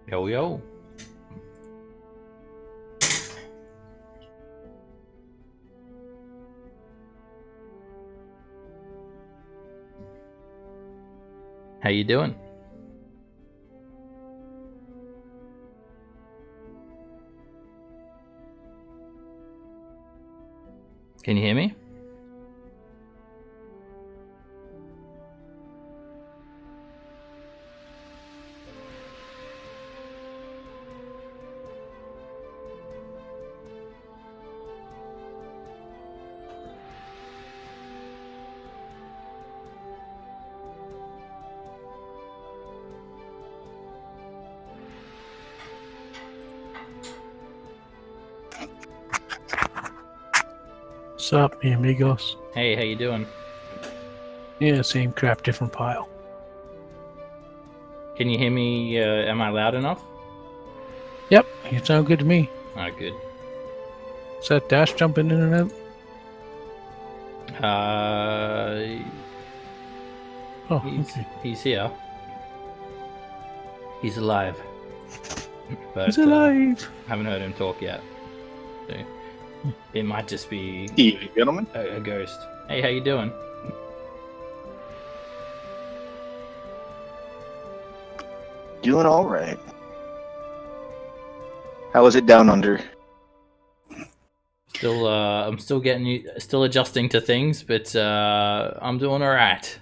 Yo yo. How you doing? Can you hear me? What's up, mi amigos? Hey, how you doing? Yeah, same crap, different pile. Can you hear me? Am I loud enough? Yep, you sound good to me. Oh, good. Is that Dash jumping in and out? Oh, okay. He's here. He's alive. But He's alive! haven't heard him talk yet. So it might just be Evening, gentlemen. a ghost. Hey, how you doing? Doing all right. How is it down under? Still, I'm still still adjusting to things, but I'm doing all right.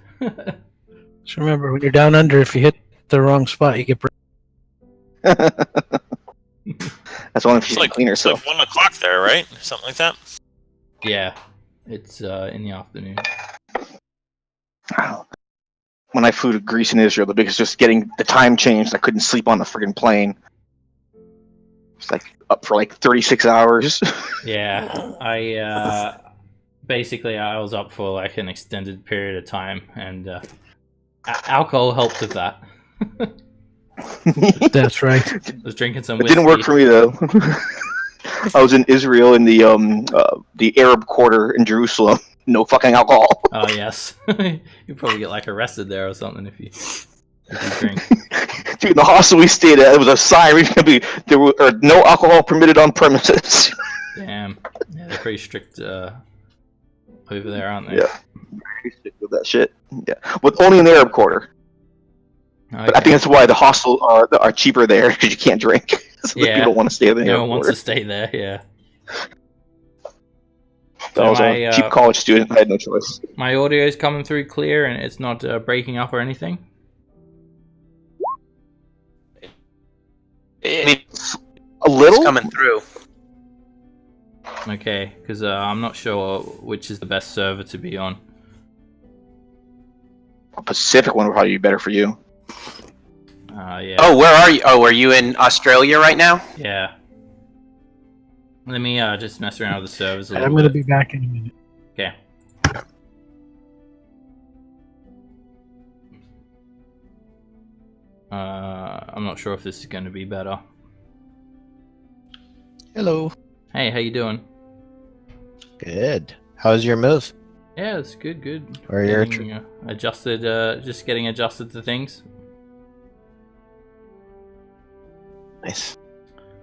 Just remember, when you're down under, if you hit the wrong spot, you get That's only if It's you like, clean it's herself. like 1 o'clock there, right? Something like that. Yeah, it's in the afternoon. Wow. When I flew to Greece and Israel, the biggest just getting the time changed. I couldn't sleep on the friggin' plane. It's like up for like 36 hours. Yeah, I basically I was up for like an extended period of time, and alcohol helped with that. That's right. I was drinking some It whiskey. didn't work for me though. I was in Israel in the Arab quarter in Jerusalem. No fucking alcohol. Oh yes, you probably get like arrested there or something if you drink. Dude, in the hostel we stayed at, it was a sign. There were no alcohol permitted on premises. Damn, yeah, they're pretty strict over there, aren't they? Yeah, very strict with that shit. Yeah, with only in the Arab quarter. Okay. But I think that's why the hostels are cheaper there because you can't drink. So Yeah. people don't want to stay there. No one wants to stay there. Yeah. I was a cheap college student. I had no choice. My audio is coming through clear, and it's not breaking up or anything. I mean, a little. It's coming through. Okay, because I'm not sure which is the best server to be on. A Pacific one would probably be better for you. Yeah. Oh, where are you? Oh, are you in Australia right now? Yeah. Let me just mess around with the servers a I'm little going to bit. be back in a minute. Okay. I'm not sure if this is going to be better. Hello. Hey, how you doing? Good. How's your move? Yeah, it's good, good. Or your Getting, adjusted, just getting adjusted to things. Nice.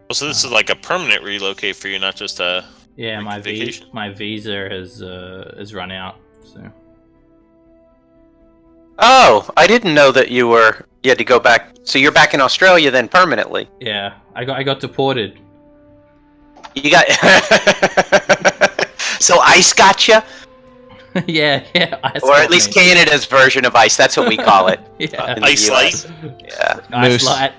Well, so this is like a permanent relocate for you, not just a. Yeah, Like my vacation? my visa has run out. So Oh, I didn't know that you had to go back. So you're back in Australia then permanently. yeah, I got deported. You got. So ICE got you, yeah, or at least Canada's version of ICE. That's what we call it. Yeah, in the Ice US. Light? Yeah. Ice Moose. light.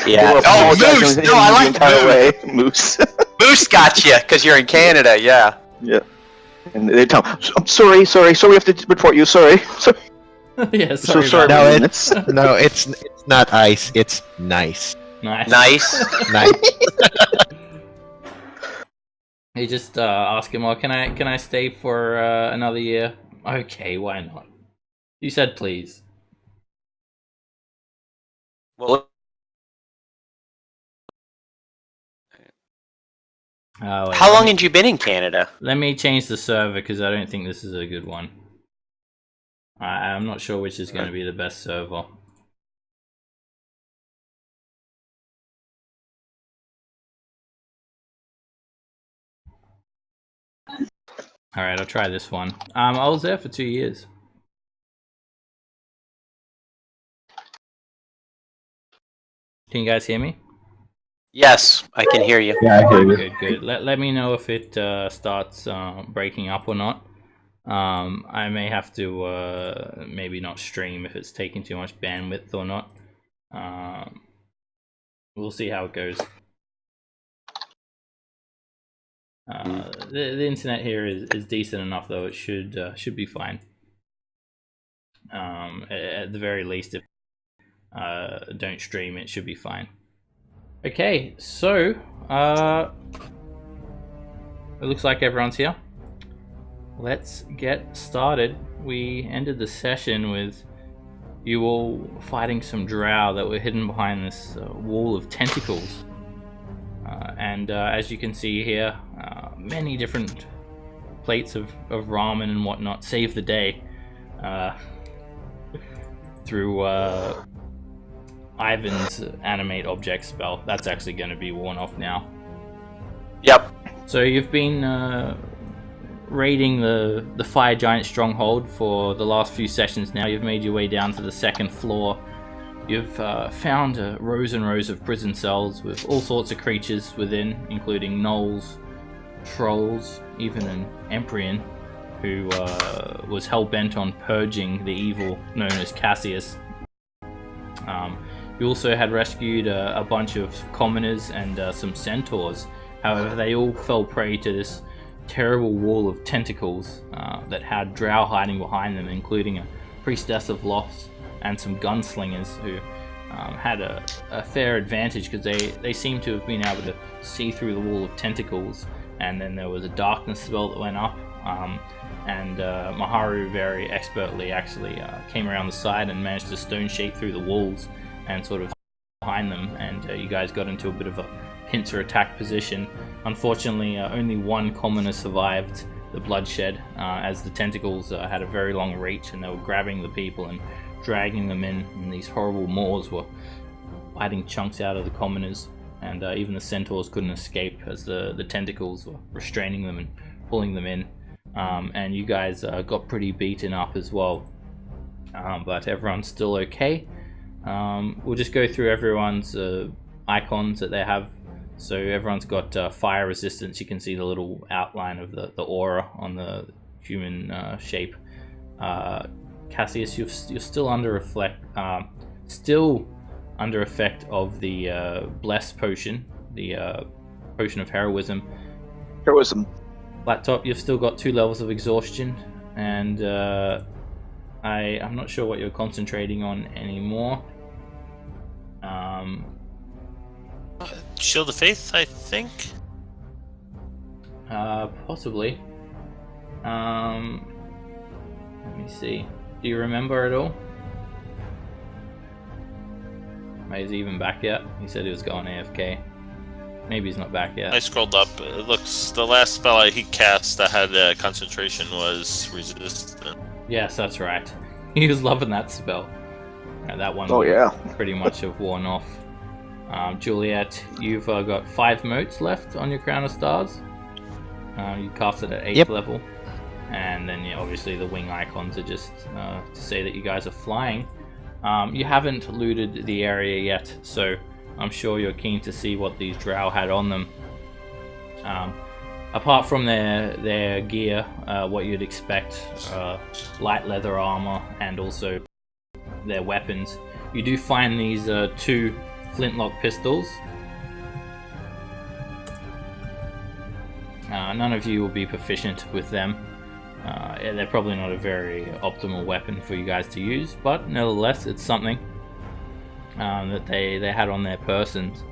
Yeah. Well, Oh, apologize Moose. the No, I like entire Moose. way. Moose. Moose got you because you're in Canada. Yeah. Yeah. And they tell him, I'm sorry, we have to report you. Sorry. Yeah, So sorry. sorry. about No, that. it's No, it's not ice. It's nice. Nice. Nice. Nice. You just ask him, "Well, can I stay for another year?" Okay, why not? You said please. Well, Oh, wait, how long had you been in Canada? Let me change the server because I don't think this is a good one. I'm not sure which is going to be the best server. All right, I'll try this one. I was there for 2 years. Can you guys hear me? Yes, I can hear you. Yeah, I hear you. Good. Let me know if it starts breaking up or not. I may have to maybe not stream if it's taking too much bandwidth or not. We'll see how it goes. The internet here is decent enough, though. It should be fine. At the very least, if don't stream, it should be fine. Okay, so it looks like everyone's here. Let's get started. We ended the session with you all fighting some drow that were hidden behind this wall of tentacles. And as you can see here, many different plates of ramen and whatnot saved the day through Ivan's animate object spell. That's actually going to be worn off now. Yep. So you've been raiding the Fire Giant stronghold for the last few sessions now. You've made your way down to the second floor. You've found rows and rows of prison cells with all sorts of creatures within, including gnolls, trolls, even an Emperor who was hell-bent on purging the evil known as Cassius. You also had rescued a bunch of commoners and some centaurs. However, they all fell prey to this terrible wall of tentacles that had drow hiding behind them, including a priestess of loss and some gunslingers who had a fair advantage because they seemed to have been able to see through the wall of tentacles. And then there was a darkness spell that went up, and Maharu very expertly actually came around the side and managed to stone shape through the walls and sort of behind them, and you guys got into a bit of a pincer attack position. Unfortunately, only one commoner survived the bloodshed, as the tentacles had a very long reach and they were grabbing the people and dragging them in, and these horrible maws were biting chunks out of the commoners, and even the centaurs couldn't escape as the tentacles were restraining them and pulling them in. And you guys got pretty beaten up as well, but everyone's still okay. We'll just go through everyone's icons that they have. So everyone's got fire resistance. You can see the little outline of the aura on the human shape. Cassius, you're still under effect of the blessed potion, the potion of heroism. Heroism. Laptop, you've still got 2 levels of exhaustion, and I'm not sure what you're concentrating on anymore. Shield of Faith, I think. Possibly. Let me see. Do you remember it all? Is he even back yet? He said he was going AFK. Maybe he's not back yet. I scrolled up. It looks the last spell he cast that had concentration was resistant. Yes, that's right. He was loving that spell. That one. Oh yeah. Pretty much have worn off. Juliet, you've got 5 motes left on your Crown of Stars. You cast it at 8th level, and then obviously the wing icons are just to say that you guys are flying. You haven't looted the area yet, so I'm sure you're keen to see what these drow had on them. Apart from their gear, what you'd expect, light leather armor, and also their weapons. You do find these 2 flintlock pistols. None of you will be proficient with them. They're probably not a very optimal weapon for you guys to use, but nevertheless, it's something that they had on their persons.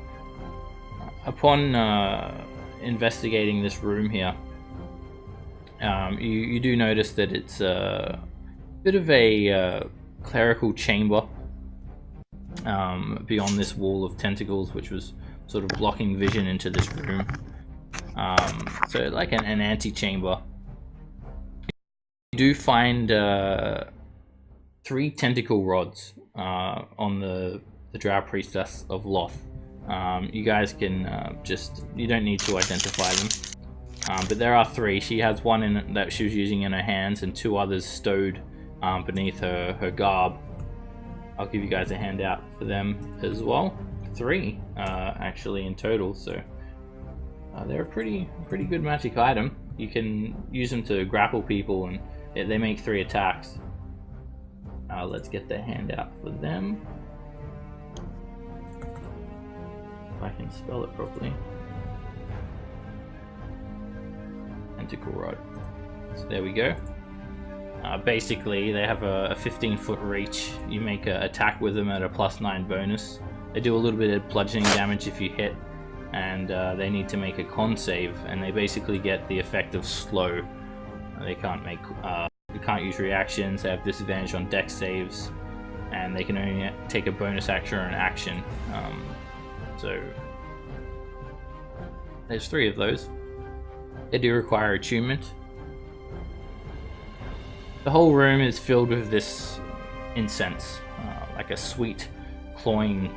Upon investigating this room here, you do notice that it's a bit of a clerical chamber beyond this wall of tentacles, which was sort of blocking vision into this room. So like an antechamber. You do find 3 tentacle rods on the Drow Priestess of Loth. You guys can you don't need to identify them. But there are 3. She has one in that she was using in her hands, and 2 others stowed beneath her garb. I'll give you guys a handout for them as well. 3 actually in total, so they're a pretty good magic item. You can use them to grapple people, and they make 3 attacks. Let's get the handout for them. If I can spell it properly. Tentacle Rod. So there we go. Basically, they have a 15-foot reach. You make an attack with them at a +9 bonus. They do a little bit of bludgeoning damage if you hit, and they need to make a con save, and they basically get the effect of slow. They can't use reactions. They have disadvantage on dex saves, and they can only take a bonus action or an action. So there's 3 of those. They do require attunement. The whole room is filled with this incense, like a sweet, cloying,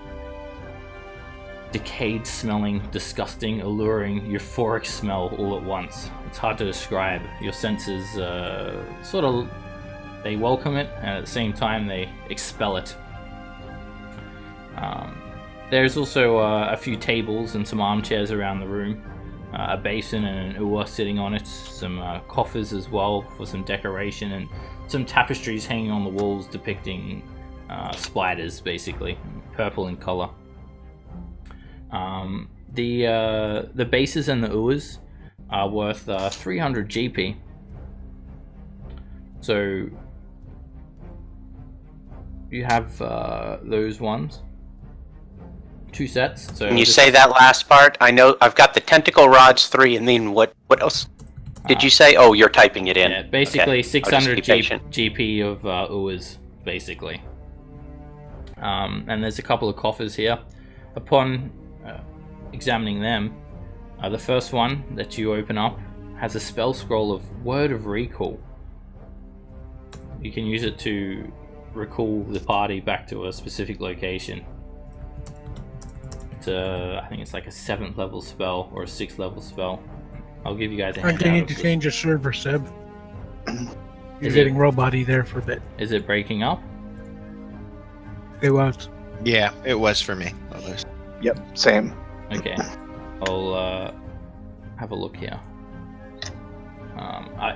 decayed smelling, disgusting, alluring, euphoric smell all at once. It's hard to describe. Your senses sort of, they welcome it, and at the same time they expel it. There's also a few tables and some armchairs around the room. A basin and an ua sitting on it, some coffers as well for some decoration, and some tapestries hanging on the walls depicting spiders, basically, purple in color. The bases and the uas are worth 300 GP. So you have those ones. 2 sets. So Can you say that last part? I know I've got the tentacle rods 3, and then what else did you say? Oh, you're typing it in. Yeah, basically Okay. 600 patient. GP of uas, basically. And there's a couple of coffers here. Upon examining them, the first one that you open up has a spell scroll of Word of Recall. You can use it to recall the party back to a specific location. I think it's like a 7th level spell or a 6th level spell. I'll give you guys a handout. I need to change your server, Seb. You're getting robot-y there for a bit. Is it breaking up? It was. Yeah, it was for me. Others. Yep, same. Okay, I'll have a look here.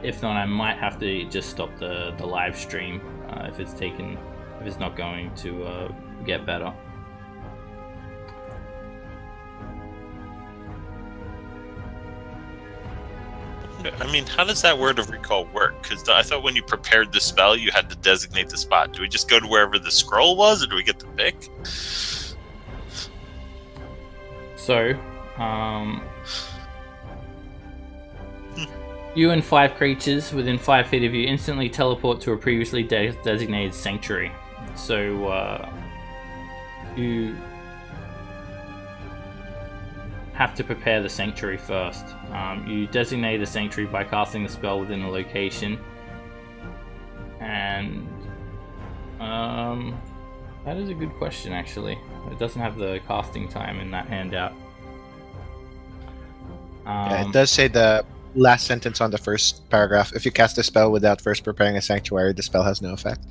If not, I might have to just stop the live stream if it's not going to get better. I mean, how does that word of recall work? Because I thought when you prepared the spell, you had to designate the spot. Do we just go to wherever the scroll was, or do we get to pick? So, you and 5 creatures within 5 feet of you instantly teleport to a previously designated sanctuary. So, you have to prepare the sanctuary first. You designate a sanctuary by casting the spell within a location, and that is a good question actually. It doesn't have the casting time in that handout. Yeah, it does say the last sentence on the first paragraph. If you cast a spell without first preparing a sanctuary, the spell has no effect.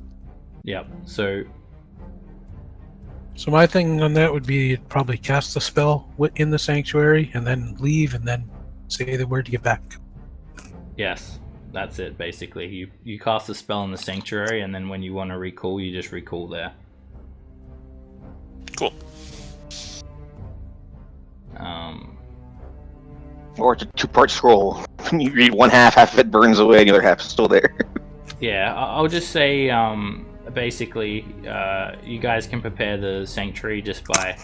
Yep, so my thing on that would be probably cast the spell in the sanctuary and then leave and then say the word to get back. yes, that's it basically. You cast a spell in the sanctuary, and then when you want to recall, you just recall there. Cool. Or it's a 2-part scroll. You read one half of it burns away, and the other half is still there. Yeah, I'll just say basically you guys can prepare the sanctuary just by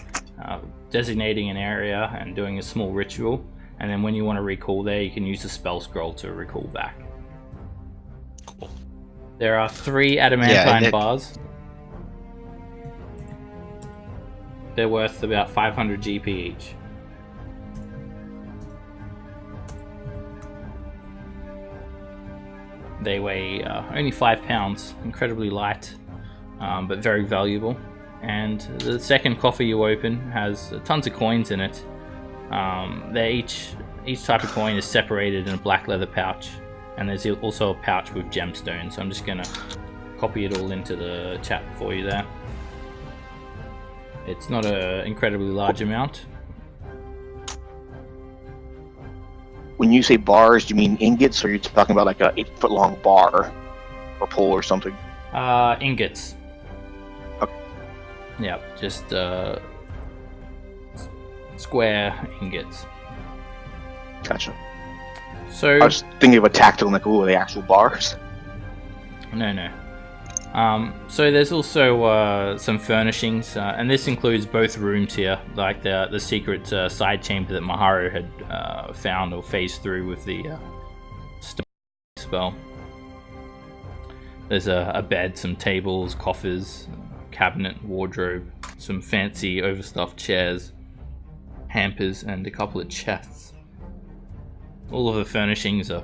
designating an area and doing a small ritual, and then when you want to recall there, you can use the spell scroll to recall back. Cool. There are 3 adamantine Yeah, bars. They're worth about 500 GP each. They weigh only 5 pounds, incredibly light, but very valuable. And the second coffer you open has tons of coins in it. They're each each type of coin is separated in a black leather pouch, and there's also a pouch with gemstones. So I'm just gonna copy it all into the chat for you there. It's not an incredibly large amount. When you say bars, do you mean ingots, or are you talking about like a 8-foot-long bar or pole or something? Ingots. Okay. Yeah, just square ingots. Gotcha. So I was thinking of a tactile, like, ooh, are they actual bars? no. So there's also some furnishings, and this includes both rooms here, like the secret side chamber that Maharu had found or phased through with the spell. There's a bed, some tables, coffers, cabinet, wardrobe, some fancy overstuffed chairs, hampers, and a couple of chests. All of the furnishings are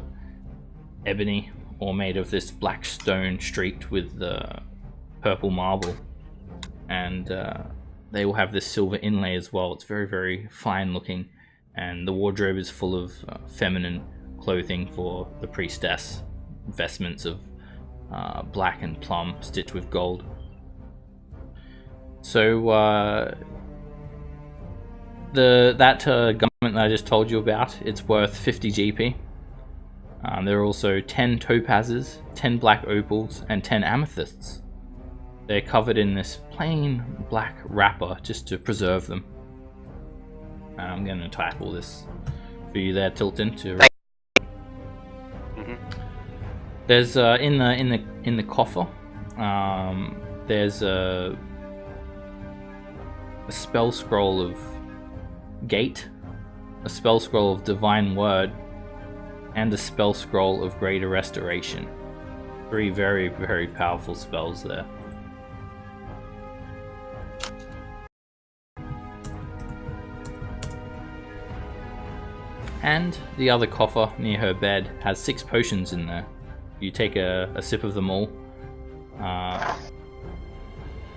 ebony, or made of this black stone streaked with purple marble, and they will have this silver inlay as well. It's very, very fine looking, and the wardrobe is full of feminine clothing for the priestess, vestments of black and plum stitched with gold. So that garment that I just told you about, it's worth 50 GP. There are also 10 topazes, 10 black opals, and 10 amethysts. They're covered in this plain black wrapper just to preserve them. I'm going to type all this for you there, Tilton. There's in the coffer. There's a spell scroll of Gate, a spell scroll of Divine Word, and a spell scroll of Greater Restoration. 3 very, very powerful spells there. And the other coffer near her bed has 6 potions in there. You take a sip of them all.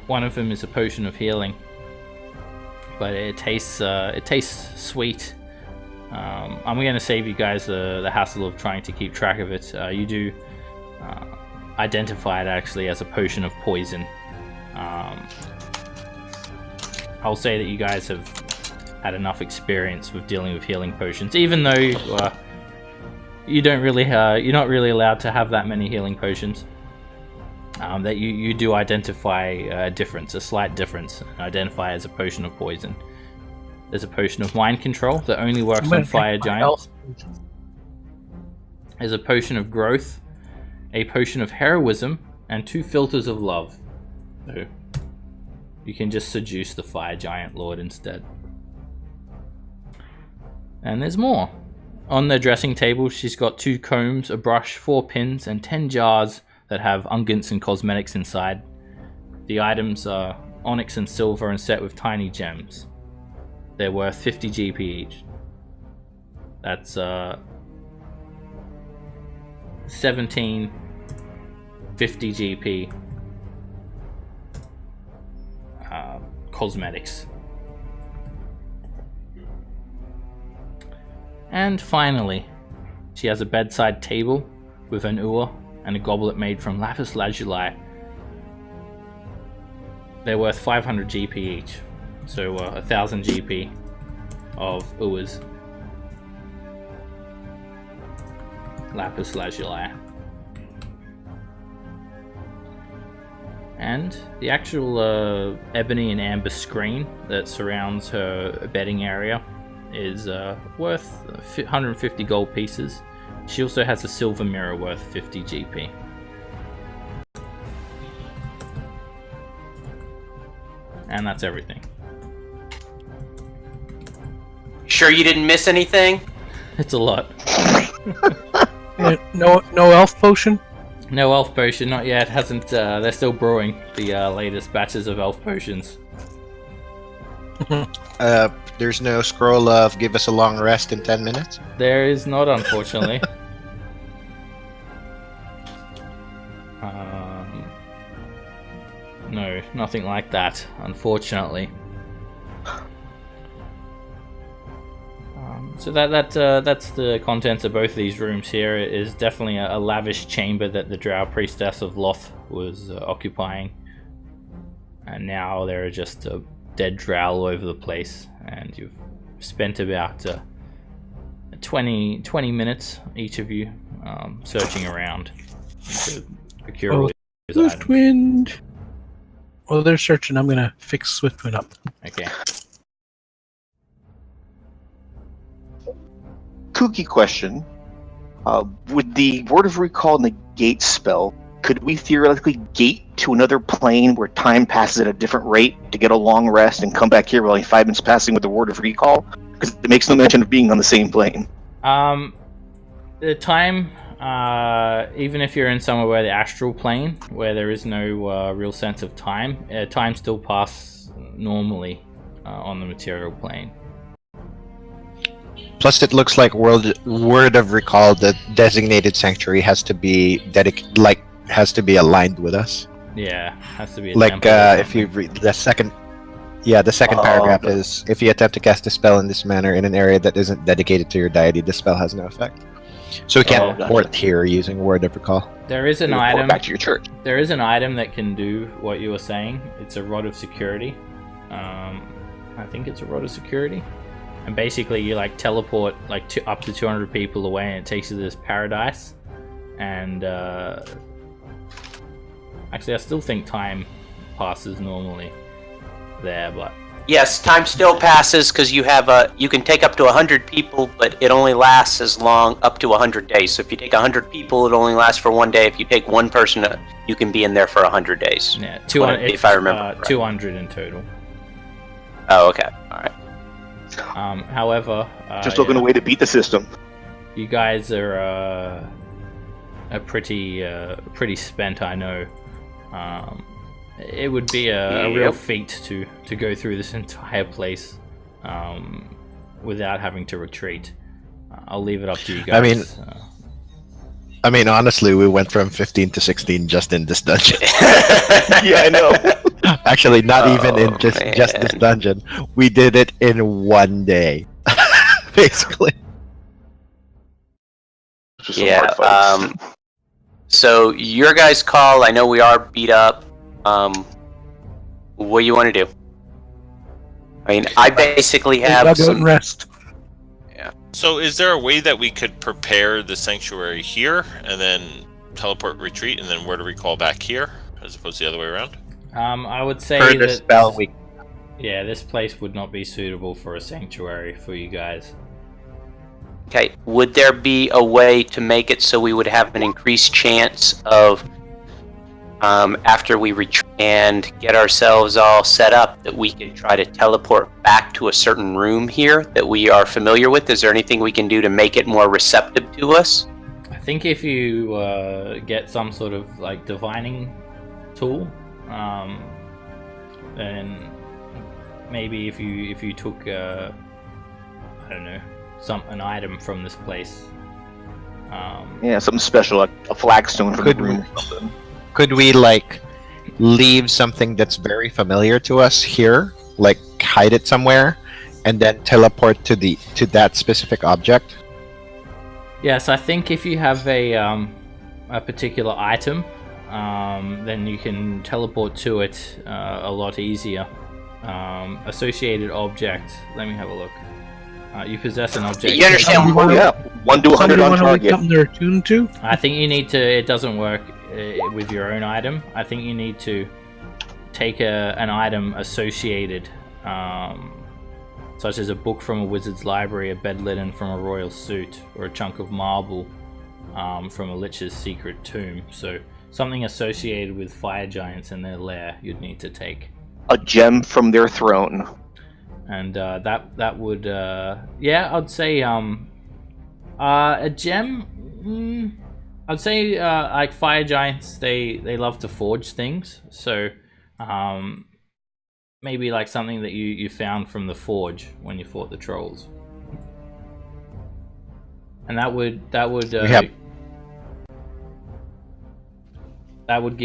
One of them is a potion of healing, but it tastes sweet. I'm going to save you guys the hassle of trying to keep track of it. You do identify it actually as a potion of poison. I'll say that you guys have had enough experience with dealing with healing potions, even though you don't really, you're not really allowed to have that many healing potions. That you do identify a difference, a slight difference, and identify as a potion of poison. There's a potion of mind control that only works on fire giants. There's a potion of growth, a potion of heroism, and 2 filters of love. So you can just seduce the fire giant lord instead. And there's more. On the dressing table, she's got 2 combs, a brush, 4 pins, and 10 jars that have unguents and cosmetics inside. The items are onyx and silver and set with tiny gems. They're worth 50 GP each. That's 17 50 GP cosmetics. And finally, she has a bedside table with an ur and a goblet made from lapis lazuli. They're worth 500 GP each, so 1000 GP of urs. Lapis lazuli. And the actual ebony and amber screen that surrounds her bedding area is worth 150 gold pieces. She also has a silver mirror worth 50 GP. And that's everything. Sure you didn't miss anything? It's a lot. No elf potion? No elf potion, not yet. Hasn't. They're still brewing the latest batches of elf potions. There's no scroll of give us a long rest in 10 minutes? There is not, unfortunately. No, nothing like that, unfortunately. So that's the contents of both of these rooms here. It is definitely a lavish chamber that the Drow Priestess of Loth was occupying. And now there are just dead drow all over the place. And you've spent about 20 minutes, each of you, searching around to procure all these items. Swiftwind. Well, they're searching. I'm gonna fix Swiftwind up. Okay. Kooky question. With the Word of Recall negate spell, could we theoretically gate to another plane where time passes at a different rate to get a long rest and come back here while only 5 minutes passing with the Word of Recall? Because it makes no mention of being on the same plane. The time, even if you're in somewhere where the astral plane, where there is no real sense of time, time still passes normally on the material plane. Plus, it looks like Word of Recall, the designated sanctuary, has to be has to be aligned with us. Yeah, has to be a Like temple or if you something. read the second paragraph is, if you attempt to cast a spell in this manner in an area that isn't dedicated to your deity, the spell has no effect. So we can't gotcha. port here using Word of Recall. There is an You report item. back to your church. There is an item that can do what you were saying. It's a rod of security. I think it's a rod of security. And basically, you like teleport like up to 200 people away, and it takes you to this paradise. And actually, I still think time passes normally there, but Yes, time still passes because you can take up to 100 people, but it only lasts as long up to 100 days. So if you take 100 people, it only lasts for 1 day. If you take one person, you can be in there for 100 days. yeah, 200. If I remember correctly. 200 in total. Oh, okay, all right. However, Just looking a way to beat the system. you guys are pretty spent, I know. It would be a real Yep. feat to go through this entire place without having to retreat. I'll leave it up to you guys. I mean, honestly, we went from 15 to 16 just in this dungeon. Yeah, I know. Actually, not even in just this man. dungeon. We did it in 1 day, basically. Just some Yeah, hard fights. So your guys' call. I know we are beat up. What do you want to do? I mean, I basically have Log out some. and rest. So, is there a way that we could prepare the sanctuary here and then teleport retreat and then where to recall back here, as opposed to the other way around? I would say For the that spell, we yeah, this place would not be suitable for a sanctuary for you guys. Okay, would there be a way to make it so we would have an increased chance of, after we retreat and get ourselves all set up, that we can try to teleport back to a certain room here that we are familiar with? Is there anything we can do to make it more receptive to us? I think if you get some sort of like divining tool, then maybe if you took I don't know, an item from this place. Yeah, something special, like a flagstone from the Could room. could we like leave something that's very familiar to us here, like hide it somewhere, and then teleport to that specific object? Yes, I think if you have a particular item, then you can teleport to it a lot easier. Associated object. Let me have a look. You possess an object. You understand? Yeah, 1 to 100 Somebody on want to look target. something they're attuned to? I think you need to. It doesn't work with your own item. I think you need to take an item associated, such as a book from a wizard's library, a bed linen from a royal suit, or a chunk of marble from a lich's secret tomb. So something associated with fire giants and their lair, you'd need to take. A gem from their throne. And that would yeah, I'd say a gem. I'd say like fire giants, they love to forge things, so maybe like something that you found from the forge when you fought the trolls, and that would that would give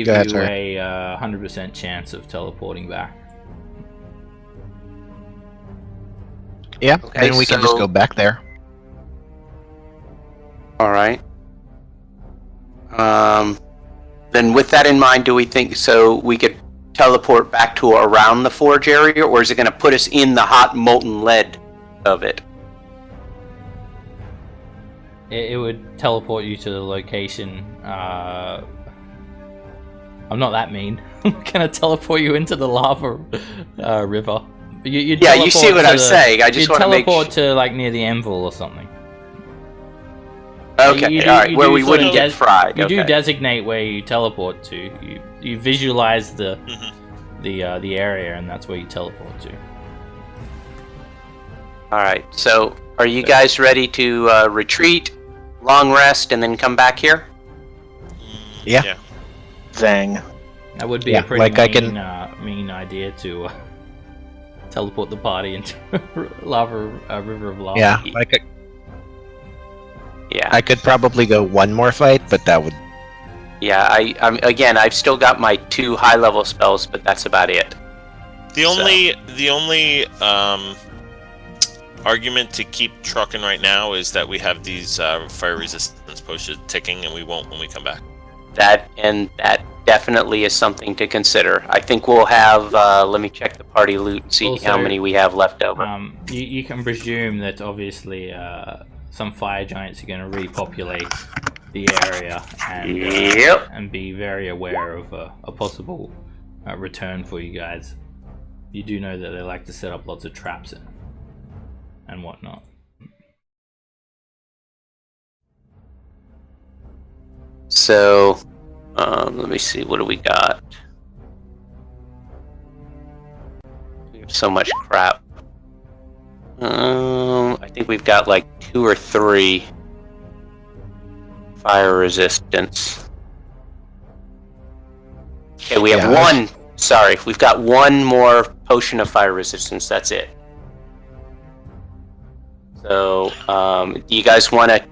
Go ahead, you sorry. a 100% chance of teleporting back. Yeah, Okay, then we can just so- go back there. All right. Then with that in mind, do we think so we could teleport back to around the forge area, or is it going to put us in the hot molten lead of it? It would teleport you to the location. I'm not that mean. I'm gonna teleport you into the lava river. You Yeah, you see what I'm saying. I just want to make teleport to like near the anvil or something. Okay, You do- all right, you where do we sort of wouldn't get fried. You do Okay. designate where you teleport to. You visualize the Mhm. the area, and that's where you teleport to. All right. So, are you guys ready to retreat, long rest, and then come back here? Yeah. Zang. That would be Yeah, a pretty like I mean, can- mean idea to teleport the party into a river of lava. Yeah, Yeah. I could probably go one more fight, but that would. Yeah. I've still got my 2 high-level spells, but that's about it. The only argument to keep trucking right now is that we have these fire resistance potions ticking, and we won't when we come back. That definitely is something to consider. I think we'll have. Let me check the party loot and see Also, how many we have left over. You can presume that obviously some fire giants are going to repopulate the area and Yep. and be very aware of a possible return for you guys. You do know that they like to set up lots of traps and whatnot. So, let me see. What do we got? We have so much crap. I think we've got like 2 or 3 fire resistance. Okay, we have Yeah, one. Sorry, we've got 1 more potion of fire resistance. That's it. So, do you guys want to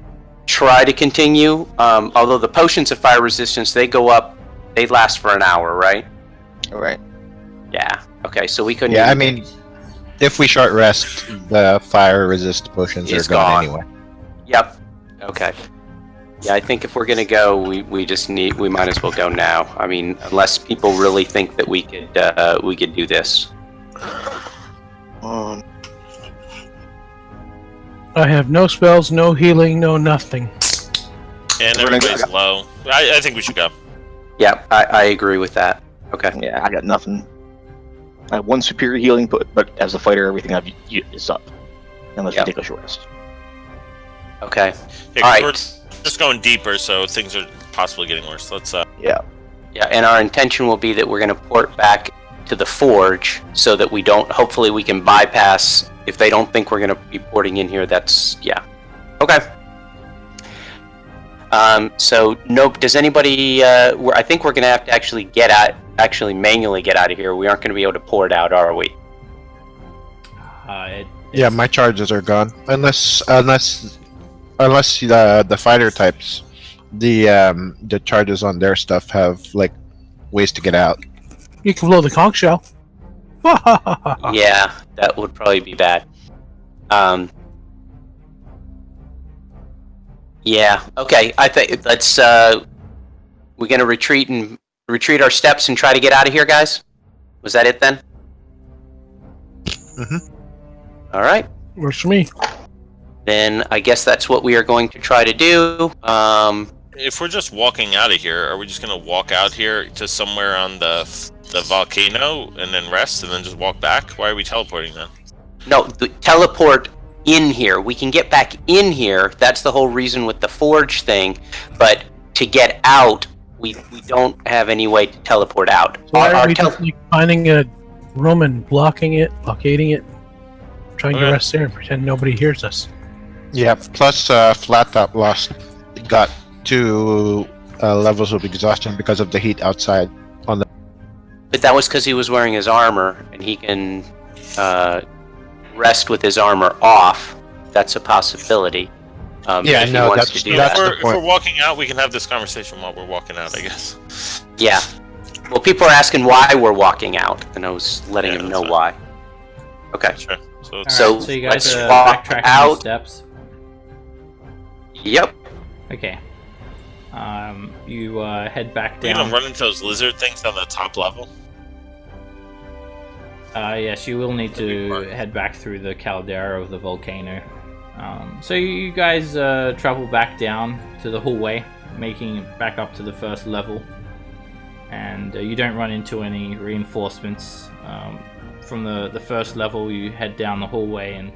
try to continue? Although the potions of fire resistance, they go up, they last for an hour, right? All right. Yeah. Okay, so we couldn't. Yeah, I even- mean, if we short rest, the fire resist potions It's are gone gone. anyway. Yep. Okay. Yeah, I think if we're gonna go, we might as well go now. I mean, unless people really think that we could do this. I have no spells, no healing, no nothing. And We're gonna go- everybody's low. I think we should go. Yeah, I agree with that. Okay. Yeah, I got nothing. I have 1 superior healing, but as a fighter, everything I've used is up. Unless Yep. we take a short rest. Okay. Yeah, 'cause Alright. we're just going deeper, so things are possibly getting worse. Let's Yeah. Yeah, and our intention will be that we're gonna port back to the forge so that we don't. Hopefully, we can bypass. If they don't think we're gonna be porting in here, that's yeah. Okay. So nope. Does anybody? I think we're gonna have to actually manually get out of here. We aren't gonna be able to pour it out, are we? Yeah, my charges are gone. Unless the fighter types, the charges on their stuff have like ways to get out. You can blow the conch shell. Yeah, that would probably be bad. Yeah. Okay. I think let's. We're gonna retreat our steps and try to get out of here, guys. Was that it then? Mhm. All right. Works for me. Then I guess that's what we are going to try to do. if we're just walking out of here, are we just gonna walk out here to somewhere on the volcano and then rest and then just walk back? Why are we teleporting then? No, teleport in here. We can get back in here. That's the whole reason with the forge thing. But to get out, we don't have any way to teleport out. So why Our are we tel- just like finding a room and blockading it, trying to Okay. rest there and pretend nobody hears us? Yeah. Plus, Flat Top got 2 levels of exhaustion because of the heat outside. But that was because he was wearing his armor, and he can rest with his armor off. That's a possibility. Yeah, if he no, wants that's- to do that's that. the If point. we're walking out, we can have this conversation while we're walking out, I guess. Yeah. Well, people are asking why we're walking out, and I was letting Yeah, them that's know fine. why. Okay. Sure. So Alright, it's, So, so you guys let's are walk backtracking your out. steps. Yep. Okay. You head back We're gonna down. run into those lizard things on the top level. Yes, you will need to head back through the caldera of the volcano. So you guys travel back down to the hallway, making it back up to the first level. And you don't run into any reinforcements. From the first level, you head down the hallway and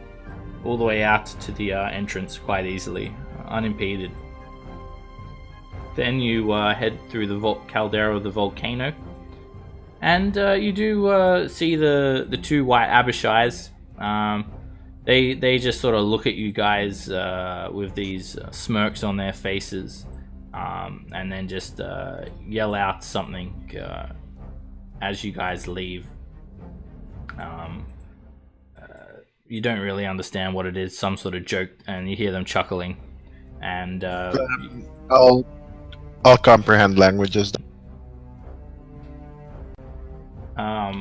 all the way out to the entrance quite easily, unimpeded. Then you head through the caldera of the volcano. And you do see the two white Abishais. They just sort of look at you guys with these smirks on their faces, and then just yell out something as you guys leave. You don't really understand what it is, some sort of joke, and you hear them chuckling. And I'll comprehend languages.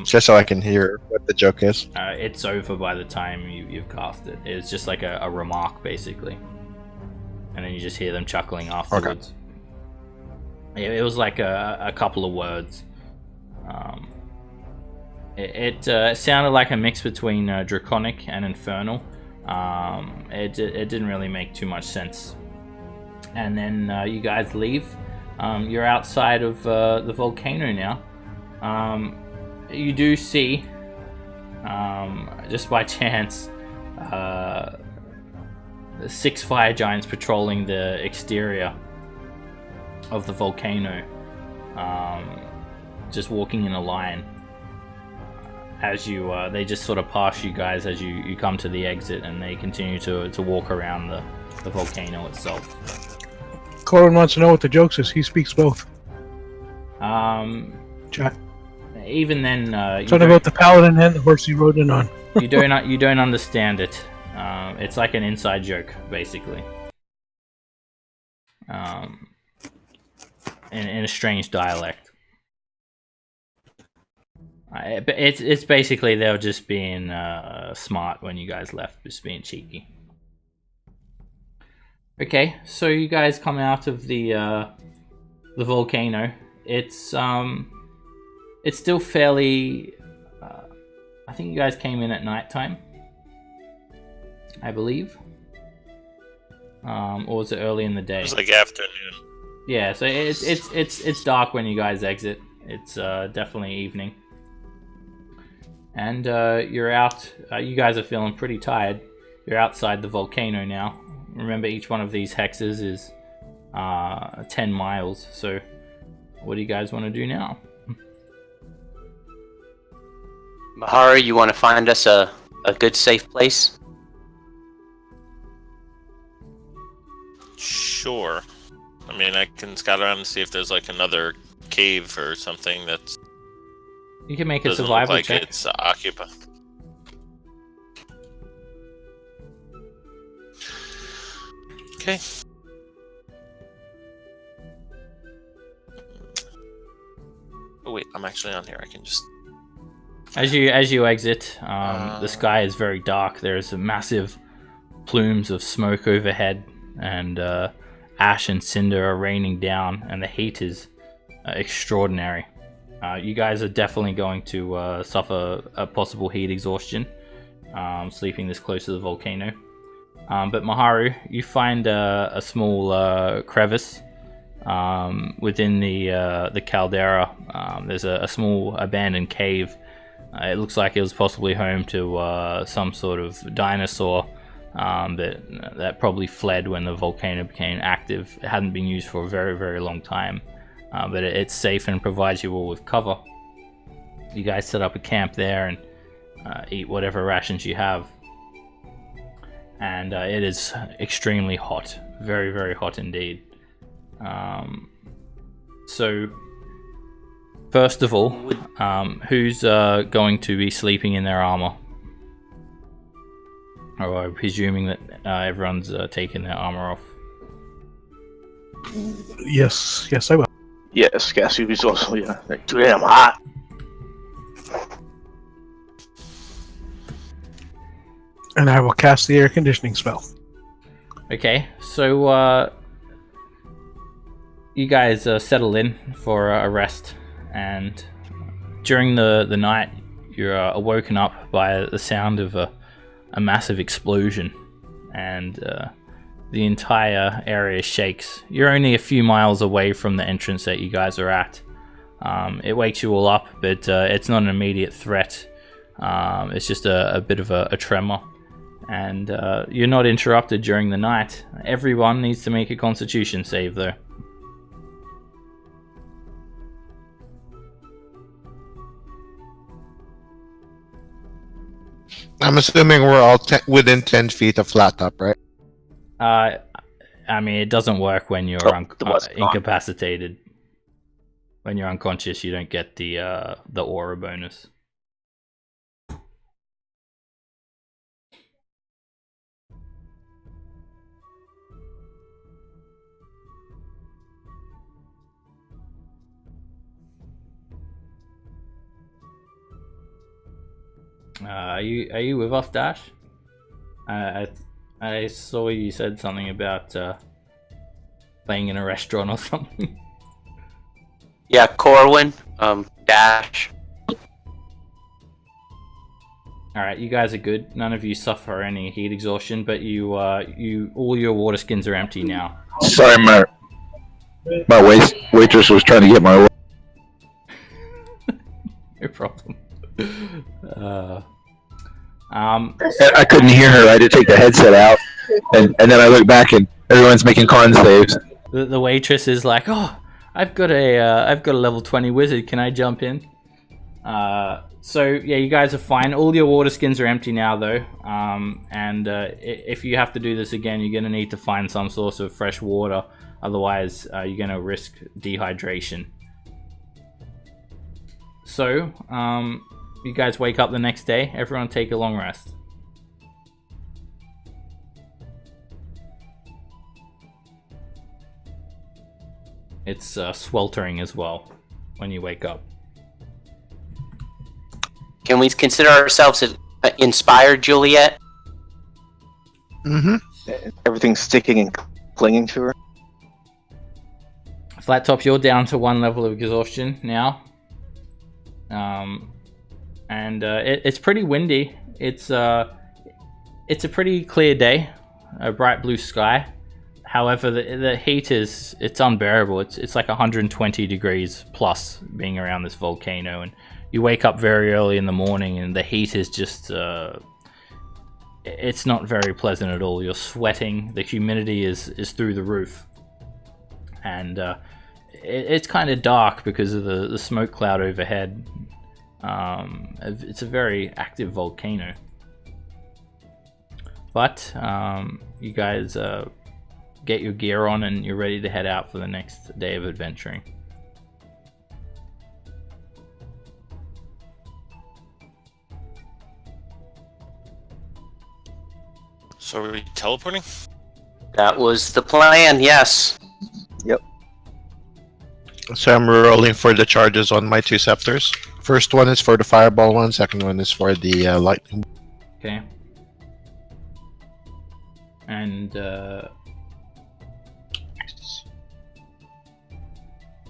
Just so I can hear what the joke is. It's over by the time you've cast it. It's just like a remark, basically. And then you just hear them chuckling afterwards. Okay. It was like a couple of words. It sounded like a mix between Draconic and Infernal. It didn't really make too much sense. And then you guys leave. You're outside of the volcano now. You do see, just by chance, 6 fire giants patrolling the exterior of the volcano, just walking in a line. As you, they just sort of pass you guys as you come to the exit, and they continue to walk around the volcano itself. Corin wants to know what the jokes is. He speaks both. Chat. Even then, Something about the paladin and the horse he rode in on. you don't understand it. It's like an inside joke, basically. In a strange dialect. But it's basically they were just being smart when you guys left, just being cheeky. Okay, so you guys come out of the volcano. It's still fairly. I think you guys came in at nighttime, I believe. Or was it early in the day? It was like afternoon. Yeah, so it's dark when you guys exit. It's definitely evening. And you're out. You guys are feeling pretty tired. You're outside the volcano now. Remember, each one of these hexes is 10 miles. So, what do you guys want to do now? Maharu, you want to find us a good, safe place? Sure. I mean, I can scout around and see if there's like another cave or something that's. You can make a Doesn't look survival like check. it's occupied. Okay. Oh wait, I'm actually on here. I can just. As you exit, the sky is very dark. There's massive plumes of smoke overhead, and ash and cinder are raining down, and the heat is extraordinary. You guys are definitely going to suffer a possible heat exhaustion, sleeping this close to the volcano. But Maharu, you find a small crevice within the caldera. There's a small abandoned cave. It looks like it was possibly home to some sort of dinosaur that probably fled when the volcano became active. It hadn't been used for a very, very long time, but it's safe and provides you all with cover. You guys set up a camp there and eat whatever rations you have. And it is extremely hot. Very, very hot indeed. So, first of all, who's going to be sleeping in their armor? Or presuming that everyone's taking their armor off. Yes, I will. Yes, Gassy is also, yeah. Too damn hot. And I will cast the air conditioning spell. Okay, so you guys settle in for a rest, and during the night, you're awoken up by the sound of a massive explosion, and the entire area shakes. You're only a few miles away from the entrance that you guys are at. It wakes you all up, but it's not an immediate threat. It's just a bit of a tremor, and you're not interrupted during the night. Everyone needs to make a Constitution save, though. I'm assuming we're all within 10 feet of flat top, right? I mean, it doesn't work when you're incapacitated. When you're unconscious, you don't get the aura bonus. Are you with us, Dash? I saw you said something about playing in a restaurant or something. Yeah, Corwin, Dash. Alright, you guys are good. None of you suffer any heat exhaustion, but you all your water skins are empty now. Sorry, my waitress was trying to get my order. No problem. I couldn't hear her. I had to take the headset out, and then I looked back and everyone's making con saves. The waitress is like, "Oh, I've got a level 20 wizard. Can I jump in?" So yeah, you guys are fine. All your water skins are empty now, though. And if you have to do this again, you're gonna need to find some source of fresh water. Otherwise, you're gonna risk dehydration. So, you guys wake up the next day. Everyone take a long rest. It's sweltering as well when you wake up. Can we consider ourselves inspired, Juliet? Mm-hmm. Everything's sticking and clinging to her. Flat Top, you're down to 1 level of exhaustion now. And it's pretty windy. It's a pretty clear day, a bright blue sky. However, the heat it's unbearable. It's like 120 degrees plus being around this volcano, and you wake up very early in the morning, and the heat is just it's not very pleasant at all. You're sweating. The humidity is through the roof, and it's kind of dark because of the smoke cloud overhead. It's a very active volcano, but you guys get your gear on and you're ready to head out for the next day of adventuring. So are we teleporting? That was the plan, yes. Yep. So I'm rolling for the charges on my 2 scepters. First one is for the fireball one, second one is for the lightning. Okay. And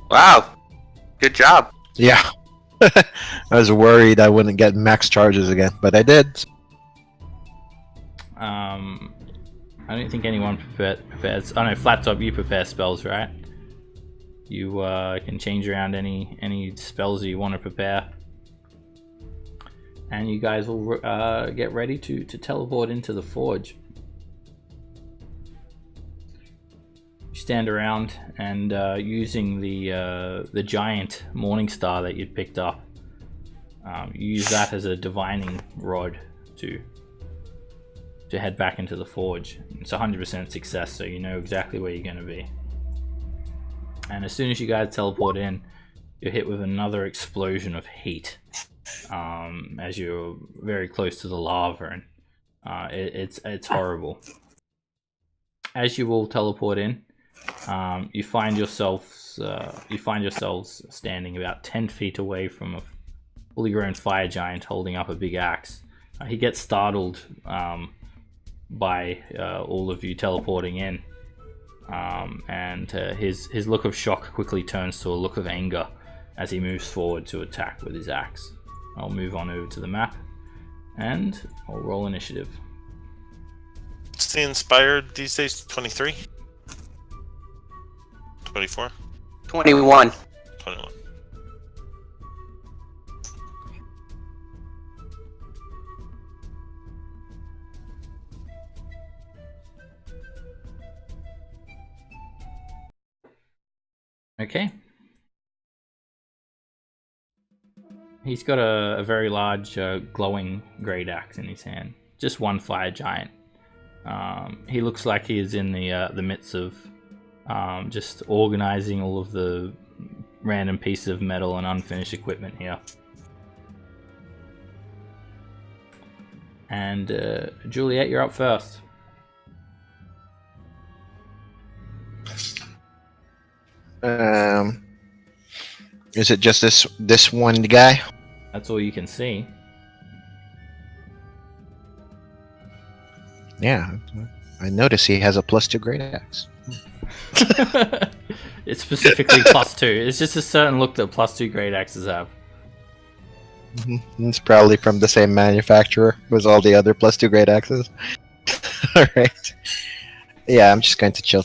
Wow. Good job. Yeah. I was worried I wouldn't get max charges again, but I did. I don't think anyone prepares. Oh no, Flat Top, you prepare spells, right? You can change around any spells you want to prepare, and you guys will get ready to teleport into the forge. You stand around and using the giant morning star that you'd picked up, you use that as a divining rod to head back into the forge. It's 100% success, so you know exactly where you're going to be. And as soon as you guys teleport in, you're hit with another explosion of heat as you're very close to the lava, and it's horrible. As you all teleport in, you find yourselves standing about 10 feet away from a fully grown fire giant holding up a big axe. He gets startled by all of you teleporting in, and his look of shock quickly turns to a look of anger as he moves forward to attack with his axe. I'll move on over to the map, and I'll roll initiative. What's the inspired these days? 23? 24? 21. 21. Okay. He's got a very large glowing great axe in his hand. Just one fire giant. He looks like he is in the midst of just organizing all of the random pieces of metal and unfinished equipment here. And Juliet, you're up first. Is it just this one guy? That's all you can see. Yeah, I notice he has a +2 great axe. It's specifically +2. It's just a certain look that +2 great axes have. It's probably from the same manufacturer as all the other +2 great axes. Alright. Yeah, I'm just going to chill.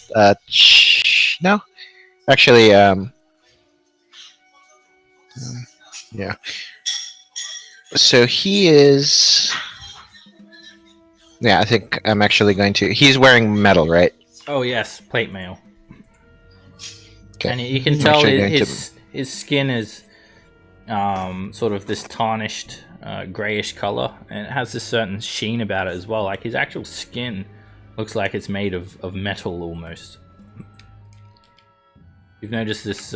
No. Actually, yeah. So he is... Yeah, I think I'm actually going to... He's wearing metal, right? Oh yes, plate mail. Okay. And you can I'm tell actually going his skin is sort of this tarnished grayish color, and it has this certain sheen about it as well. Like his actual skin looks like it's made of metal almost. You've noticed this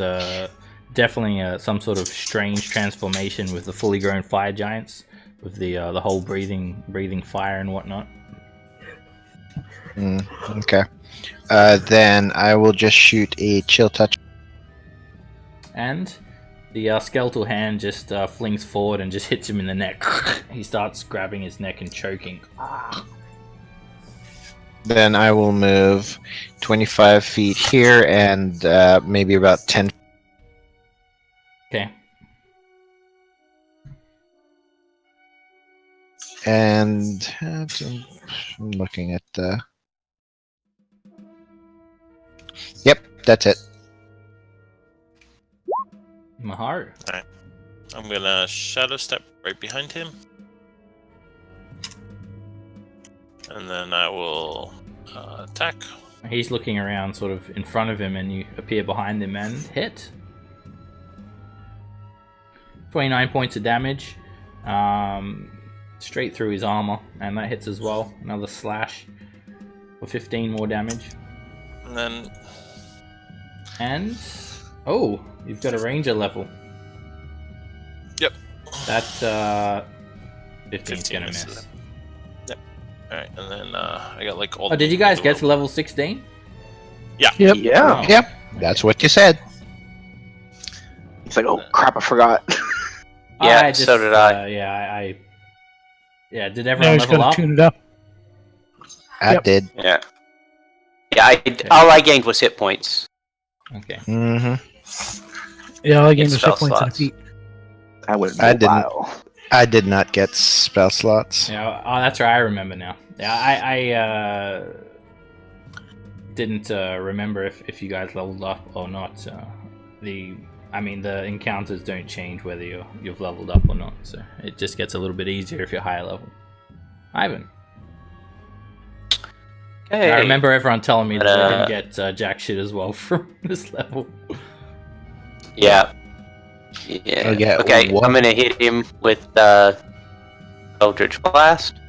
definitely some sort of strange transformation with the fully grown fire giants, with the whole breathing fire and whatnot. Okay. Then I will just shoot a chill touch. And the skeletal hand just flings forward and just hits him in the neck. He starts grabbing his neck and choking. Then I will move 25 feet here and maybe about 10. Okay. And I'm looking at the... Yep, that's it. Maharu. I'm gonna shadow step right behind him. And then I will attack. He's looking around sort of in front of him, and you appear behind him and hit. 29 points of damage. Straight through his armor, and that hits as well. Another slash for 15 more damage. And then... And... Oh, you've got a ranger level. Yep. That 15's gonna misses miss. it. Yep. Alright, and then I got like all... Oh, did you guys get to level 16? Yeah. Yep. Yeah. Oh. Yep, that's what you said. It's like, oh crap, I forgot. Yeah, so did I. Yeah, did Now everyone he's level gonna up? tune it up. I Yep. did. Yeah. Yeah, all I gained was hit points. Okay. Yeah, all I gained It's was hit spell points and a slots. feet. I would. I didn't. Wow. I did not get spell slots. Yeah, oh, that's right. I remember now. Yeah, I didn't remember if you guys leveled up or not. The encounters don't change whether you've leveled up or not, so it just gets a little bit easier if you're higher level. Ivan. Hey. I remember everyone telling me that But, they didn't get jack shit as well from this level. Yeah. Yeah. Oh, yeah, Okay, what? I'm gonna hit him with Eldritch Blast. –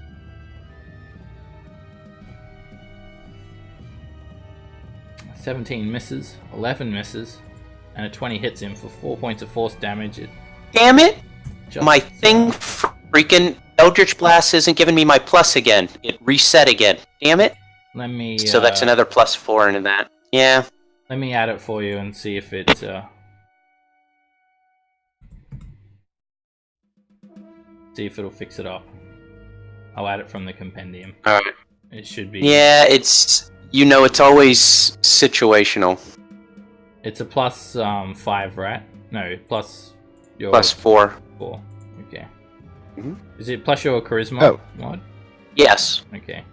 17 misses, 11 misses, and a 20 hits him for 4 points of force damage. Damn it! Just, My thing freaking Eldritch Blast isn't giving me my plus again. It reset again. Damn it! Let me. So that's another +4 into that. Yeah. Let me add it for you and see if it. See if it'll fix it up. I'll add it from the compendium. Alright. It should be. Yeah, it's You know, it's always situational. It's a plus 5, right? No, plus your Plus 4. 4. Okay. Mhm. Is it plus your charisma Oh. mod? Yes. Okay.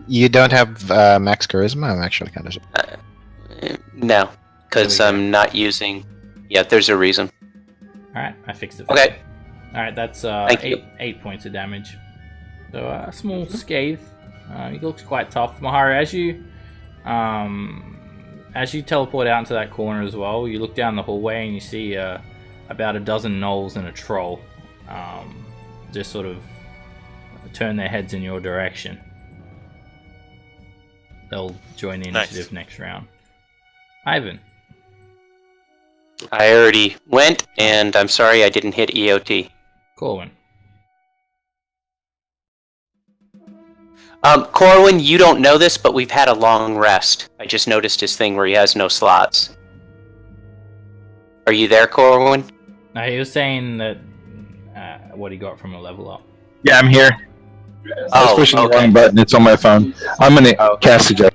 You don't have max charisma? I'm actually kind of. No, because There we go. I'm not using. Yeah, there's a reason. Alright, I fixed it. Okay. Alright, that's Thank you. 8 points of damage. So a small scathe. He looks quite tough. Maharu, as you teleport out into that corner as well, you look down the hallway and you see about a dozen gnolls and a troll just sort of turn their heads in your direction. They'll join the initiative next round. Ivan. I already went, and I'm sorry I didn't hit EOT. Corwin. Corwin, you don't know this, but we've had a long rest. I just noticed his thing where he has no slots. Are you there, Corwin? Now he was saying that what he got from a level up. Yeah, I'm here. I was pushing the okay. wrong button. It's on my phone. I'm gonna cast suggest.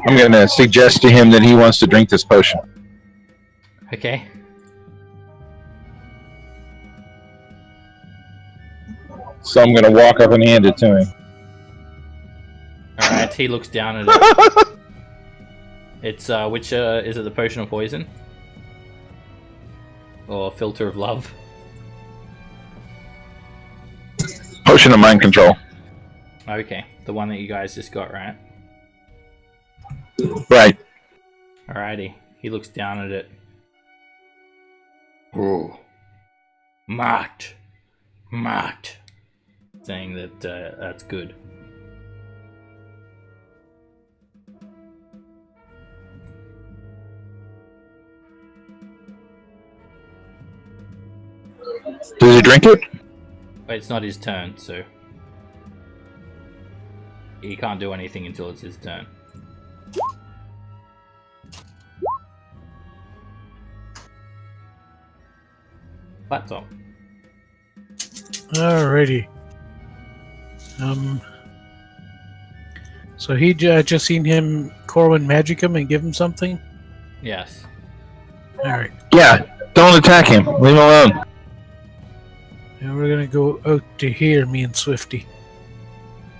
I'm gonna suggest to him that he wants to drink this potion. Okay. So I'm gonna walk up and hand it to him. Alright, he looks down at it. It's which is it the potion of poison? Or filter of love? Potion of mind control. Okay, the one that you guys just got, right? Right. Alrighty, he looks down at it. Oh, Matt, saying that that's good. Does he drink it? But it's not his turn, so he can't do anything until it's his turn. Laptop. Alrighty. So he just seen him, Corwin, magic him and give him something? Yes. Alright. Yeah. Don't attack him. Leave him alone. And we're gonna go out to here, me and Swifty.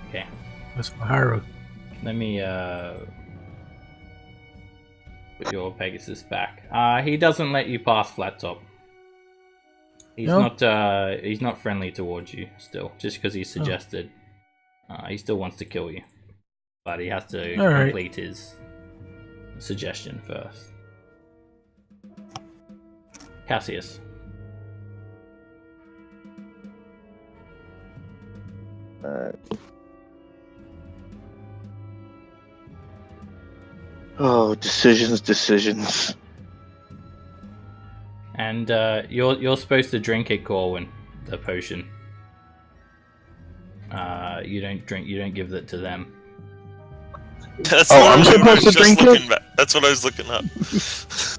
Okay. With Maharu. Let me put your Pegasus back. He doesn't let you pass flat top. He's No? he's not friendly towards you still, just because he suggested. He still wants to kill you, but he has to Alright. complete his suggestion first. Cassius. Oh, decisions. And you're supposed to drink it, Corwin, the potion. You don't give it to them. That's I'm literally what I supposed was to just drink it? looking back. That's what I was looking up.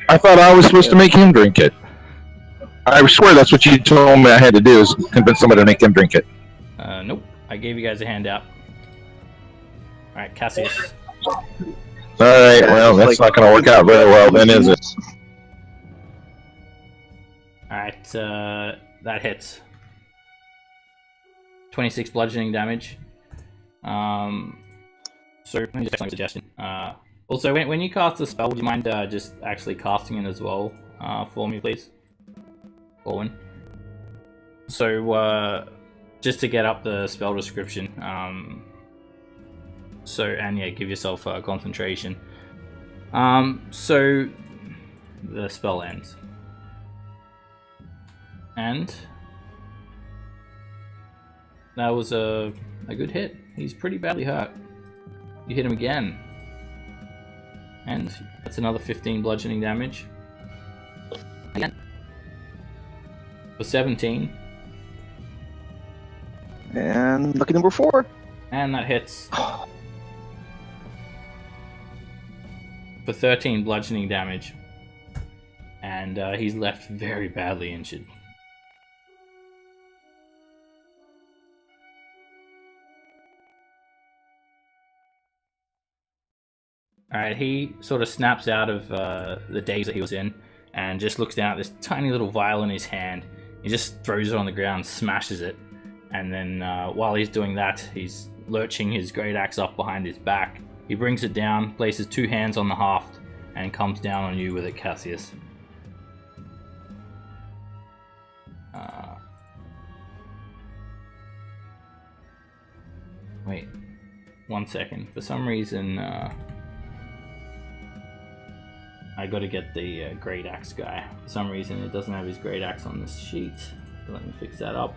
I thought I was supposed to make him drink it. I swear that's what you told me I had to do, is convince somebody to make him drink it. Nope. I gave you guys a handout. Alright, Cassius. Alright, well, that's not going to work out very well then, is it? Alright, that hits. 26 bludgeoning damage. So, let me just make a suggestion. Also, when you cast a spell, would you mind just actually casting it as well for me, please? Corwin. So, just to get up the spell description. And yeah, give yourself concentration. So, the spell ends. And that was a good hit. He's pretty badly hurt. You hit him again. And that's another 15 bludgeoning damage. Again. For 17. And lucky number 4. And that hits. For 13 bludgeoning damage. And he's left very badly injured. Alright, he sort of snaps out of the daze that he was in and just looks down at this tiny little vial in his hand. He just throws it on the ground, smashes it, and then while he's doing that, he's lurching his great axe up behind his back. He brings it down, places 2 hands on the haft, and comes down on you with it, Cassius. Wait, 1 second. For some reason, I gotta get the great axe guy. For some reason, it doesn't have his great axe on this sheet. So let me fix that up.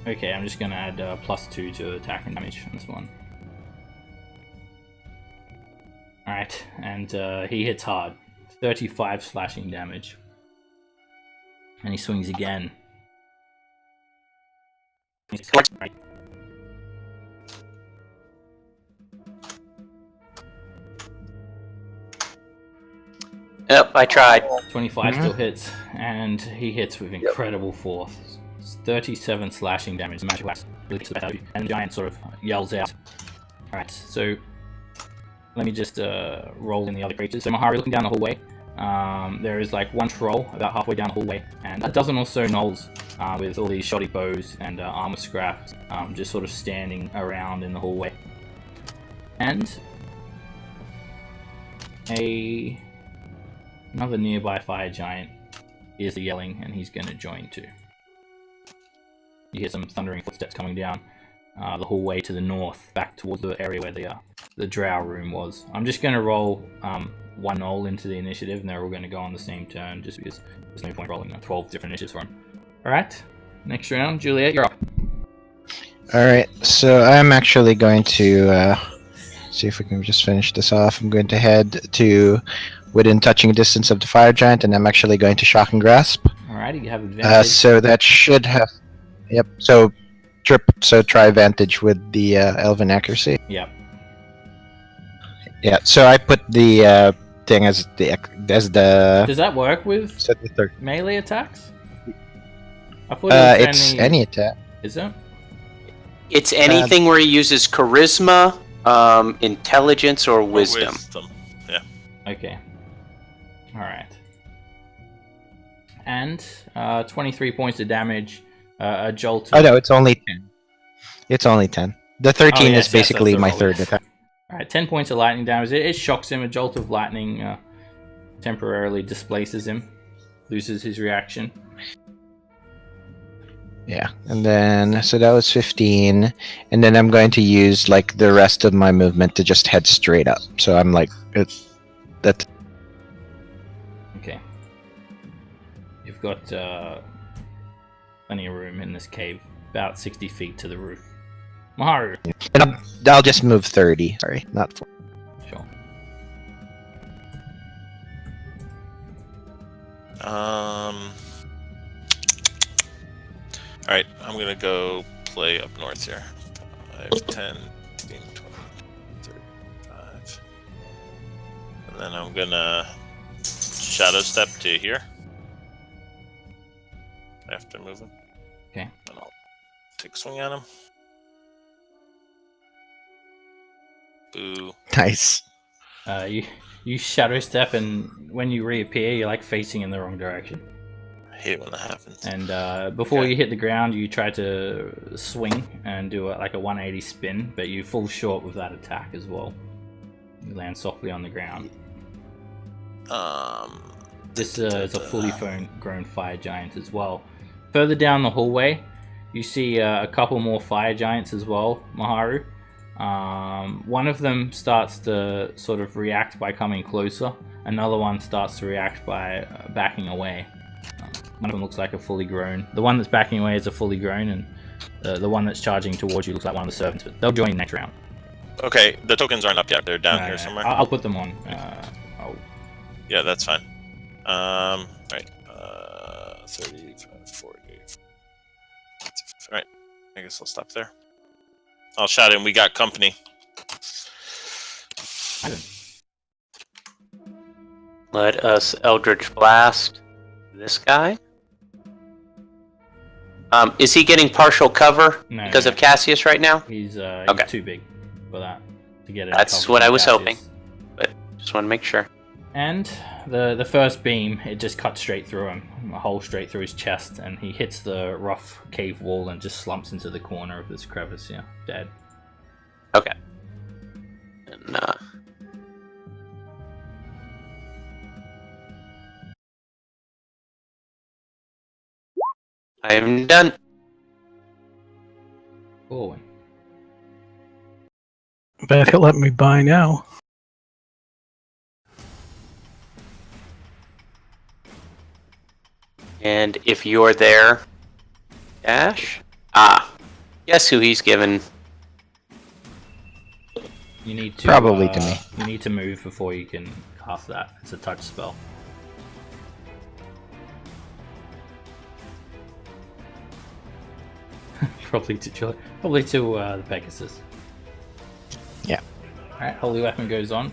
Okay, I'm just gonna add +2 to attack and damage on this one. Alright, and he hits hard. 35 slashing damage. And he swings again. Yep, I tried. 25 still hits, and he hits with incredible force. 37 slashing damage. Magic axe really kicks the best out of you, and the giant sort of yells out. Alright, so let me just roll in the other creatures. So Mahari, looking down the hallway, there is like 1 troll about halfway down the hallway, and a dozen or so gnolls with all these shoddy bows and armor scraps just sort of standing around in the hallway. And another nearby fire giant hears the yelling, and he's going to join too. You hear some thundering footsteps coming down the hallway to the north, back towards the area where the drow room was. I'm just going to roll 1 gnoll into the initiative, and they're all going to go on the same turn, just because there's no point rolling 12 different initiatives for them. Alright, next round, Juliet, you're up. Alright, so I'm actually going to see if we can just finish this off. I'm going to head to within touching distance of the fire giant, and I'm actually going to shock and grasp. Alright, you have advantage. So that should have... Yep, so try advantage with the elven accuracy. Yep. Yeah, so I put the thing as the... Does that work with So the third. melee attacks? I thought it was It's any attack. Is it? It's anything where he uses charisma, intelligence, or wisdom. Yeah. Okay. Alright. And 23 points of damage. A jolt. Oh no, it's only 10. It's only 10. The 13 is basically that's my roll. third attack. Alright, 10 points of lightning damage. It shocks him. A jolt of lightning temporarily displaces him. Loses his reaction. Yeah, and then so that was 15, and then I'm going to use like the rest of my movement to just head straight up. So I'm like, that. Okay. You've got plenty of room in this cave, about 60 feet to the roof. Maharu. And I'll just move 30. Sorry, not 4. Sure. Alright, I'm gonna go play up north here. 5, 10, 15, 20, 35. And then I'm gonna shadow step to here. After moving. Okay. And I'll take a swing at him. Boo. Nice. You shadow step, and when you reappear, you're like facing in the wrong direction. I hate when that happens. And before you hit the ground, you try to swing and do like a 180 spin, but you fall short with that attack as well. You land softly on the ground. This is a fully grown fire giant as well. Further down the hallway, you see a couple more fire giants as well, Maharu. One of them starts to sort of react by coming closer. Another one starts to react by backing away. One of them looks like a fully grown. The one that's backing away is a fully grown, and the one that's charging towards you looks like one of the servants. But they'll join next round. Okay, the tokens aren't up yet. They're down here somewhere. I'll put them on. Yeah, that's fine. Right. 35, 40. Alright, I guess I'll stop there. I'll shout in, we got company. Let us Eldritch Blast this guy. Is he getting partial cover No, because no. of Cassius right now? He's Okay. too big for that to get it. That's what I was hoping. But just want to make sure. And the first beam, it just cuts straight through him, a hole straight through his chest, and he hits the rough cave wall and just slumps into the corner of this crevice. Yeah, dead. Okay. And, I'm done. Corwin. Bet he'll let me buy now. And if you're there, Ash? Guess who he's given? You need to Probably to me. You need to move before you can cast that. It's a touch spell. Probably to the Pegasus. Yeah. Alright, Holy Weapon goes on.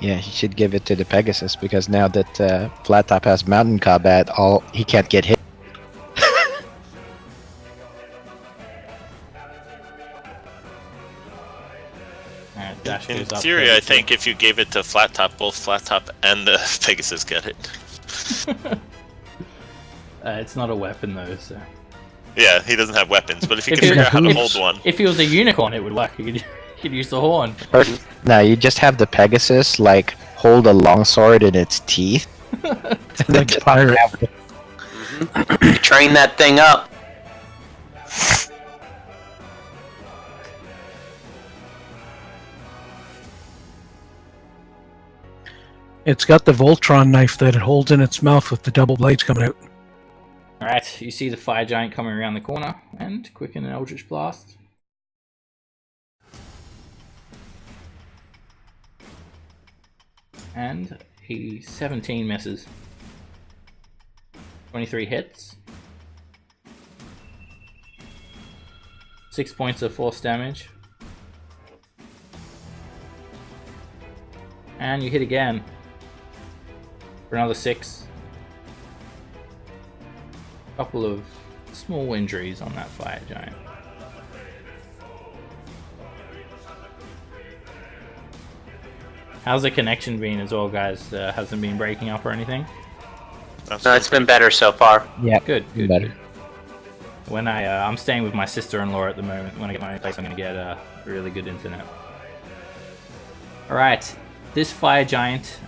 Yeah, he should give it to the Pegasus because now that Flat Top has mountain combat, he can't get hit. Alright, Dash In goes up. theory, I think if you gave it to Flat Top, both Flat Top and the Pegasus get it. It's not a weapon though, so. Yeah, he doesn't have weapons, but if you If can it- figure out how to if- hold one. If he was a unicorn, it would work. You could use the horn. Or, no, you just have the Pegasus like hold a longsword in its teeth. Like a pirate. Train that thing up. It's got the Voltron knife that it holds in its mouth with the double blades coming out. Alright, you see the fire giant coming around the corner and quicken an Eldritch Blast. And he 17 misses. 23 hits. 6 points of force damage. And you hit again. For another 6. Couple of small injuries on that fire giant. How's the connection been as well, guys? Hasn't been breaking up or anything? No, it's been better so far. Yeah, Good, good. better. Good. When I'm staying with my sister-in-law at the moment. When I get my place, I'm gonna get really good internet. All right, this fire giant,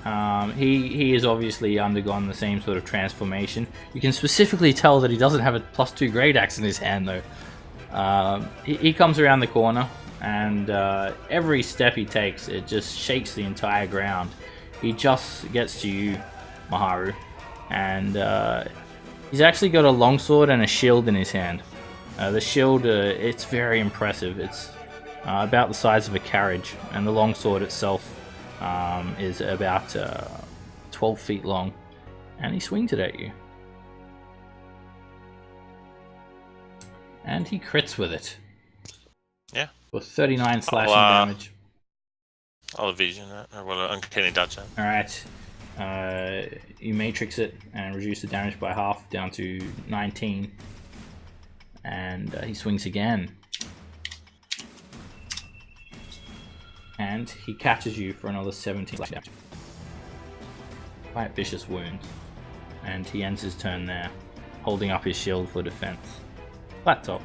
he has obviously undergone the same sort of transformation. You can specifically tell that he doesn't have a +2 great axe in his hand though. He comes around the corner, and every step he takes, it just shakes the entire ground. He just gets to you, Maharu, and he's actually got a longsword and a shield in his hand. The shield, it's very impressive. It's about the size of a carriage, and the longsword itself is about 12 feet long, and he swings it at you. And he crits with it. Yeah. For 39 slashing I'll, damage. I'll evasion that, or what? Uncanny dodge that. Alright. You matrix it and reduce the damage by half down to 19. And he swings again. And he catches you for another 17 slashing damage. Quite vicious wound. And he ends his turn there, holding up his shield for defense. Flat top.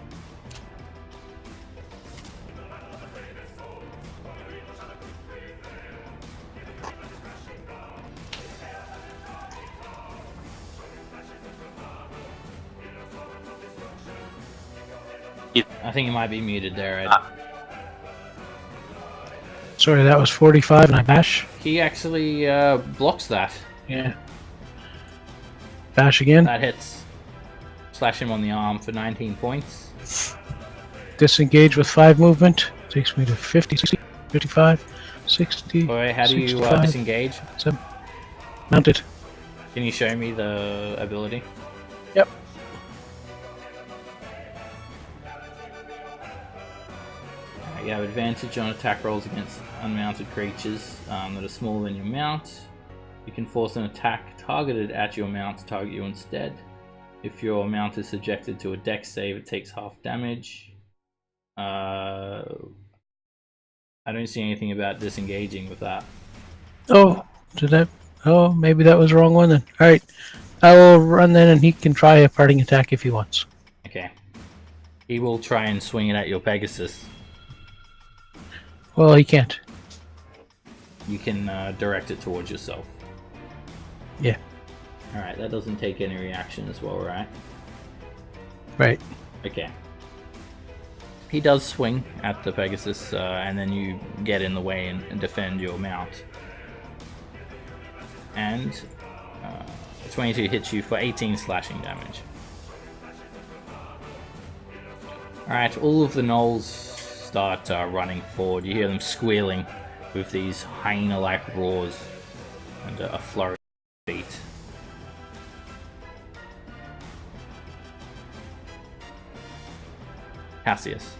I think you might be muted there, Ed. Sorry, that was 45 and I bash. He actually blocks that. Yeah. Bash again. That hits. Slash him on the arm for 19 points. Disengage with 5 movement. Takes me to 50, 60, 55, 60. Alright, how do you 65, disengage? 7. Mounted. Can you show me the ability? Yep. You have advantage on attack rolls against unmounted creatures that are smaller than your mount. You can force an attack targeted at your mount to target you instead. If your mount is subjected to a dex save, it takes half damage. I don't see anything about disengaging with that. Oh, did that? Oh, maybe that was the wrong one then. All right, I will run then, and he can try a parting attack if he wants. Okay. He will try and swing it at your Pegasus. Well, he can't. You can direct it towards yourself. Yeah. Alright, that doesn't take any reaction as well, right? Right. Okay. He does swing at the Pegasus, and then you get in the way and defend your mount. And 22 hits you for 18 slashing damage. Alright, all of the gnolls start running forward. You hear them squealing with these hyena-like roars and a flurry of feet. Cassius.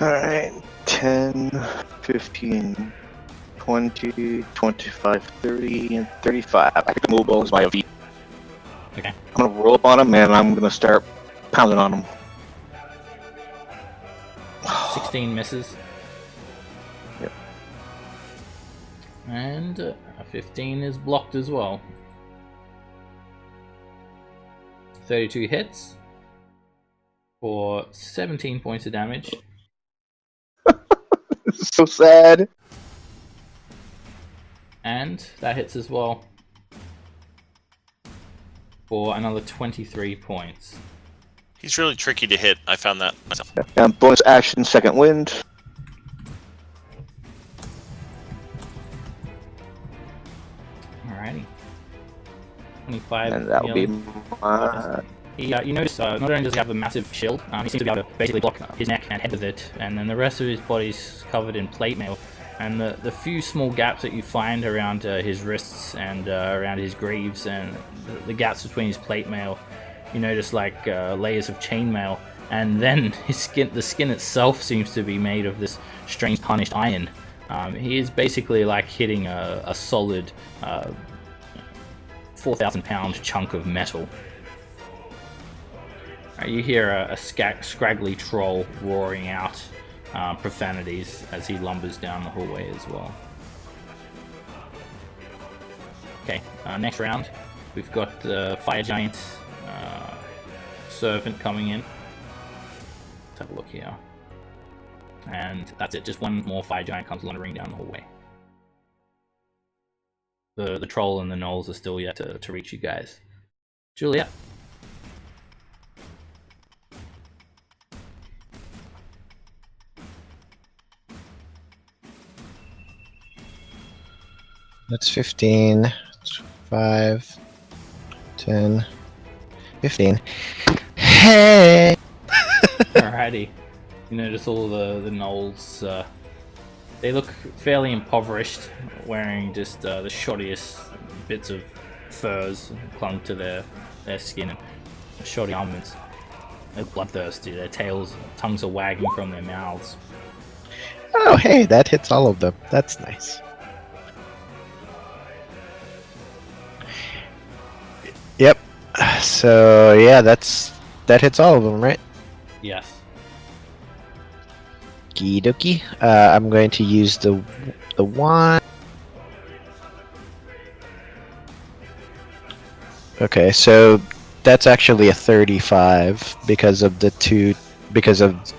Alright, 10, 15, 20, 25, 30, and 35. I can move bones by a feet. Okay. I'm gonna roll up on him and I'm gonna start pounding on him. 16 misses. Yep. And a 15 is blocked as well. 32 hits for 17 points of damage. This is so sad. And that hits as well for another 23 points. He's really tricky to hit. I found that myself. And bonus action, second wind. Alrighty. 25. And that'll be my... You notice not only does he have a massive shield, he seems to be able to basically block his neck and head with it, and then the rest of his body's covered in plate mail. And the few small gaps that you find around his wrists and around his greaves and the gaps between his plate mail, you notice like layers of chainmail, and then the skin itself seems to be made of this strange tarnished iron. He is basically like hitting a solid 4,000-pound chunk of metal. You hear a scraggly troll roaring out profanities as he lumbers down the hallway as well. Okay, next round, we've got the Fire Giant Servant coming in. Let's have a look here. And that's it, just one more Fire Giant comes wandering down the hallway. The troll and the gnolls are still yet to reach you guys. Juliet. That's 15, 5, 10, 15. Hey! Alrighty. You notice all the gnolls, they look fairly impoverished, wearing just the shoddiest bits of furs clung to their skin and shoddy armaments. They're bloodthirsty, their tongues are wagging from their mouths. Oh, hey, that hits all of them. That's nice. Yep. So yeah, that hits all of them, right? Yes. Okie dokie. I'm going to use the wand. Okay, so that's actually a 35 because of the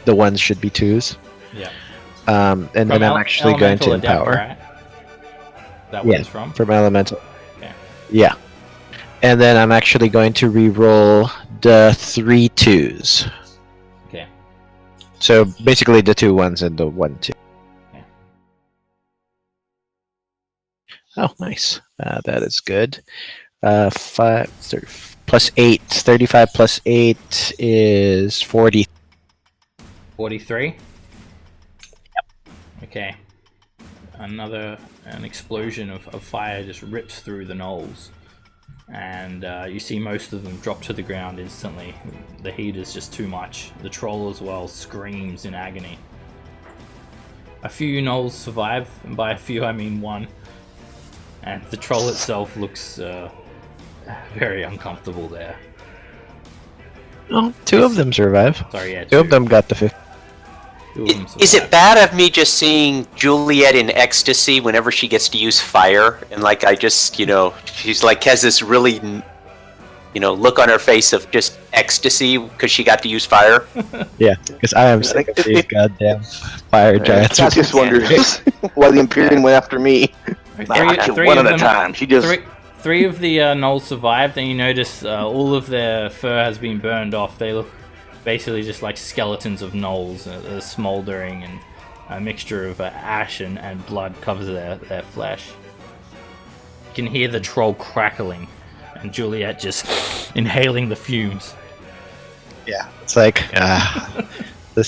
ones should be 2s. Yeah. And then I'm actually going to Elemental empower. Adept, right? That was from? From elemental. Okay. Yeah. And then I'm actually going to re-roll the 3 2s. Okay. So basically the 2 1s and the 1 2. Okay. Oh, nice. That is good. 30 plus 8. 35 plus 8 is 40. 43? Yep. Okay. An explosion of fire just rips through the gnolls. And you see most of them drop to the ground instantly. The heat is just too much. The troll as well screams in agony. A few gnolls survive, and by a few I mean one. And the troll itself looks very uncomfortable there. Well, two of them survive. Sorry, yeah, Two of them got the 50. Two of them Is it survived. bad of me just seeing Juliet in ecstasy whenever she gets to use fire? And like, I just, she's like, has this really, look on her face of just ecstasy because she got to use fire? Yeah, because I am sick of these goddamn fire giants. I just wonders why the Empyrean went after me. Three One of at a them- time. She just. Three of the gnolls survived, and you notice all of their fur has been burned off. They look basically just like skeletons of gnolls, smoldering, and a mixture of ash and blood covers their flesh. You can hear the troll crackling, and Juliet just inhaling the fumes. Yeah, it's like the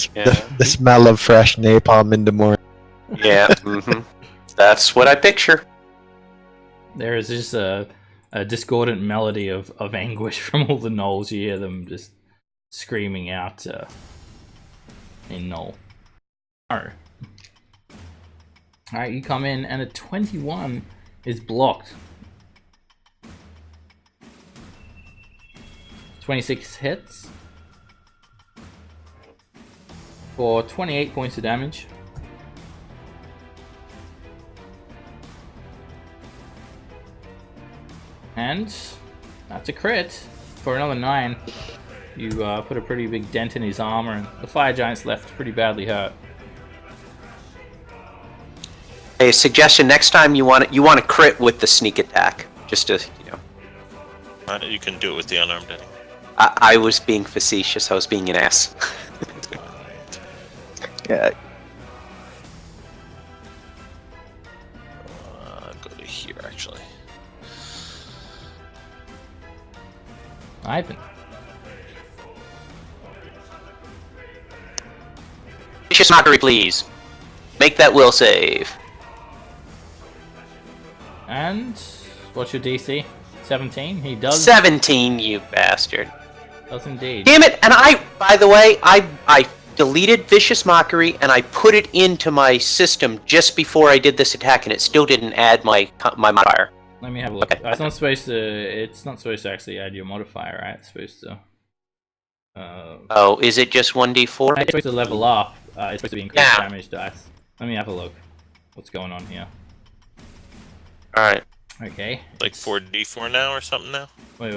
smell of fresh napalm in the morning. Yeah, that's what I picture. There is just a discordant melody of anguish from all the gnolls. You hear them just screaming out in gnoll. Alright, you come in, and a 21 is blocked. 26 hits for 28 points of damage. And that's a crit for another 9. You put a pretty big dent in his armor, and the fire giant's left pretty badly hurt. A suggestion: next time you want to crit with the sneak attack, just to You can do it with the unarmed enemy. I was being facetious. I was being an ass. Alright. Yeah. Go to here, actually. Ivan. Vicious mockery, please. Make that will save. And what's your DC? 17? He does 17, you bastard. does indeed. Damn it! And by the way, I deleted Vicious Mockery and I put it into my system just before I did this attack, and it still didn't add my modifier. Let me have a look. Okay. It's not supposed to actually add your modifier, right? It's supposed to Oh, is it just 1d4? it's supposed to level up. It's supposed to be increased Yeah. damage dice. Let me have a look. What's going on here? Alright. Okay. Like 4d4 now or something now? Wait.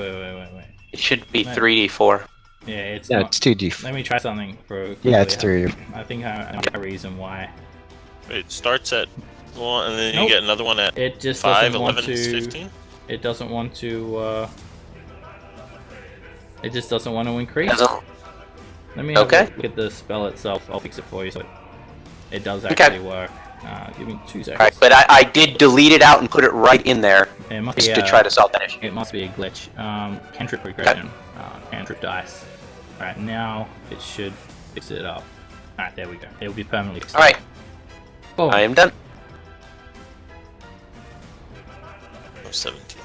It should be Right. 3d4. Yeah, it's Yeah, not. it's 2D. Let me try something for. Yeah, it's 3. I think I know a reason why. It starts at 1, and then Nope. you get another one at It just 5, doesn't want 11, to. 15? It doesn't want to. It just doesn't want to increase. Doesn't- Let me have Okay. a look at the spell itself. I'll fix it for you so it does actually work. Give me 2 seconds. Alright, but I did delete it out and put it right in there It must just be to try to solve that issue. It must be a glitch. Cantrip regression. Cantrip dice. Alright, now it should fix it up. Alright, there we go. It'll be permanently fixed. Alright, Boom. I am done. Oh, 17th.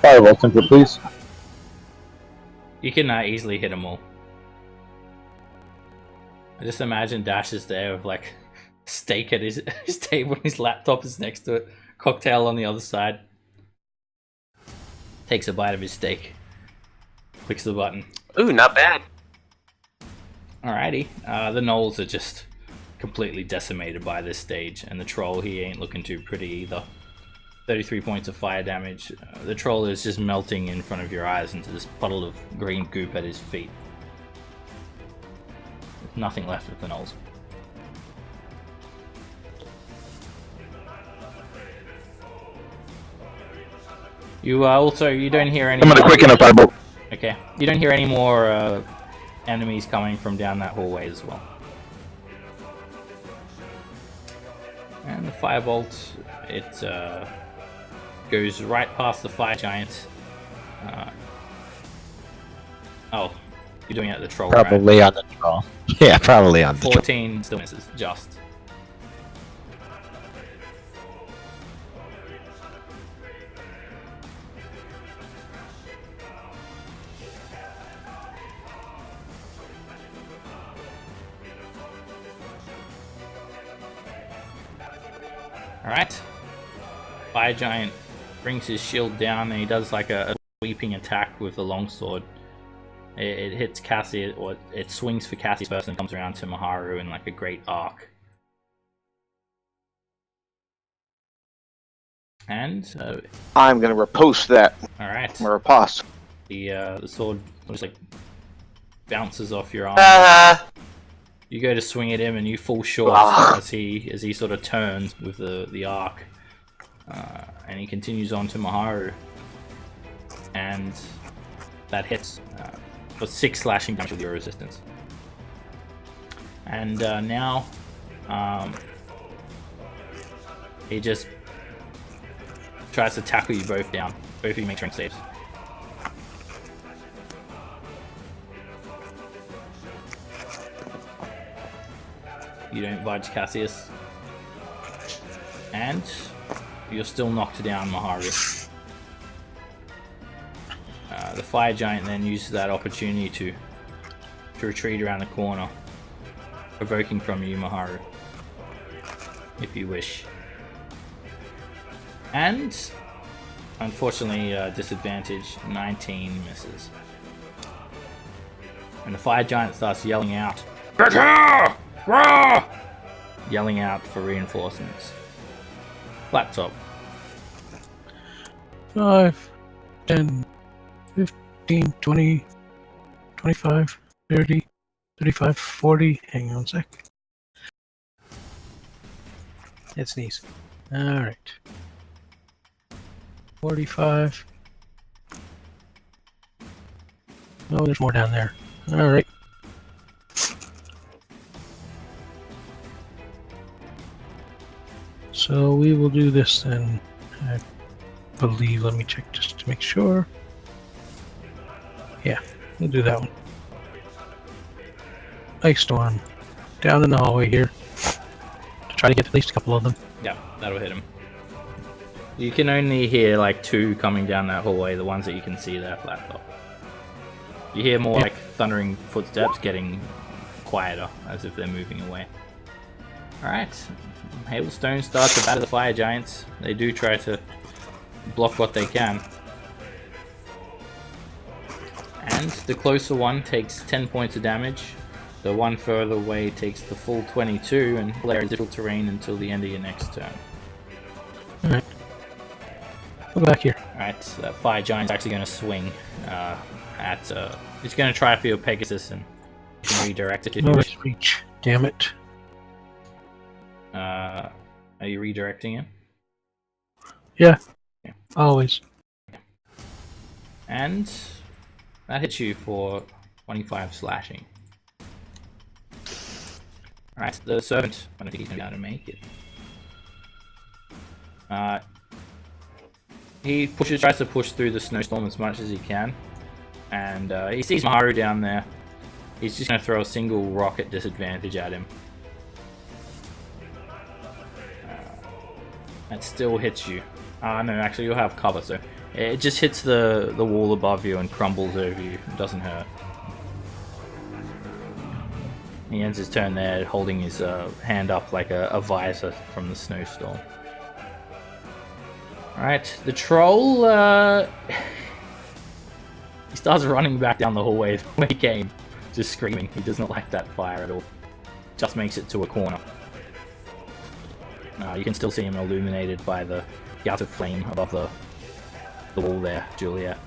Fireball temper, please. You can easily hit them all. I just imagine Dash is there with like steak at his table and his laptop is next to it. Cocktail on the other side. Takes a bite of his steak. Clicks the button. Ooh, not bad. Alrighty. The gnolls are just completely decimated by this stage, and the troll, he ain't looking too pretty either. 33 points of fire damage. The troll is just melting in front of your eyes into this puddle of green goop at his feet. There's nothing left of the gnolls. You also, you don't hear any I'm gonna more, quicken a firebolt. okay, you don't hear any more enemies coming from down that hallway as well. And the firebolt, it goes right past the fire giant. Oh, you're doing it at the troll, right? Probably on the troll. Yeah, probably on the troll. 14 still misses, just. Alright. Fire Giant brings his shield down and he does like a sweeping attack with the longsword. It hits Cassius, or it swings for Cassius first and comes around to Maharu in like a great arc. And I'm gonna riposte that. alright. I'm gonna riposte. The sword just like bounces off your arm. You go to swing at him and you fall short as he sort of turns with the arc. And he continues on to Maharu. And that hits for 6 slashing damage with your resistance. And now he just tries to tackle you both down. Both of you make strength saves. You don't budge, Cassius. And you're still knocked down, Maharu. The Fire Giant then uses that opportunity to retreat around the corner, provoking from you, Maharu, if you wish. And, unfortunately, disadvantage, 19 misses. And the Fire Giant starts yelling out, "Get here! Rah!" Yelling out for reinforcements. Laptop. 5, 10, 15, 20, 25, 30, 35, 40. Hang on a sec. Let's sneeze. Alright. 45. Oh, there's more down there. Alright. So we will do this then. I believe, let me check just to make sure. Yeah, we'll do that one. Ice Storm. Down in the hallway here. To try to get at least a couple of them. Yeah, that'll hit him. You can only hear like 2 coming down that hallway, the ones that you can see there, Laptop. You hear more like thundering footsteps getting quieter, as if they're moving away. Alright, Hailstone starts to batter the Fire Giants. They do try to block what they can. And the closer one takes 10 points of damage. The one further away takes the full 22, and Blair is difficult terrain until the end of your next turn. Alright. Go back here. Alright, that Fire Giant's actually going to swing at... he's going to try for your Pegasus, and you can redirect it if you No wish. reach. Damn it. Are you redirecting him? Yeah. Yeah. Always. And that hits you for 25 slashing. Alright, the servant, I don't think he's going to be able to make it. He tries to push through the snowstorm as much as he can. And he sees Maharu down there. He's just going to throw a single rock at disadvantage at him. That still hits you. No, actually you'll have cover, so it just hits the wall above you and crumbles over you. It doesn't hurt. He ends his turn there, holding his hand up like a visor from the snowstorm. Alright, the troll, he starts running back down the hallway where he came, just screaming. He does not like that fire at all. Just makes it to a corner. You can still see him illuminated by the outer flame above the wall there, Juliet.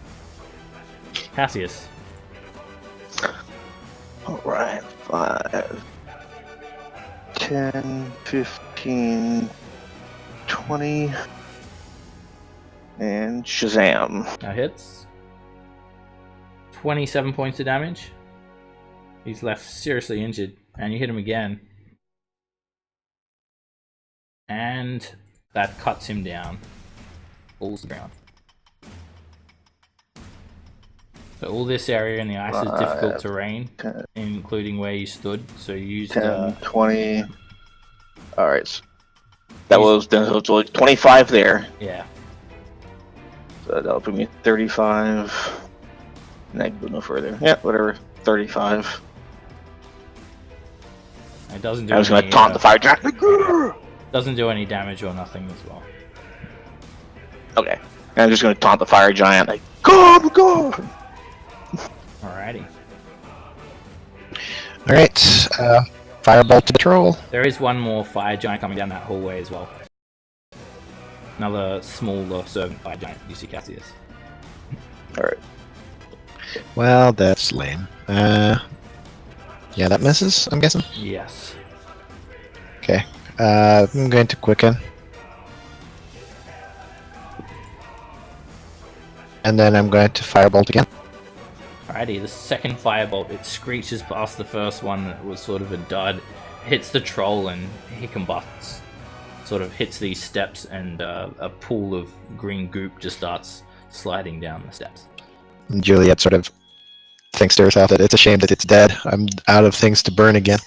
Cassius. Alright, 5, 10, 15, 20, and Shazam. That hits. 27 points of damage. He's left seriously injured, and you hit him again. And that cuts him down. Falls to the ground. So all this area in the ice is difficult terrain, 10, including where you stood. So you used 10, 20. Alright. So that was like 25 there. yeah. So that'll put me at 35. And I can go no further. Yeah, whatever. 35. It doesn't do I was going to any, taunt the fire giant. Doesn't do any damage or nothing as well. Okay. And I'm just going to taunt the fire giant, like, come, go! Alrighty. Alright, firebolt to the troll. There is one more fire giant coming down that hallway as well. Another smaller servant fire giant, you see Cassius. Alright. Well, that's lame. Yeah, that misses, I'm guessing. Yes. Okay. I'm going to quicken. And then I'm going to firebolt again. Alrighty, the second firebolt, it screeches past the first one that was sort of a dud, hits the troll and he combusts. Sort of hits these steps and a pool of green goop just starts sliding down the steps. And Juliet sort of thinks to herself that it's a shame that it's dead. I'm out of things to burn again.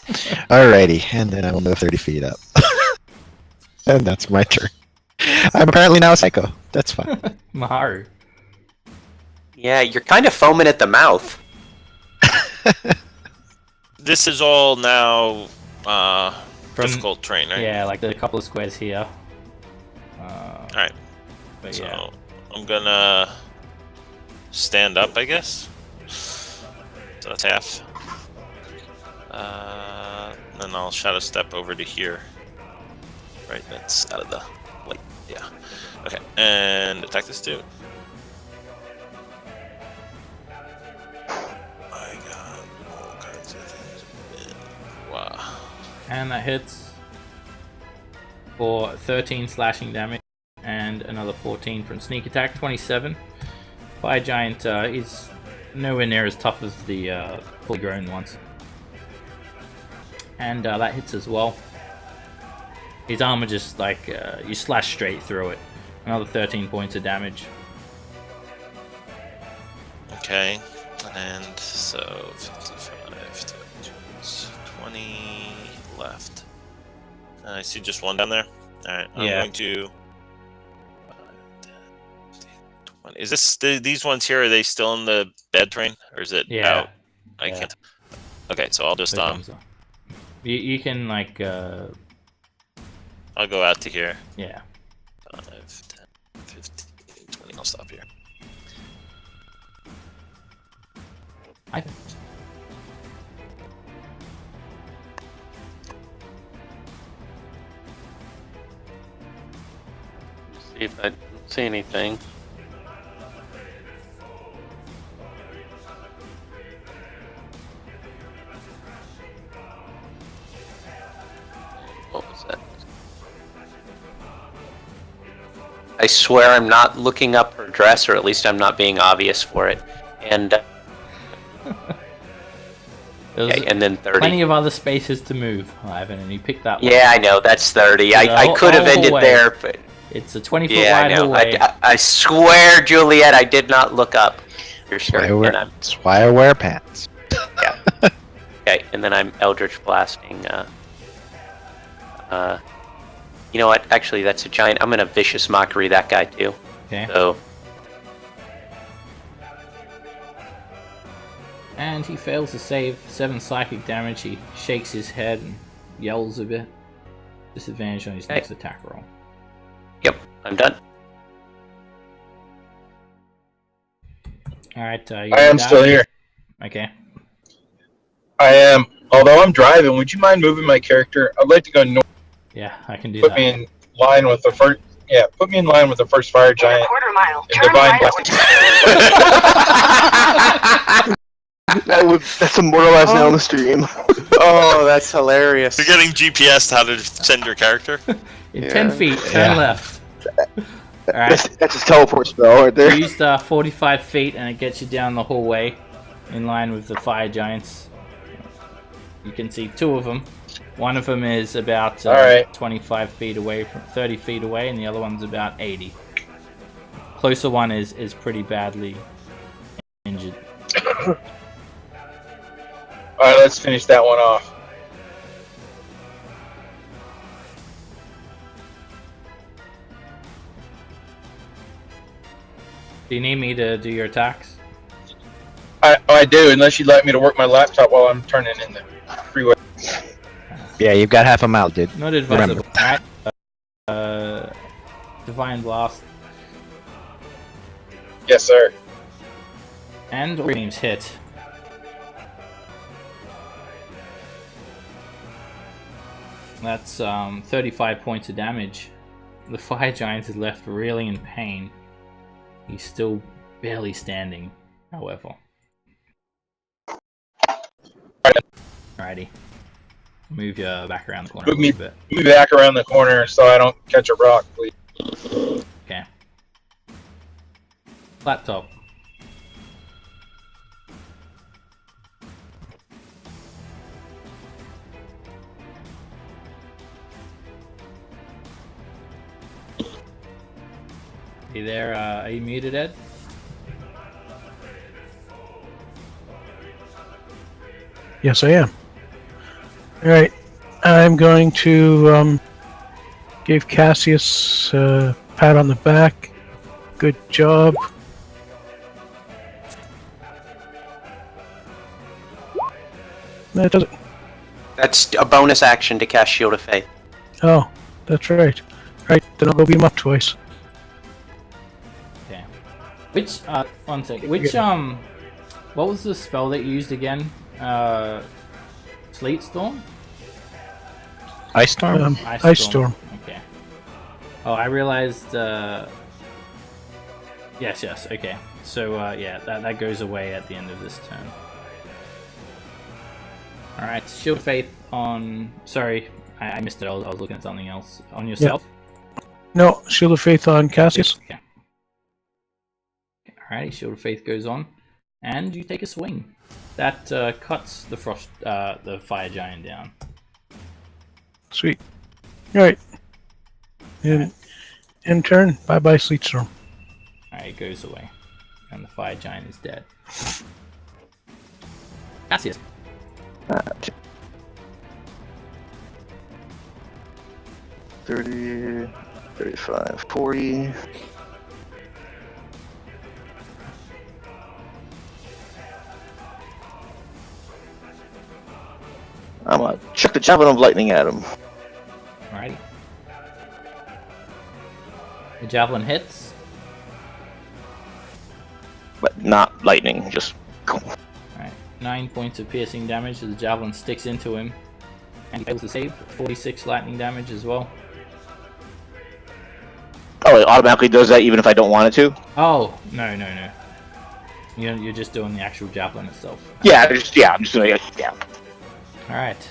Alrighty, and then I will move 30 feet up. And that's my turn. I'm apparently now a psycho. That's fine. Maharu. Yeah, you're kind of foaming at the mouth. This is all now difficult terrain, right? Yeah, like the couple of squares here. Alright. But So yeah. I'm gonna stand up, I guess. So that's half. Then I'll shadow step over to here. Right, that's out of the light. Yeah. Okay, and attack this dude. I got all kinds of things. Wow. And that hits for 13 slashing damage and another 14 from sneak attack, 27. Fire giant is nowhere near as tough as the fully grown ones. And that hits as well. His armor just like, you slash straight through it. Another 13 points of damage. Okay, and so 55 to 20 left. I see just one down there. Alright, I'm Yeah. going to... 20. Is this, these ones here, are they still in the bed train? Or is it Yeah. out? I Yeah. can't... Okay, so I'll just, There comes one. You can like, I'll go out to here. yeah. 5, 10, 15, 20, I'll stop here. I See if I see anything. What was that? I swear I'm not looking up her dress, or at least I'm not being obvious for it. And There's okay, and then 30. plenty of other spaces to move, Ivan, and you picked that one. Yeah, I know, that's 30. The I could have whole ended way. there, but It's a 20-foot yeah, I wide know. hallway. I swear, Juliet, I did not look up your That's why I shirt. wear, And I'm, that's why I wear pants. okay, and then I'm Eldritch Blasting. You know what? Actually, that's a giant. I'm gonna Vicious Mockery that guy too. Okay. So, And he fails to save 7 psychic damage. He shakes his head and yells a bit. Disadvantage on his next attack roll. yep, I'm done. Alright, I am still here. Okay. I am. Although I'm driving, would you mind moving my character? I'd like to go north. Yeah, I can do Put that. me in line with the first. Yeah, put me in line with the first fire giant. Quarter mile. And Turn divine right. That's immortalized now on the stream. Oh, that's hilarious. You're getting GPS to how to send your character? In Yeah. 10 feet, turn Yeah. left. Alright, That's his teleport spell right there. you used 45 feet and it gets you down the hallway in line with the fire giants. You can see 2 of them. One of them is about Alright. 25 feet away, from 30 feet away, and the other one's about 80. Closer one is pretty badly injured. All right, let's finish that one off. Do you need me to do your attacks? I do, unless you'd like me to work my laptop while I'm turning in the freeway. Yeah, you've got half a mile, dude. Not advisable. Remember. Alright, Divine Blast. Yes, sir. And all teams hit. That's 35 points of damage. The fire giant is left reeling in pain. He's still barely standing, however. Alrighty. Move you back around the corner a little bit. Move back around the corner so I don't catch a rock, please. Okay. Laptop. Hey there, are you muted, Ed? Yes, I am. Alright. I'm going to give Cassius a pat on the back. Good job. That does it. That's a bonus action to cast Shield of Faith. Oh, that's right. Right, then I'll go beat him up twice. Okay. Which, one sec. Which, what was the spell that you used again? Sleet Storm? Ice Storm? Ice Storm. Okay. Oh, I realized, yes, okay. So, yeah, that goes away at the end of this turn. Alright, Shield of Faith on... Sorry, I missed it. I was looking at something else. On yourself? Yeah. No, Shield of Faith on Cassius. Okay. Alright, Shield of Faith goes on. And you take a swing. That cuts the the fire giant down. Sweet. Alright. In turn, bye-bye Sleet Storm. Alright, it goes away. And the fire giant is dead. Cassius. 30, 35, 40. I'm gonna chuck the javelin of lightning at him. Alrighty. The javelin hits. But not lightning, just... Alright, 9 points of piercing damage as the javelin sticks into him. And he fails to save. 46 lightning damage as well. Oh, it automatically does that even if I don't want it to? Oh, no. You're just doing the actual javelin itself. Yeah, I'm just doing it, yeah. Alright.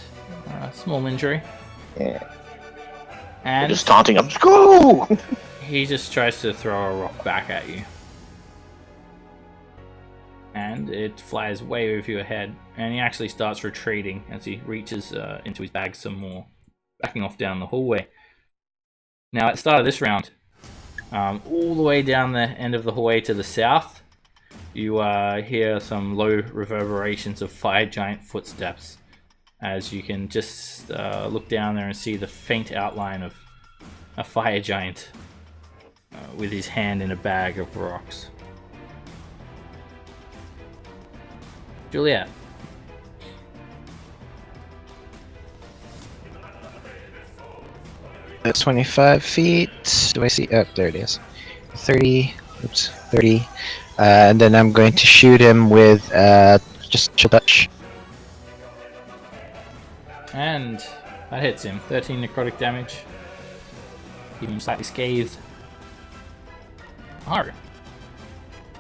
Small injury. Yeah. And I'm just taunting him. Just go! he just tries to throw a rock back at you. And it flies way over your head. And he actually starts retreating as he reaches into his bag some more. Backing off down the hallway. Now, at the start of this round, all the way down the end of the hallway to the south, you hear some low reverberations of fire giant footsteps. As you can just look down there and see the faint outline of a fire giant with his hand in a bag of rocks. Juliet. That's 25 feet. Do I see? Oh, there it is. 30. Oops, 30. And then I'm going to shoot him with just a touch. And that hits him. 13 necrotic damage. Keeping him slightly scathed. Maharu.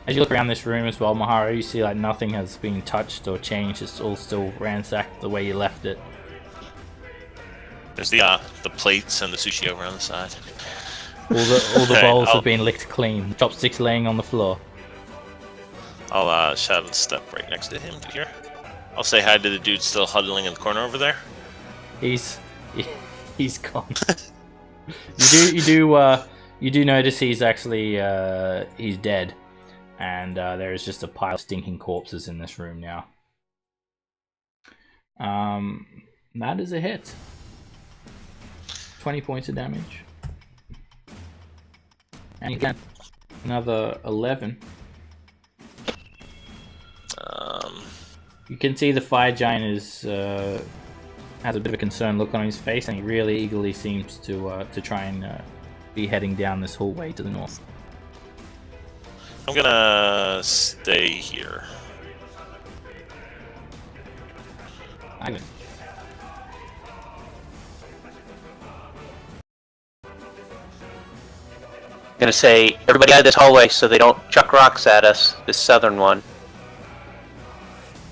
As you look around this room as well, Maharu, you see like nothing has been touched or changed. It's all still ransacked the way you left it. There's the plates and the sushi over on the side. All the Okay, bowls have been licked clean. Chopsticks laying on the floor. I'll shadow step right next to him here. I'll say hi to the dude still huddling in the corner over there. He's gone. You do notice he's actually he's dead, and there is just a pile of stinking corpses in this room now. That is a hit. 20 points of damage, and again another 11. You can see the fire giant is has a bit of a concerned look on his face, and he really eagerly seems to try and be heading down this hallway to the north. I'm gonna stay here. Ivan. I'm gonna say, everybody out of this hallway so they don't chuck rocks at us, this southern one.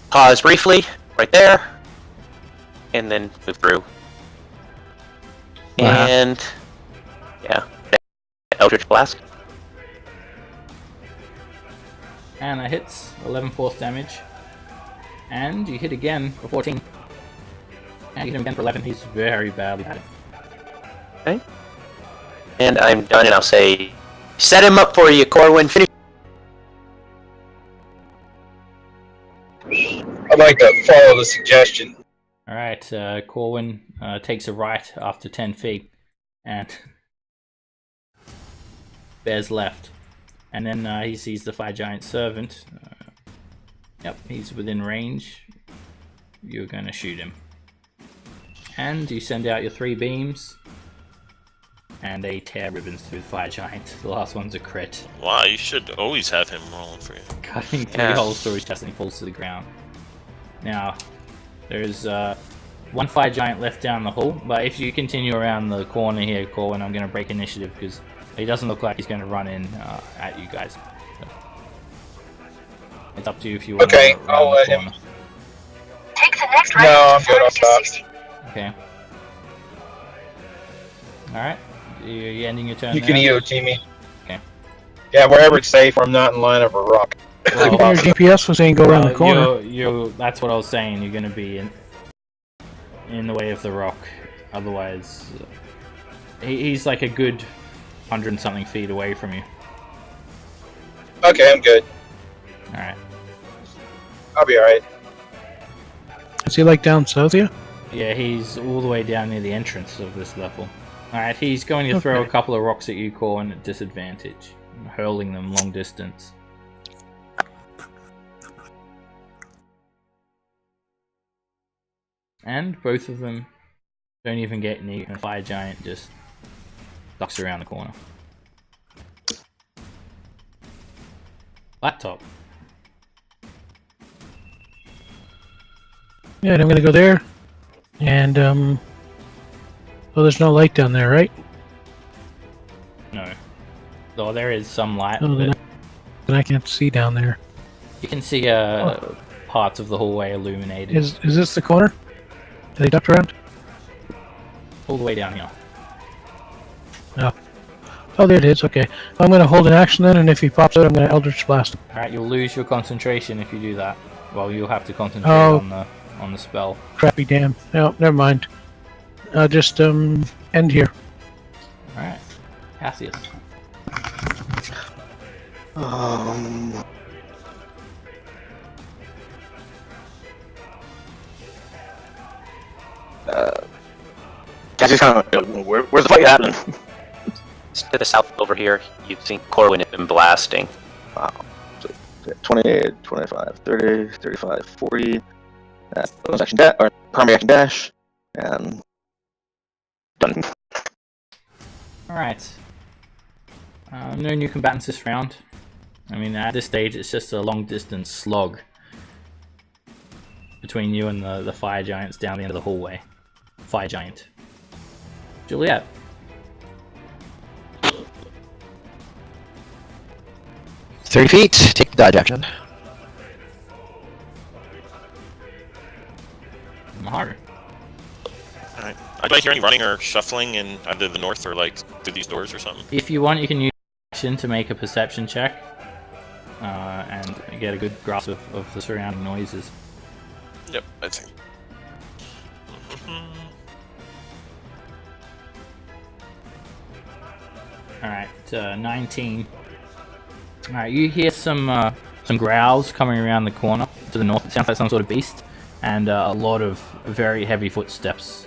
Pause briefly, right there, and then move through. Wow. And, yeah, Eldritch Blast. And that hits 11 force damage. And you hit again for 14. And you hit him again for 11. He's very badly hit. Okay. And I'm done, and I'll say, set him up for you, Corwin. Finish. I'd like to follow the suggestion. Alright, Corwin takes a right after 10 feet. And bears left. And then he sees the fire giant servant. Yep, he's within range. You're going to shoot him. And you send out your 3 beams. And they tear ribbons through the fire giant. The last one's a crit. Wow, you should always have him rolling for you. Cutting 3 holes through his chest and he falls to the ground. Now, there's 1 fire giant left down the hall. But if you continue around the corner here, Corwin, I'm going to break initiative because he doesn't look like he's going to run in at you guys. So, it's up to you if you want Okay, to I'll let him. Take the next right. No, I'm good. I'll stop. 60. Okay. Alright. You ending your turn You there? can EOT me. Okay. Yeah, wherever it's safe, I'm not in line of a rock. Well, Your GPS was saying go around the corner. That's what I was saying. You're going to be in the way of the rock. Otherwise, he's like a good 100 and something feet away from you. Okay, I'm good. Alright. I'll be alright. Is he like down south here? Yeah, he's all the way down near the entrance of this level. Alright, he's going to throw a couple of rocks at you, Corwin, at disadvantage, hurling them long distance. And both of them don't even get near you, and Fire Giant just ducks around the corner. Laptop. Yeah, and I'm gonna go there. And oh, there's no light down there, right? No. Though there is some light, Oh, but then I can't see down there. you can see parts of the hallway illuminated. Is this the corner? Did they ducked around? All the way down here. No. Oh, there it is. Okay. I'm gonna hold an action then, and if he pops out, I'm gonna Eldritch Blast him. Alright, you'll lose your concentration if you do that. Well, you'll have to concentrate Oh. on the spell. Crappy damn. No, never mind. I'll just end here. Alright. Cassius. Cassie's kind of where's the fight happening? To the south over here, you've seen Corwin has been blasting. Wow. So, 20, 25, 30, 35, 40. Bonus action dash, or primary action dash, and done. Alright. No new combatants this round. I mean, at this stage, it's just a long distance slog between you and the fire giants down the end of the hallway. Fire giant. Juliet. "30 feet, take the dodge action." Maharu. Alright. Do I hear any running or shuffling in either the north or like through these doors or something? If you want, you can use action to make a perception check and get a good grasp of the surrounding noises. Yep, I think. Alright, 19. Alright, you hear some growls coming around the corner to the north. It sounds like some sort of beast, and a lot of very heavy footsteps.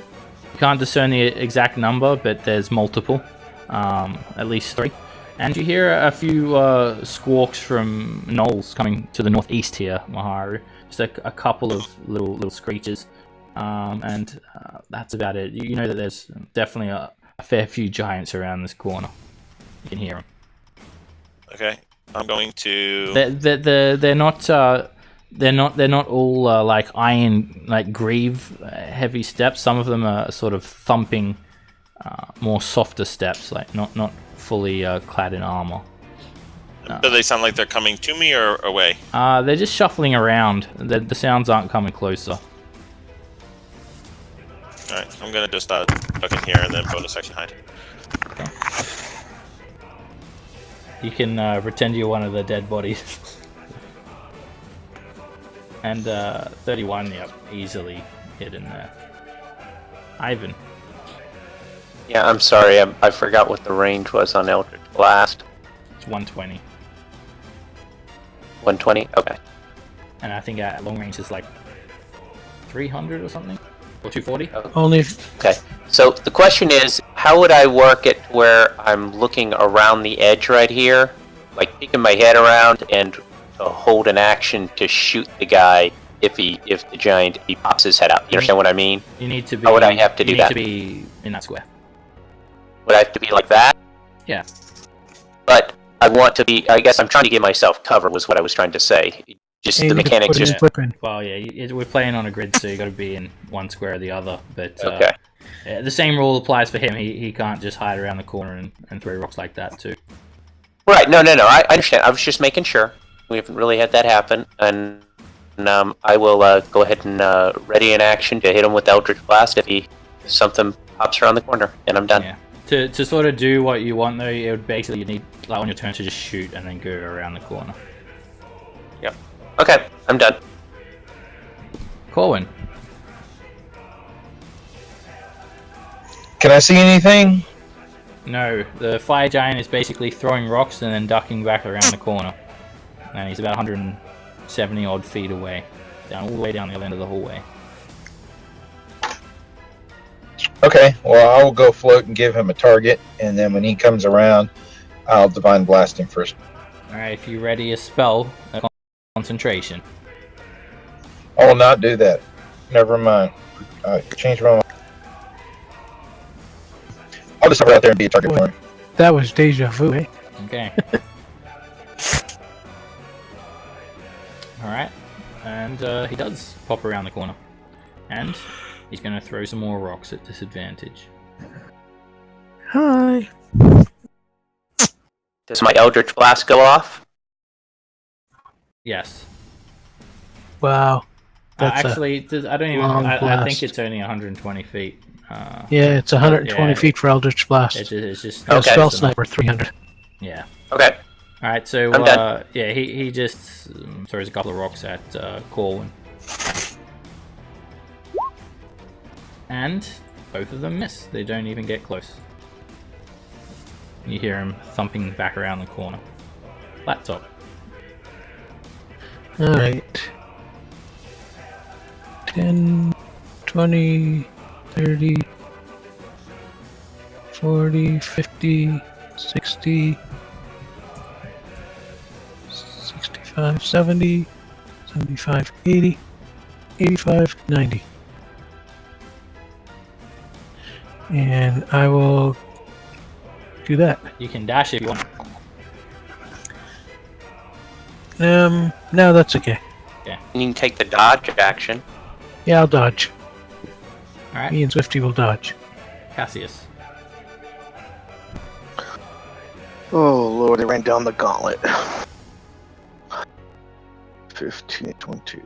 You can't discern the exact number, but there's multiple, at least 3. And you hear a few squawks from gnolls coming to the northeast here, Maharu. Just a couple of little screeches, and that's about it. You know that there's definitely a fair few giants around this corner. You can hear them. Okay, I'm going to. They're not all like iron, like greave heavy steps. Some of them are sort of thumping, more softer steps, like not fully clad in armor. Do they sound like they're coming to me or away? They're just shuffling around. The sounds aren't coming closer. Alright, I'm gonna just duck in here and then bonus action hide. Okay. You can pretend you're one of the dead bodies. And 31, yep, easily hit in there. Ivan. Yeah, I'm sorry, I forgot what the range was on Eldritch Blast. It's 120. 120? Okay. And I think at long range is like 300 or something? Or 240? Only Okay. So the question is, how would I work it where I'm looking around the edge right here, like peeking my head around and hold an action to shoot the guy if he pops his head out? You understand what I mean? You need to be. How would I have to do that? You need to be in that square. Would I have to be like that? Yeah. But I want to be. I guess I'm trying to give myself cover. Was what I was trying to say. Just and the you can mechanics. put his Just whip in. Well, yeah, we're playing on a grid, so you got to be in one square or the other. But okay. The same rule applies for him. He can't just hide around the corner and throw rocks like that too. Right. No. I understand. I was just making sure. We haven't really had that happen, and I will go ahead and ready an action to hit him with Eldritch Blast if something pops around the corner, and I'm done. Yeah. To sort of do what you want though, it would basically you need like on your turn to just shoot and then go around the corner. Yep. Okay, I'm done. Corwin. Can I see anything? No, the fire giant is basically throwing rocks and then ducking back around the corner. And he's about 170 odd feet away. All the way down the other end of the hallway. Okay, well, I will go float and give him a target, and then when he comes around, I'll Divine Blast him first. Alright, if you ready a spell, concentration. I will not do that. Never mind. Change my mind. I'll just hover out there and be a target for him. That was deja vu, eh? Okay. Alright, and he does pop around the corner. And he's going to throw some more rocks at disadvantage. Hi. Does my Eldritch Blast go off? Yes. Wow. That's actually, I don't even. long I blast. think it's only 120 feet. Yeah, it's 120 yeah. feet for Eldritch Blast. It's just. Okay. Spell Sniper 300. Yeah. Okay. All right, so I'm done. yeah, he just throws a couple of rocks at Corwin, and both of them miss. They don't even get close. You hear him thumping back around the corner. Laptop. Alright. 10, 20, 30, 40, 50, 60, 65, 70, 75, 80, 85, 90. And I will do that. You can dash if you want. No, that's okay. And you can take the dodge action. Yeah, I'll dodge. All Me right, and Swifty will dodge. Cassius. Oh lord, they ran down the gauntlet. 15, 20,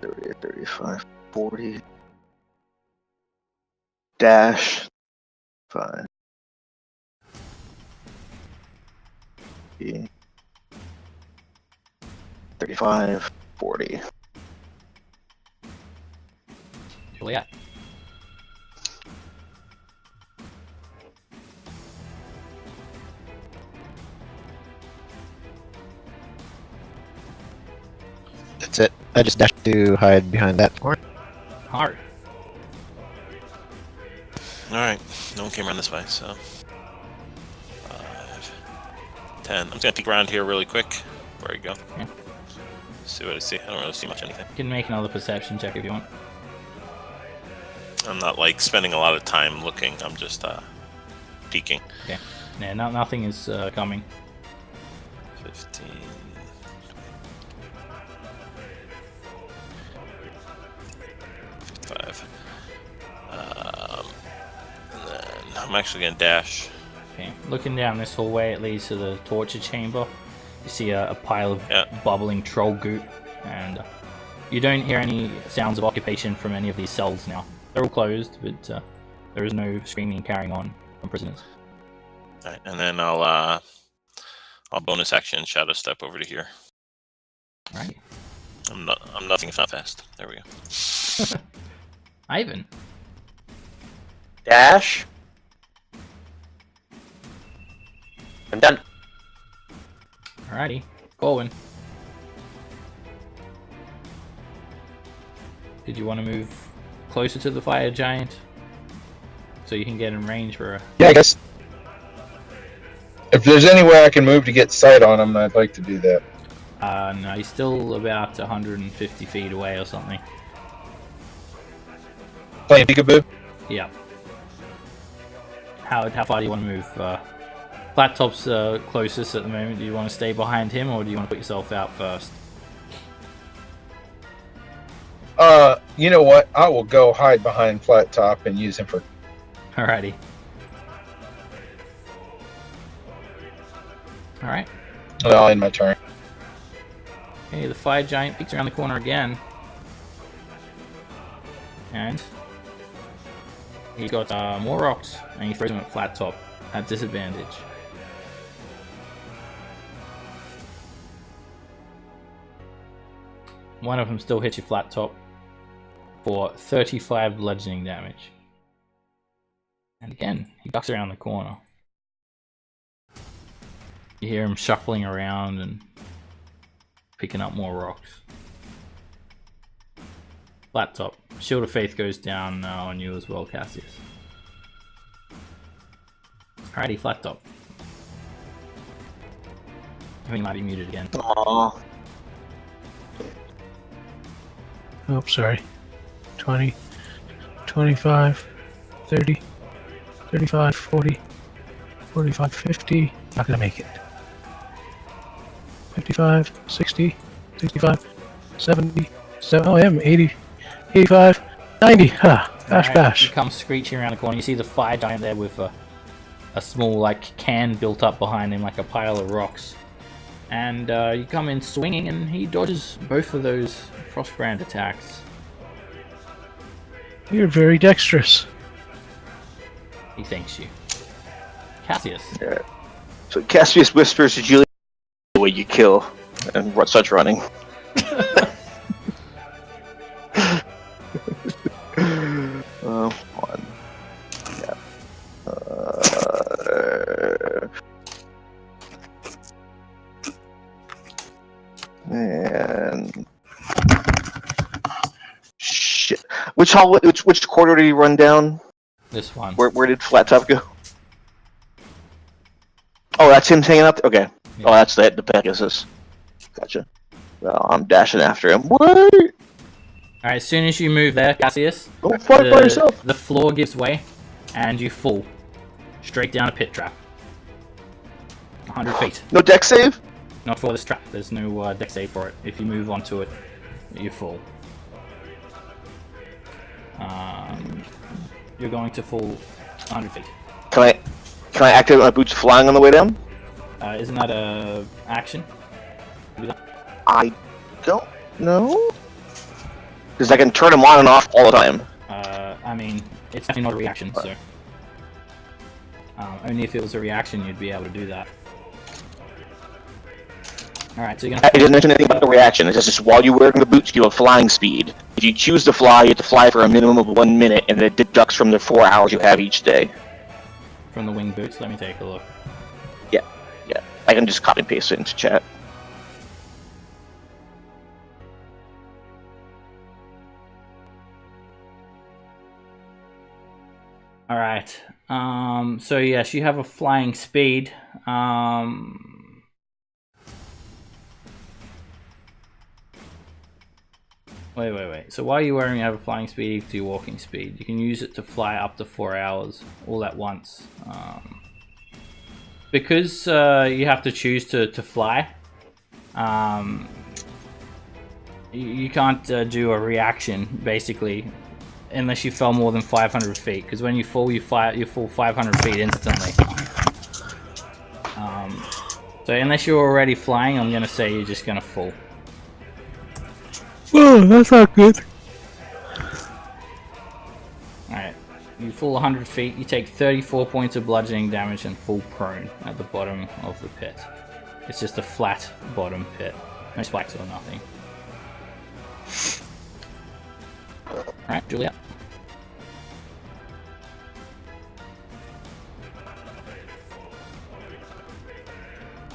30, 35, 40. Dash. 5. 35, 40. Juliet. That's it. I just dashed to hide behind that corner. Hard. Alright, no one came around this way, so. 5, 10. I'm just gonna peek around here really quick. Where you go? Yeah. See what I see. I don't really see much anything. You can make another perception check if you want. I'm not like spending a lot of time looking. I'm just peeking. Okay. Yeah, nothing is coming. 15. 55. And then I'm actually gonna dash. Okay, looking down this hallway, it leads to the torture chamber. You see a pile of Yeah. bubbling troll goop, and you don't hear any sounds of occupation from any of these cells now. They're all closed, but there is no screaming carrying on from prisoners. Alright, and then I'll bonus action shadow step over to here. Right, I'm nothing if not fast. There we go. Ivan. Dash. I'm done. Alrighty, Corwin. Did you want to move closer to the fire giant so you can get in range for a... Yeah, I guess. If there's any way I can move to get sight on him, I'd like to do that. No, he's still about 150 feet away or something. Playing peekaboo? Yeah. How far do you want to move? Flat Top's closest at the moment. Do you want to stay behind him, or do you want to put yourself out first? You know what? I will go hide behind Flat Top and use him for... Alrighty. Alright. I'll end my turn. Okay, the fire giant peeks around the corner again. And he's got more rocks, and he throws them at Flat Top at disadvantage. One of them still hits you Flat Top for 35 bludgeoning damage. And again, he ducks around the corner. You hear him shuffling around and picking up more rocks. Flat Top, Shield of Faith goes down on you as well, Cassius. Alrighty, Flat Top. I think he might be muted again. Aww. Oh, sorry. 20, 25, 30, 35, 40, 45, 50. Not gonna make it. 55, 60, 65, 70, oh, I am 80, 85, 90. Bash, Alright, bash. you come screeching around the corner. You see the fire giant there with a small can built up behind him, like a pile of rocks. And you come in swinging, and he dodges both of those Frostbrand attacks. You're very dexterous. He thanks you. Cassius. Yeah. So Cassius whispers to Julia, "The way you kill," and starts running. One. Yeah. And shit. Which hall? Which corridor did he run down? This one. Where did Flat Top go? Oh, that's him hanging up. Okay. Yeah. Oh, that's the Pegasus. Gotcha. Well, I'm dashing after him. What? Alright, as soon as you move there, Cassius, Don't fight by yourself. the floor gives way, and you fall straight down a pit trap. 100 feet. No deck save? Not for this trap. There's no deck save for it. If you move onto it, you fall. You're going to fall 100 feet. Can I activate my boots flying on the way down? Isn't that a action? Do that? I don't know. Because I can turn them on and off all the time. I mean, it's definitely not a reaction, so... only if it was a reaction you'd be able to do that. Alright, so you're I gonna... didn't mention anything about the reaction. It's just while you're wearing the boots, you have flying speed. If you choose to fly, you have to fly for a minimum of 1 minute, and it deducts from the 4 hours you have each day. From the wing boots, let me take a look. Yeah. I can just copy and paste it into chat. Alright, so yes, you have a flying speed. Wait. So while you're wearing have a flying speed to your walking speed, you can use it to fly up to 4 hours all at once. because you have to choose to fly, you can't do a reaction, basically, unless you fell more than 500 feet, because when you fall, you fall 500 feet instantly. So unless you're already flying, I'm going to say you're just going to fall. Oh, that's not good. Alright, you fall 100 feet, you take 34 points of bludgeoning damage and fall prone at the bottom of the pit. It's just a flat bottom pit. No spikes or nothing. Alright, Julia.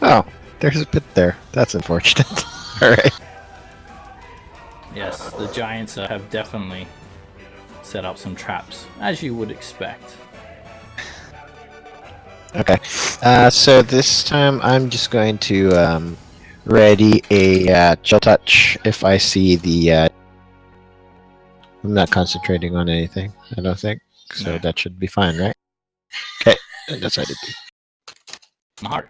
Oh, there's a pit there. That's unfortunate. Alright. Yes, the giants have definitely set up some traps, as you would expect. Okay. So this time I'm just going to ready a chill touch if I see the. I'm not concentrating on anything, I don't think. So No. that should be fine, right? Okay, and that's what I did. Mahar.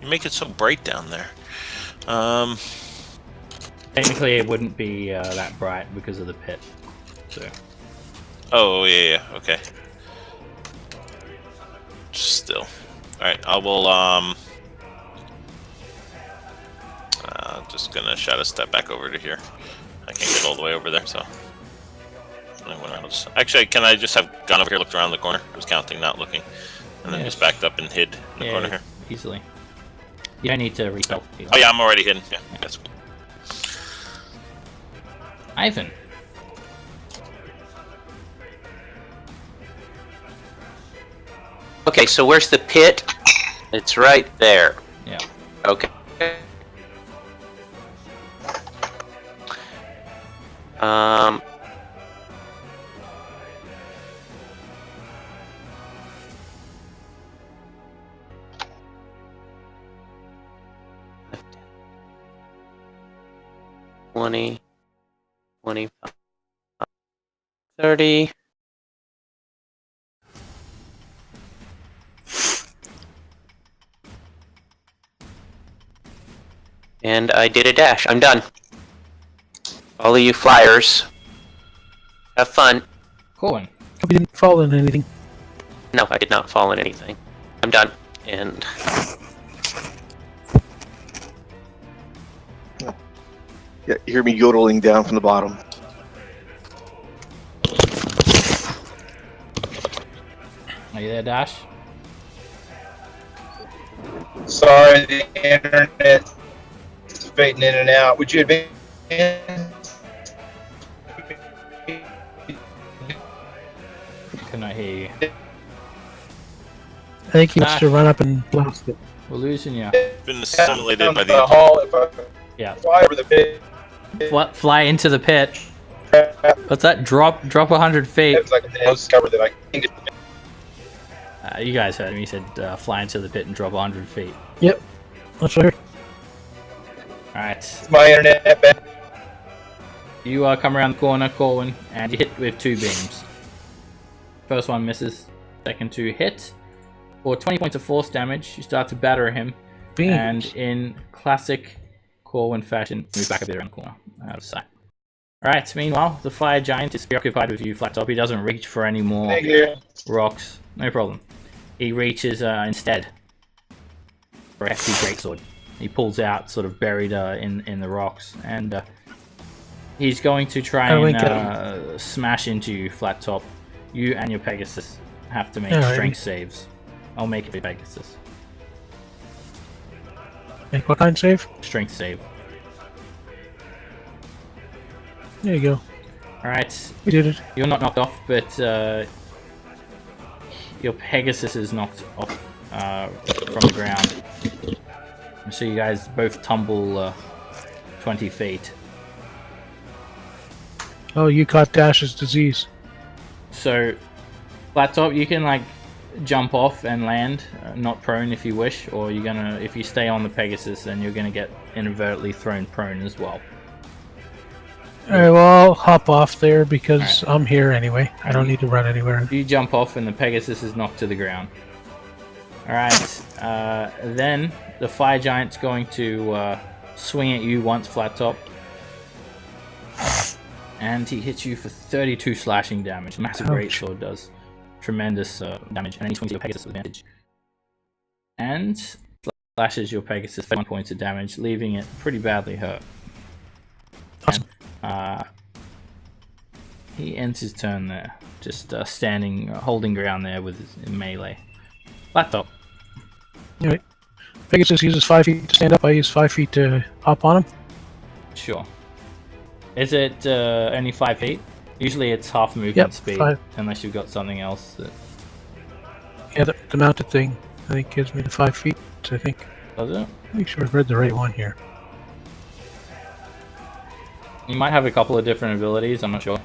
You make it so bright down there. Technically, it wouldn't be that bright because of the pit. So. Oh yeah, okay. Still, all right. I will. Just gonna shadow step back over to here. I can't get all the way over there, so. Actually, can I just have gone over here, looked around the corner? I was counting, not looking, and then Yes. just backed up and hid in the corner here. Easily. You don't need to refill. Oh yeah, I'm already hidden. Yeah, that's cool. Ivan. Okay, so where's the pit? It's right there. Yeah. Okay. Um. $20, $25, $30. And I did a dash. I'm done. All of you flyers, have fun. Corwin. Hope you didn't fall in anything. No, I did not fall in anything. I'm done. And Yeah, you hear me yodeling down from the bottom. Are you there, Dash? Sorry, the internet's fading in and out. Would you advance? Can I hear you? I think he must have run up and blast it. We're losing you. Been assimilated Down by the the. hall. If I Yeah. fly over the pit, Fly into the pit. What's that? Drop 100 feet. it's like a nose cover that I can get. You guys heard me. He said fly into the pit and drop 100 feet. Yep. That's what I heard. Alright. My internet back. You come around the corner, Corwin, and you hit with 2 beams. First one misses. Second 2 hit. For 20 points of force damage, you start to batter him. Beams. And in classic Corwin fashion, move back a bit around the corner, out of sight. Alright, meanwhile, the fire giant is preoccupied with you, Flat Top. He doesn't reach for any more Thank you. rocks. No problem. He reaches instead for a hefty greatsword. He pulls out, sort of buried in the rocks, and he's going to try and smash into you, Flat Top. You and your Pegasus have to make strength saves. I'll make it a Pegasus. Make what kind save? Strength save. There you go. Alright, We did it. you're not knocked off, but your Pegasus is knocked off from the ground. So you guys both tumble 20 feet. Oh, you caught Dash's disease. So, Flat Top, you can like jump off and land, not prone if you wish, or if you stay on the Pegasus, then you're gonna get inadvertently thrown prone as well. Alright, well, I'll hop off there because I'm here anyway. I don't need to run anywhere. You jump off and the Pegasus is knocked to the ground. Alright, then the Fire Giant's going to swing at you once flat top. And he hits you for 32 slashing damage. Massive greatsword does tremendous damage, and then he swings at your Pegasus with advantage. And slashes your Pegasus 1 points of damage, leaving it pretty badly hurt. Awesome. And, he ends his turn there, just standing, holding ground there with his melee. Flat top. Alright. Pegasus uses 5 feet to stand up. I use 5 feet to hop on him. Sure. Is it only 5 feet? Usually it's half movement speed, 5. Unless you've got something else that... Yeah, the mounted thing, I think, gives me the 5 feet, I think. Does it? Make sure I've read the right one here. You might have a couple of different abilities, I'm not sure.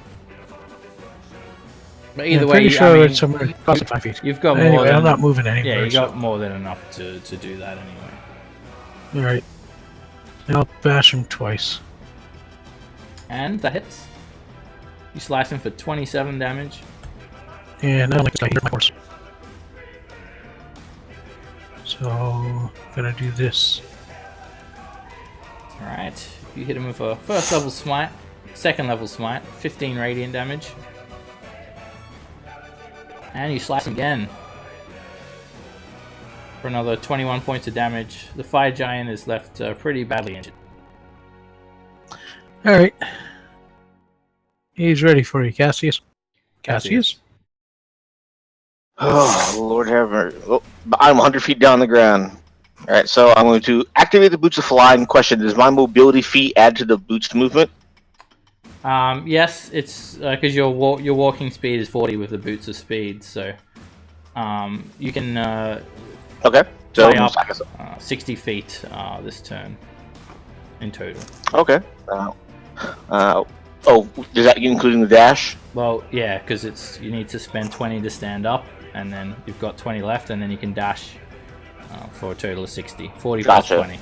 But either I'm way, pretty sure I mean, it's somewhere across 5 feet. You've got anyway, more than... I'm not moving anywhere. Yeah, you got more than enough to do that anyway. Alright. Now I'll bash him twice. And that hits. You slice him for 27 damage. And I don't like this guy, here's my horse. So, I'm gonna do this. Alright, you hit him with a first level smite, second level smite, 15 radiant damage. And you slice him again for another 21 points of damage. The Fire Giant is left pretty badly injured. Alright. He's ready for you, Cassius. Cassius? Oh, Lord have mercy. Oh, I'm 100 feet down the ground. Alright, so I'm going to activate the Boots of Flying. Question, does my mobility feat add to the Boots movement? Yes, it's because your walking speed is 40 with the Boots of Speed, so you can Okay, so fly up 60 feet this turn in total. Okay. Oh, does that including the dash? Well, yeah, because you need to spend 20 to stand up, and then you've got 20 left, and then you can dash for a total of 60. 40 Gotcha. plus 20.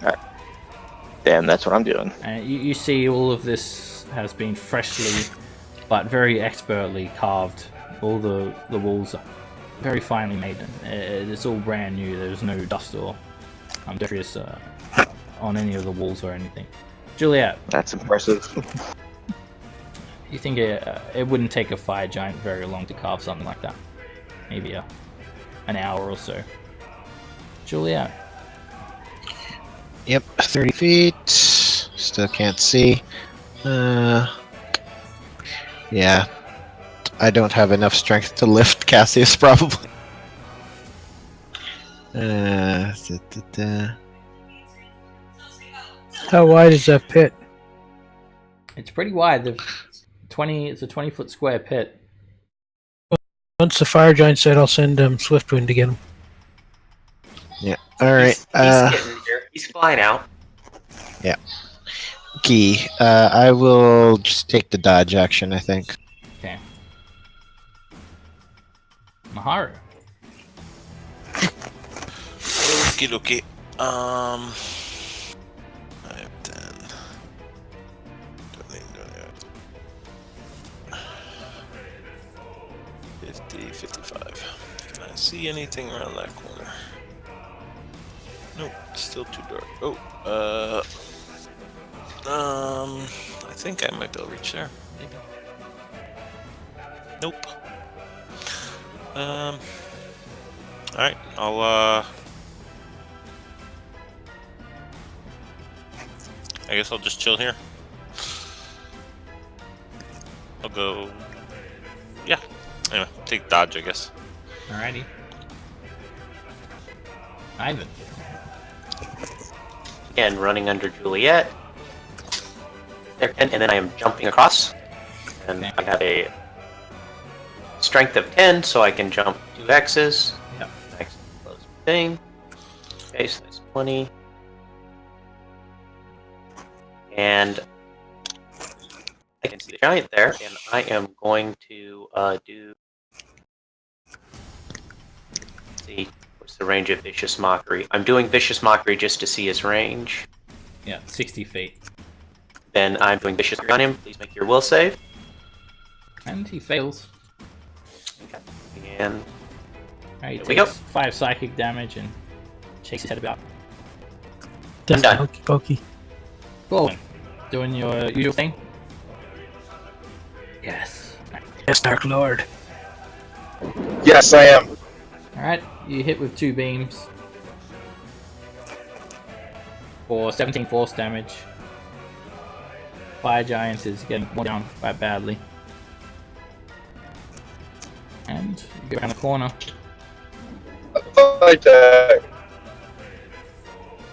Alright. Damn, that's what I'm doing. And you see all of this has been freshly, but very expertly carved. All the walls are very finely made. It's all brand new. There's no dust or debris on any of the walls or anything. Juliet. That's impressive. You think it wouldn't take a Fire Giant very long to carve something like that? Maybe an hour or so. Juliet. Yep, 30 feet. Still can't see. Yeah. I don't have enough strength to lift Cassius, probably. How wide is that pit? It's pretty wide. It's a 20-foot square pit. Once the Fire Giant said, I'll send Swiftwind to get him. Yeah. Alright. He's getting here. He's flying out. Yeah. Key. I will just take the dodge action, I think. Okay. Maharu. Okie dokie. 5, 10, 20, 50, 55. Can I see anything around that corner? Nope, it's still too dark. Oh, I think I might be able to reach there. Maybe. Nope. Alright, I guess I'll just chill here. I'll go... Yeah. Anyway, take dodge, I guess. Alrighty. Ivan. And running under Juliet. There, and then I am jumping across. And I have a strength of 10, so I can jump 2 X's. Yep. X close thing. Okay, so that's 20. And I can see the giant there, and I am going to do see. What's the range of Vicious Mockery? I'm doing Vicious Mockery just to see his range. Yeah, 60 feet. Then I'm doing Vicious Mockery on him. Please make your will save. And he fails. And He There we go. takes 5 psychic damage and shakes his head about. I'm done. Hokey pokey. Cool. Doing your usual thing? Yes. Yes, Dark Lord. Yes, I am. Alright, you hit with 2 beams. For 17 force damage. Fire Giant is getting worn down quite badly. And you go around the corner. Attack.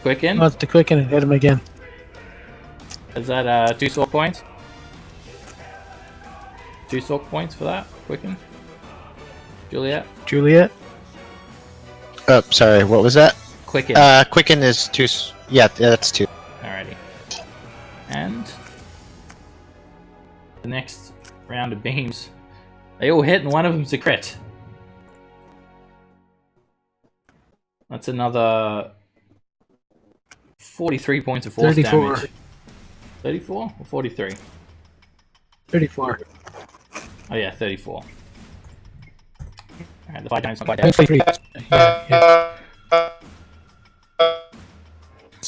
Quicken. Wants to quicken and hit him again. Is that 2 sword points? 2 sword points for that? Quicken. Juliet? Juliet. Oh, sorry. What was that? Quicken. Quicken is 2. Yeah, that's 2. Alrighty. And the next round of beams, they all hit and one of them's a crit. That's another 43 points of force 34. damage. 34 or 43? 34. Oh yeah, 34. Alright, the fire giant's not quite dead. 23. Yeah.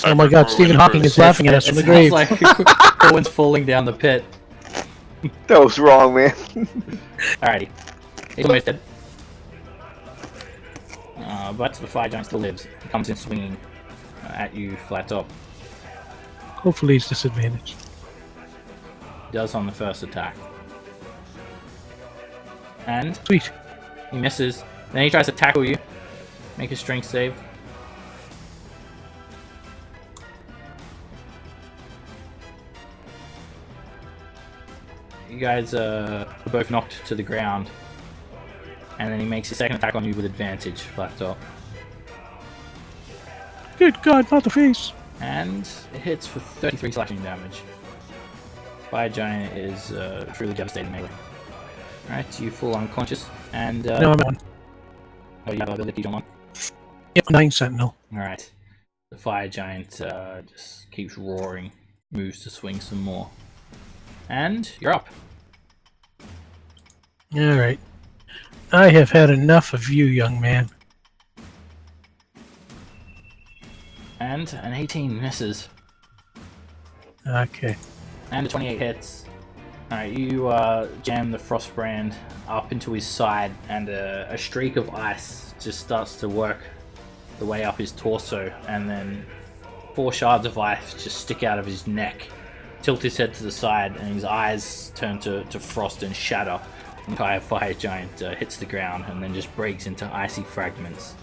Oh my god, Stephen Hawking is laughing at us from the grave. It's like Owen's falling down the pit. That was wrong, man. Alrighty. He's almost dead. But the fire giant still lives. He comes in swinging at you flat top. Hopefully he's disadvantaged. He does on the first attack. And Sweet. he misses. Then he tries to tackle you. Make a strength save. You guys are both knocked to the ground. And then he makes his second attack on you with advantage, flat top. Good god, not the face. And it hits for 33 slashing damage. Fire Giant is truly devastating melee. Alright, you fall unconscious. And No, I'm on. oh, you have abilities on one? Yep, 9 Sentinel. Alright. The Fire Giant just keeps roaring, moves to swing some more. And you're up. Alright. I have had enough of you, young man. And an 18 misses. Okay. And a 28 hits. Alright, you jam the Frostbrand up into his side, and a streak of ice just starts to work the way up his torso, and then 4 shards of ice just stick out of his neck, tilt his head to the side, and his eyes turn to frost and shatter. The entire Fire Giant hits the ground and then just breaks into icy fragments,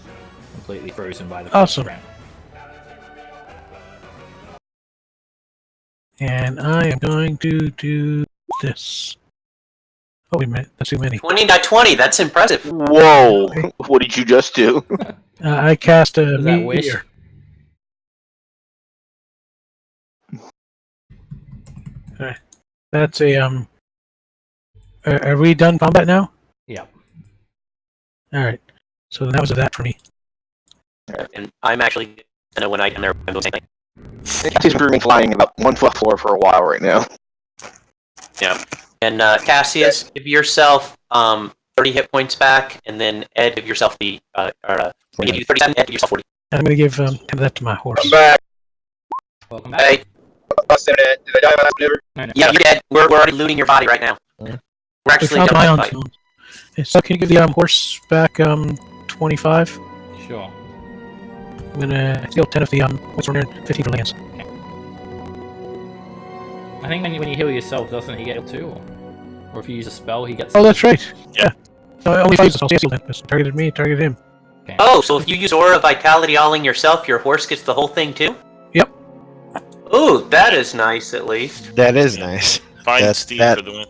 completely frozen by the Awesome. Frostbrand. And I am going to do this. Oh, wait a minute. That's too many. 20/20. That's impressive. Whoa! What did you just do? I cast a Is that wish? meteor. Alright. That's a, Are we done combat now? Yep. Alright. So that was that for me. And I'm actually gonna, when I get there, I'm doing the same thing. Cassie's been flying about 1 foot floor for a while right now. Yeah. And Cassius, give yourself 30 hit points back, and then Ed, give yourself the give you 37. Ed, give yourself 40. I'm going to give that to my horse. I'm back. Welcome back. Hey, Lost internet. Did I die in my last maneuver? No. yeah, you're dead. We're already looting your body right now. We're I actually found done my with own the fight. stone. Okay, so can you give the horse back 25? Sure. I'm going to steal 10 of the what's running 15 for Lance. I think when you heal yourself, doesn't he get healed too? Or if you use a spell, he gets. Oh, that's right. Yeah. No, only if I use the spell. Yes, it targeted me, it targeted him. Oh, so if you use Aura Vitality alling yourself, your horse gets the whole thing too? Yep. Ooh, that is nice at least. That is nice. Fine, That- Steve that- for the win.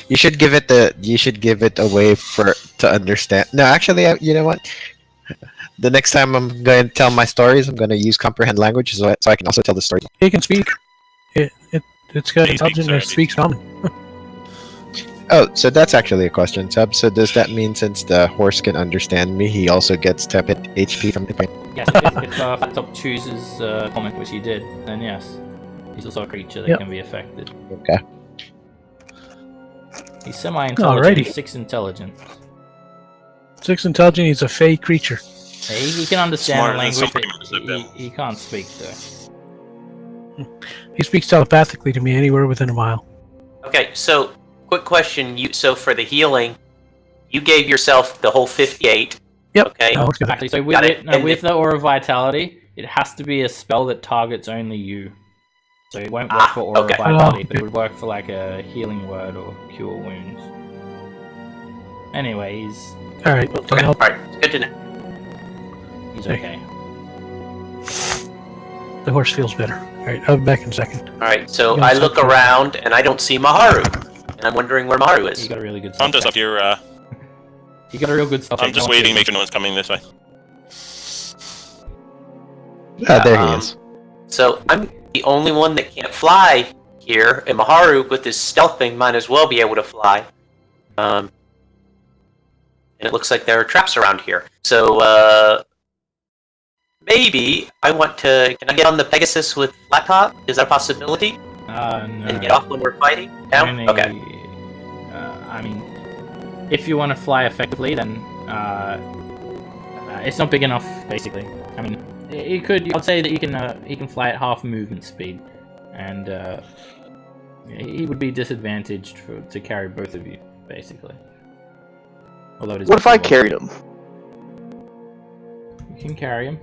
You should give it away to understand. No, actually, you know what? The next time I'm going to tell my stories, I'm going to use comprehend language so I can also tell the story. He can speak. It's got He speaks intelligence that already. speaks common. Oh, so that's actually a question, Sub. So does that mean since the horse can understand me, he also gets to hit HP from the point? Yes, if Flat Top chooses comment, which he did, then yes. He's also a creature that Yep. can be affected. Okay. He's semi-intelligent, Alrighty. 6 intelligence. 6 intelligent. He's a fey creature. He can understand Smarter the than some language, members but of them. he can't speak though. He speaks telepathically to me anywhere within a mile. Okay, so quick question. So for the healing, you gave yourself the whole 58. Yep. Okay. That works good. Actually, so with Got it, it. no, And with the Aura of Vitality, it has to be a spell that targets only you. So it won't work for Aura okay. of Vitality, Oh, but it would work for like a healing word or cure wounds. Anyways, All right. Okay. All right. Good to know. he's okay. The horse feels better. All right. I'll be back in a second. All right. So Yeah, I so- look around and I don't see Maharu, and I'm wondering where Maharu You is. got a really good. I'm just stuff up here. You got a real good stuff. I'm just waiting, make sure no one's coming this way. Ah, there he is. So I'm the only one that can't fly here, and Maharu, with his stealth thing, might as well be able to fly. And it looks like there are traps around here. So maybe I want to. Can I get on the Pegasus with Flat Top? Is that a possibility? No. And get off when we're fighting? No. Only, Okay. I mean, if you want to fly effectively, then it's not big enough. Basically, I mean, you could. I'd say that you can fly at half movement speed, and he would be disadvantaged to carry both of you, basically. Although it is What if I possible. carried him? You can carry him.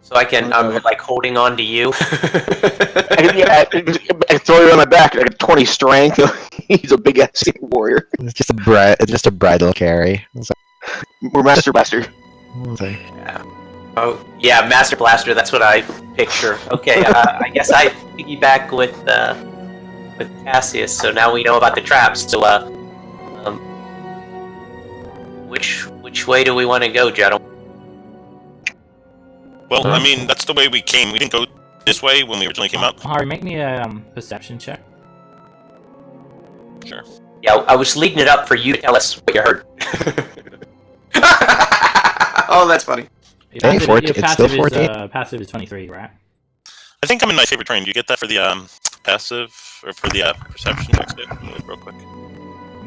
So I'm like holding on to you. I can throw you on my back. I got 20 strength. He's a big ass warrior. It's just a bridal carry. It's We're Master Blaster. like- Oh yeah, Master Blaster. That's what I picture. Okay, I guess I piggyback with Cassius. So now we know about the traps. So which way do we want to go, gentlemen? Well, I mean, that's the way we came. We didn't go this way when we originally came up. Harry, make me a perception check. Sure. Yeah, I was leading it up for you to tell us what you heard. Oh, that's funny. Your Hey, passive- 14 your it's still passive 14. passive is 23, right? I think I'm in my favorite train. Do you get that for the passive or for the perception checks? Real quick.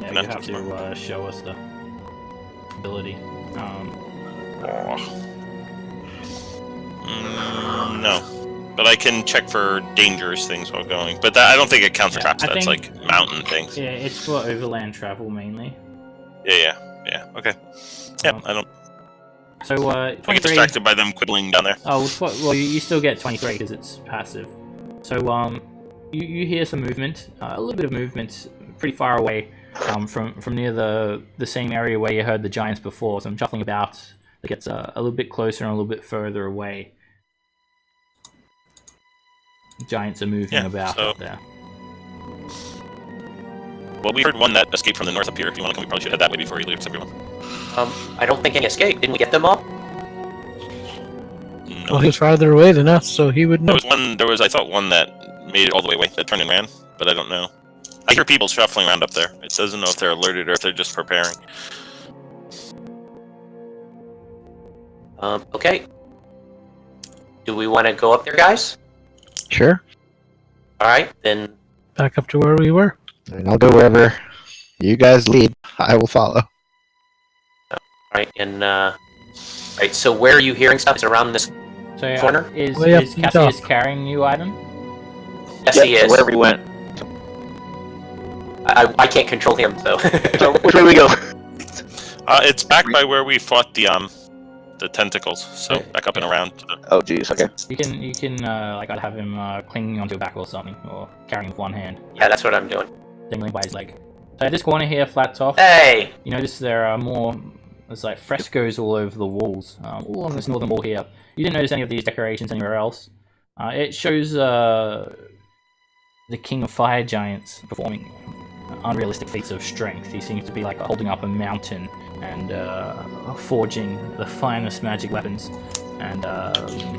Yeah, No, you have it's to show us the ability. No, but I can check for dangerous things while going. But I don't think it counts for Yeah, traps. I That's think- like mountain things. Yeah, it's for overland travel mainly. Yeah. Okay. Yeah, Um, I don't. So, I get 23. distracted by them quibbling down there. Oh, well, you still get 23 because it's passive. So, you hear some movement, a little bit of movement, pretty far away, from near the same area where you heard the giants before. Some shuffling about that gets a little bit closer and a little bit further away. Giants are moving Yeah, about so- up there. Well, we heard one that escaped from the north up here. If you want to come, we probably should head that way before he leaves everyone. I don't think any escaped. Didn't we get them all? No, Well, he was farther away than us, so he would know. there was I thought one that made it all the way away, that turned and ran, but I don't know. I hear people shuffling around up there. It doesn't know if they're alerted or if they're just preparing. Okay. Do we want to go up there, guys? Sure. All right, then. Back up to where we were. And I'll go wherever you guys lead. I will follow. All right, and right. So where are you hearing stuff? Is it around this So, corner? is Way up is in the Cassius top. carrying you, Ivan? Yes, Yep, he so is. wherever he went. I can't control him, so. So which way we go? It's back by where we fought the tentacles. So back up and around. To the... Oh, jeez. Okay. You can like I'd have him clinging onto your back or something, or carrying with one hand, Yeah, that's what I'm doing. dangling by his leg. So at this corner here, flat top, Hey! you notice there's like frescoes all over the walls, all along this northern wall here. You didn't notice any of these decorations anywhere else. It shows the King of Fire Giants performing unrealistic feats of strength. He seems to be like holding up a mountain and forging the finest magic weapons, and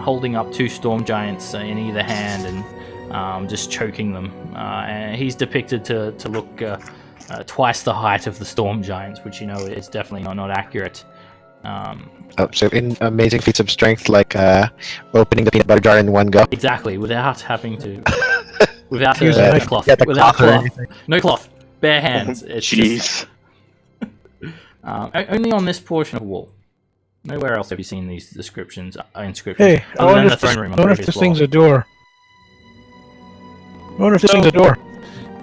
holding up two storm giants in either hand, and just choking them. And he's depicted to look twice the height of the storm giants, which is definitely not accurate. So in amazing feats of strength, like opening the peanut butter jar in one go. Exactly, without having to, without Use no a cloth, Yeah, the without cloth or cloth, anything. no cloth, bare hands. It's just, Jeez. only on this portion of the wall. Nowhere else have you seen these inscriptions. Inscriptions. Hey, I other than wonder the if this, throne room I on wonder if previous this floor. thing's a door. I wonder if this thing's a door.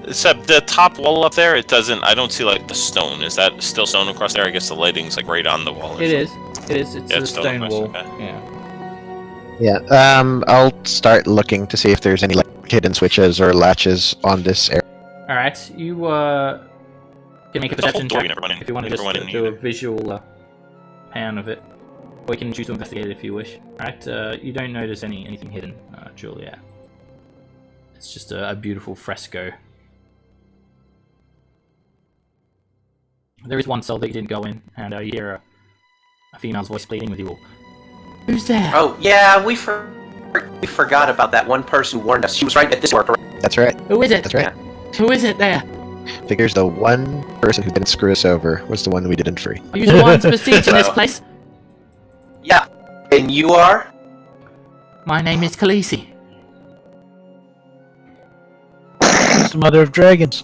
Except the top wall up there, it doesn't. I don't see like the stone. Is that still stone across there? I guess the lighting's like right on the wall. Or It something. is. It's Yeah, a it's stone stone across, wall. okay. Yeah. Yeah. I'll start looking to see if there's any like hidden switches or latches on this area. All right, you can make a There's a whole perception door check you never went in. if you want to Never just went in do a either. visual pan of it, or you can choose to investigate it if you wish. All right, you don't notice anything hidden, Juliet. It's just a beautiful fresco. There is one cell that you didn't go in, and you hear a female's voice pleading with you all. Who's there? Oh, yeah, we forgot about that one person who warned us. She was right at this door, correct? That's right. Who is it? That's right. Who is it there? Figures the one person who didn't screw us over was the one we didn't free. Are you the ones besieging this place? Yeah. And you are? My name is Khaleesi. It's the mother of dragons.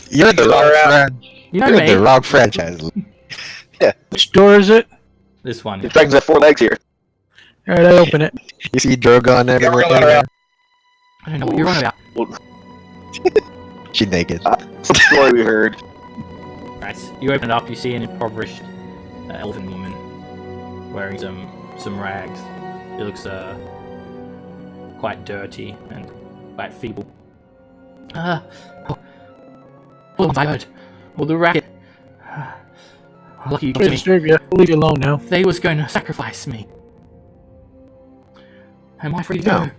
You're the wrong friend. You know You're me. the wrong franchise. Which door is it? This one. The dragons have 4 legs here. Alright, I open it. You see Drogon everywhere. I don't know what you're on about. She's naked. Some story we heard. Right, you open it up, you see an impoverished elven woman wearing some rags. It looks quite dirty and quite feeble. Oh my god! All the racket! Lucky you got Sorry to to me. disturb you. I'll leave you alone now. They was going to sacrifice me. Am I free to go?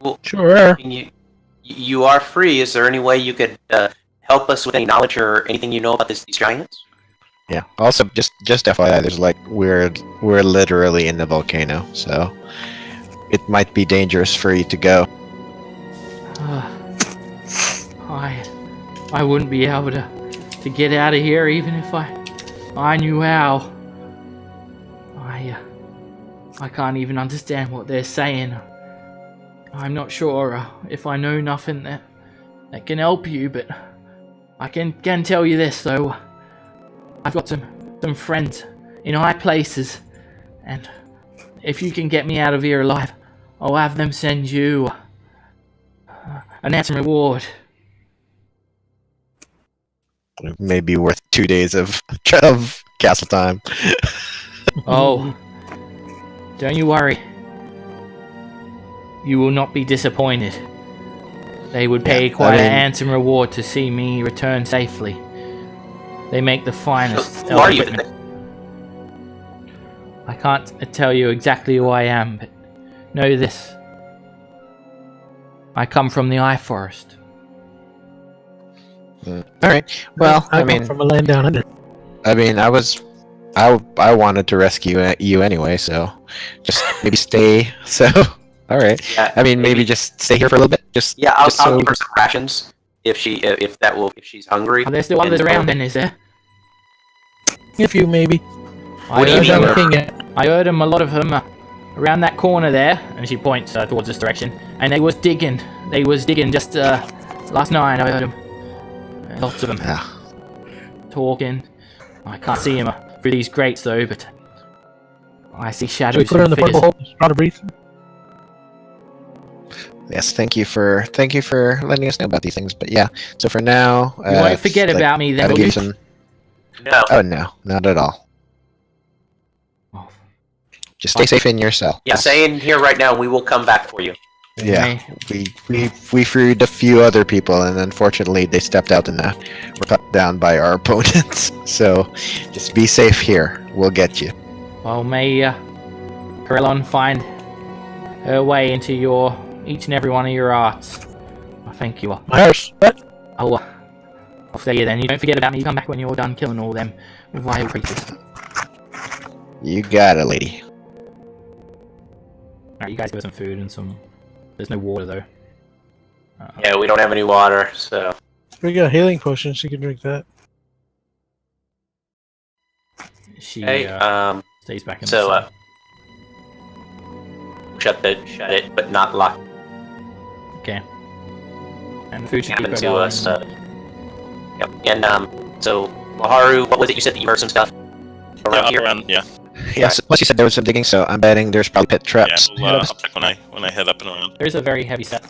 Well, Sure. you are free. Is there any way you could help us with any knowledge or anything you know about these giants? Yeah. Also, just FYI, there's like we're literally in the volcano, so it might be dangerous for you to go. I wouldn't be able to get out of here even if I knew how. I can't even understand what they're saying. I'm not sure if I know nothing that can help you, but I can tell you this though. I've got some friends in high places, and if you can get me out of here alive, I'll have them send you an handsome reward. It may be worth 2 days of castle time. Oh, don't you worry. You will not be disappointed. They would pay quite a handsome reward to see me return safely. They make the finest Who are you? equipment. I can't tell you exactly who I am, but know this. I come from the Eye Forest. All right. Well, I I come mean, from a land down under. I wanted to rescue you anyway, so just maybe stay. So, all right. Yeah, I mean, maybe just stay here for a little bit. I'll give her some rations if she's hungry. Are there still others around then, is there? A few, maybe. I What do you heard mean? them- I'm looking at. I heard them, a lot of them, around that corner there, and she points towards this direction, and they was digging just last night. I heard them. Lots of them Ah, talking. I can't see them through these grates though, but I see Should we shadows. put her in the and purple figures. hole? Try to breathe. yes. Thank you for letting us know about these things. But yeah. So for now, You won't forget about me then, gotta will give you? some. No. Oh no, not at all. Oh, Just stay safe in your cell. Yeah, stay in here right now. We will come back for you. Yeah. okay. We freed a few other people, and unfortunately they stepped out and were cut down by our opponents. So just be safe here. We'll get you. Well, may Corellon find her way into each and every one of your arts. I thank you. My horse. What? I'll stay here then. You don't forget about me. You come back when you're done killing all them vile creatures. You got it, lady. Alright, you guys give us some food and some. There's no water though. Yeah, we don't have any water, so. We got healing potions. You can drink that. She Hey, stays back in the so, cell. shut it, but not lock. Okay. And the food should keep Happen her to going. us. Yep. And so Maharu, what was it you said that you heard some stuff Yeah, around up here? around, yeah. Yes. Plus, you said there was some digging, so I'm betting there's probably pit Yeah, traps. I'll check when I head up and around. There's a very heavy set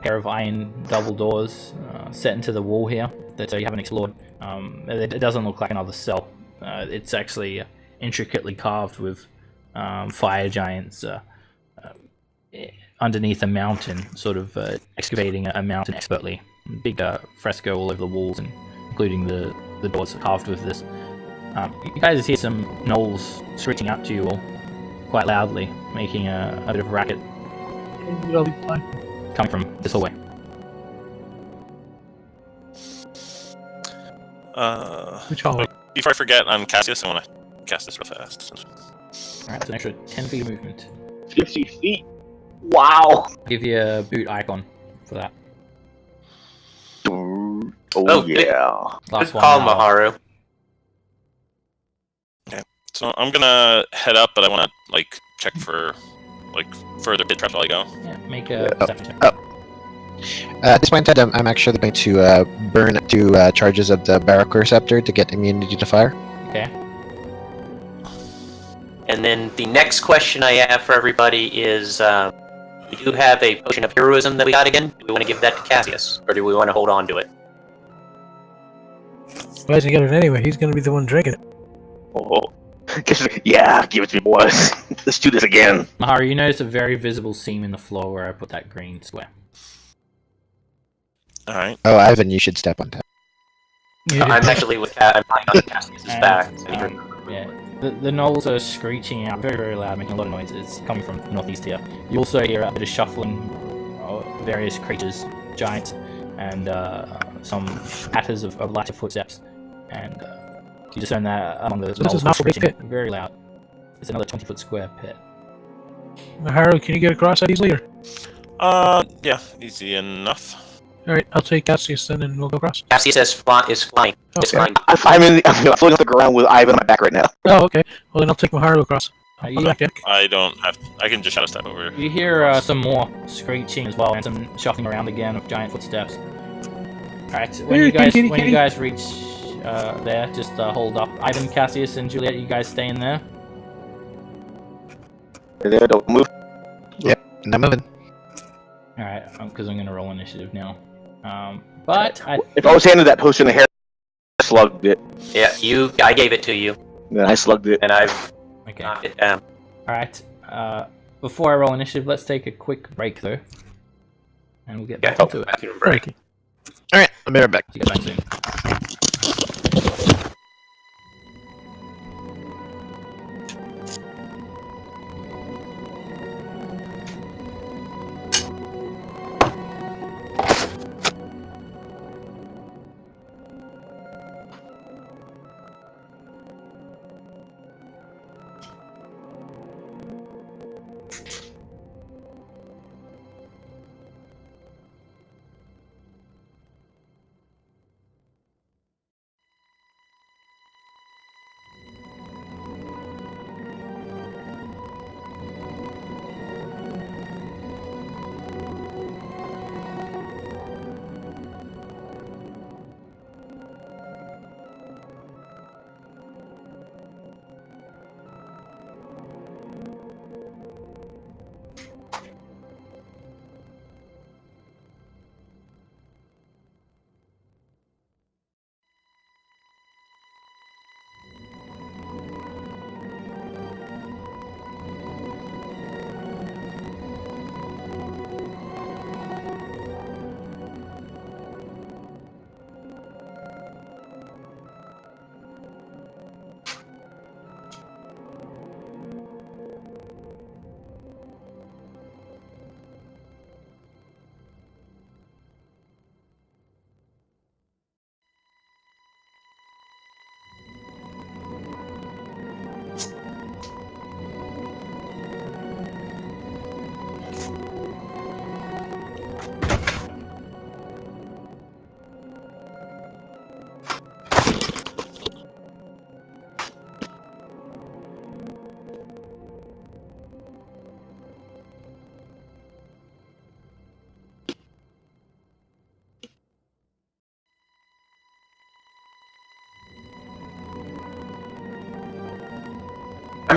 pair of iron double doors set into the wall here that you haven't explored. It doesn't look like another cell. It's actually intricately carved with fire giants underneath a mountain, sort of excavating a mountain expertly. Big fresco all over the walls, and including the doors carved with this. You guys hear some gnolls screeching out to you all quite loudly, making a bit of a racket coming from this hallway. Which hallway? Before I forget, I'm Cassius. I want to cast this real fast. Alright, it's an extra 10 feet of movement. 50 feet. Wow. I'll give you a boot icon for that. Oh, yeah. Last Good one call, now. Maharu. So I'm gonna head up, but I want to check for further pit traps while I go. Yeah, make a perception check. At this point in time, I'm actually going to burn 2 charges of the Barracuda Scepter to get immunity to fire. Okay. And then the next question I have for everybody is, we do have a potion of heroism that we got again. Do we want to give that to Cassius, or do we want to hold on to it? Why doesn't he get it anyway? He's gonna be the one drinking it. Oh. Yeah, give it to me, boys. Let's do this again. Maharu, you notice a very visible seam in the floor where I put that green square. All right. Oh, Ivan, you should step on that. Yeah. I'm actually with I'm lying on Cassius's And, back. yeah, the gnolls are screeching out very, very loud, making a lot of noise. It's coming from northeast here. You also hear a bit of shuffling of various creatures, giants, and some patters of lighter footsteps. And you discern that among the So this is gnolls not a big screeching pit. very loud. It's another 20-foot square pit. Maharu, can you get across that easily? Or? Yeah, easy enough. Alright, I'll take Cassius then and we'll go across. Cassius is flying. Is Okay. flying. I'm floating on the ground with Ivan on my back right now. Oh, okay. Well, then I'll take Maharu across. You, On my deck. I don't have. I can just shadow step over. you hear some more screeching as well, and some shuffling around again of giant footsteps. Alright, when Here, you guys kitty, when you kitty. guys reach there, just hold up. Ivan, Cassius, and Juliet, you guys stay in there. There, don't move. And I'm moving. Alright, because I'm gonna roll initiative now. But If I was handed that potion of hair, I slugged it. Yeah, I gave it to you, Then I slugged it. and I've okay. knocked it down. Alright. Before I roll initiative, let's take a quick break though, and we'll get Yeah, back into it. back in a break. Okay. Alright, I'll be right back. See you guys back soon.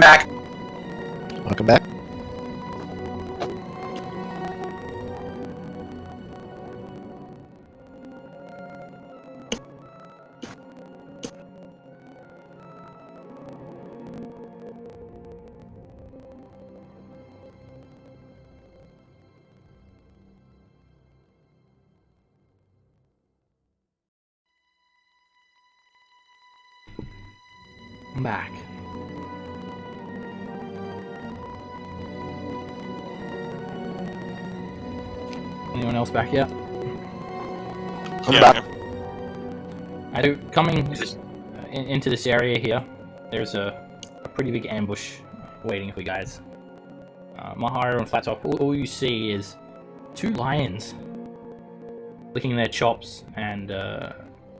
back. Welcome back. I'm back. Anyone else back yet? Yeah. I do. Coming into this area here, there's a pretty big ambush waiting for you guys. Mahara and Flattop, all you see is two lions licking their chops and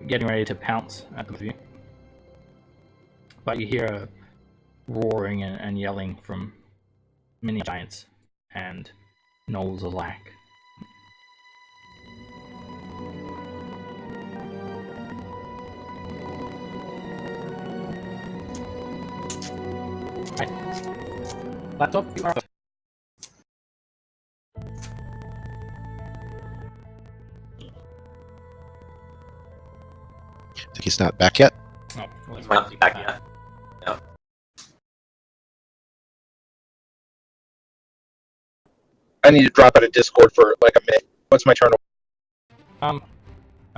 getting ready to pounce at the of you. But you hear a roaring and yelling from many giants and gnolls alike. Right. Laptop, you are. I think he's not back yet. Oh, well, He might not be back yet. No. I need to drop out of Discord for like a minute. What's my turn? Oh,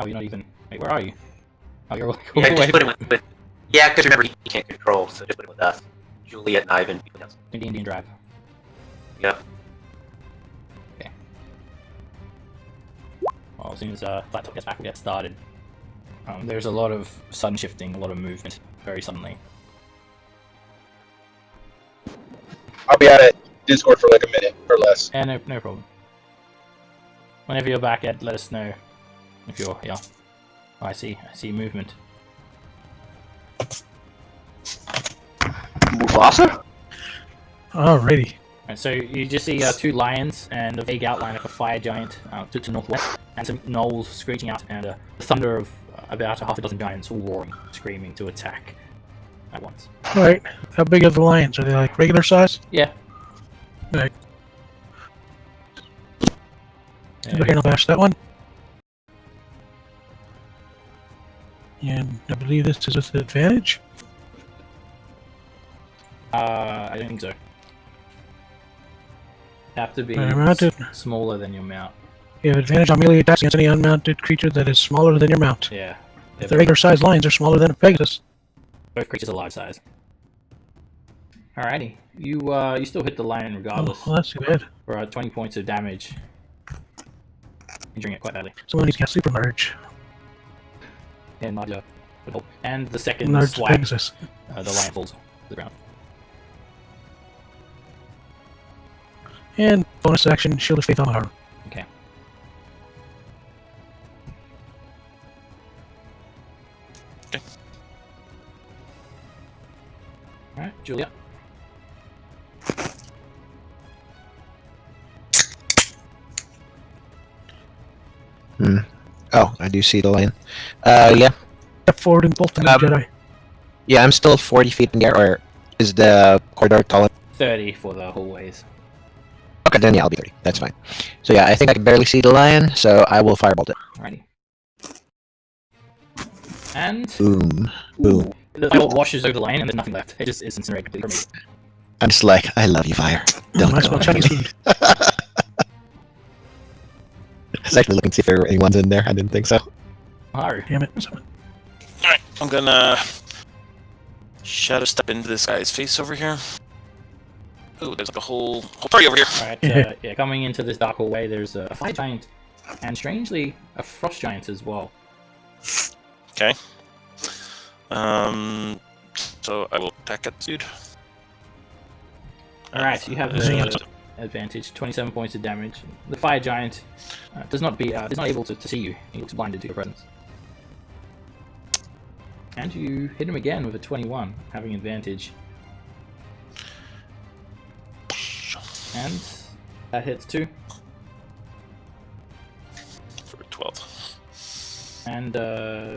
you're not even. Wait, where are you? Oh, you're like Yeah, all the way just put him with. Yeah, because remember, he can't control, so just put him with us. Juliet and Ivan. in the Indian Drive. Yeah. Okay. Well, as soon as Laptop gets back, we'll get started. There's a lot of sudden shifting, a lot of movement, very suddenly. I'll be out of Discord for like a minute or less. Yeah, no problem. Whenever you're back, Ed, let us know if you're here. Oh, I see movement. Mufasa? Alrighty. Right, so you just see two lions and a vague outline of a fire giant to the northwest, and some gnolls screeching out, and the thunder of about half a dozen giants all roaring, screaming to attack at once. Alright. How big are the lions? Are they like regular size? Yeah. Alright. Go ahead and bash that one. And I believe this is with advantage. I don't think so. Have to be Mounted. smaller than your mount. You have advantage on melee attacks against any unmounted creature that is smaller than your mount. Yeah. If the regular sized lions are smaller than a Pegasus. Both creatures are life size. Alrighty. You still hit the lion regardless. Oh, well, that's too bad. For 20 points of damage. Injuring it quite badly. Someone needs to cast Super Merge. And Nadia would help. And the second Merge swipe, Pegasus. the lion falls to the ground. And bonus action, Shield of Faith on Mahara. Okay. Okay. Alright, Julia. Oh, I do see the lion. Yeah. Step forward and bolt the Jedi. Yeah, I'm still 40 feet in the air, or is the corridor taller? 30 for the hallways. Okay, then yeah, I'll be 30. That's fine. So yeah, I think I can barely see the lion, so I will firebolt it. Alrighty. And Boom. Boom. the fire washes over the lion and there's nothing left. It just is incinerated completely from me. I'm just like, I love you, fire. Don't I go. smell Chinese food. I was actually looking to see if there were anyone's in there. I didn't think so. Oh, Damn it. Alright, I'm gonna shadow step into this guy's face over here. Oh, there's like a whole party over here. alright. Yeah, coming into this dark hallway, there's a fire giant and strangely a frost giant as well. Okay. So I will attack at dude. Alright, you have advantage, 27 points of damage. The fire giant is not able to see you. He looks blinded to your presence. And you hit him again with a 21, having advantage. And that hits too. For 12. And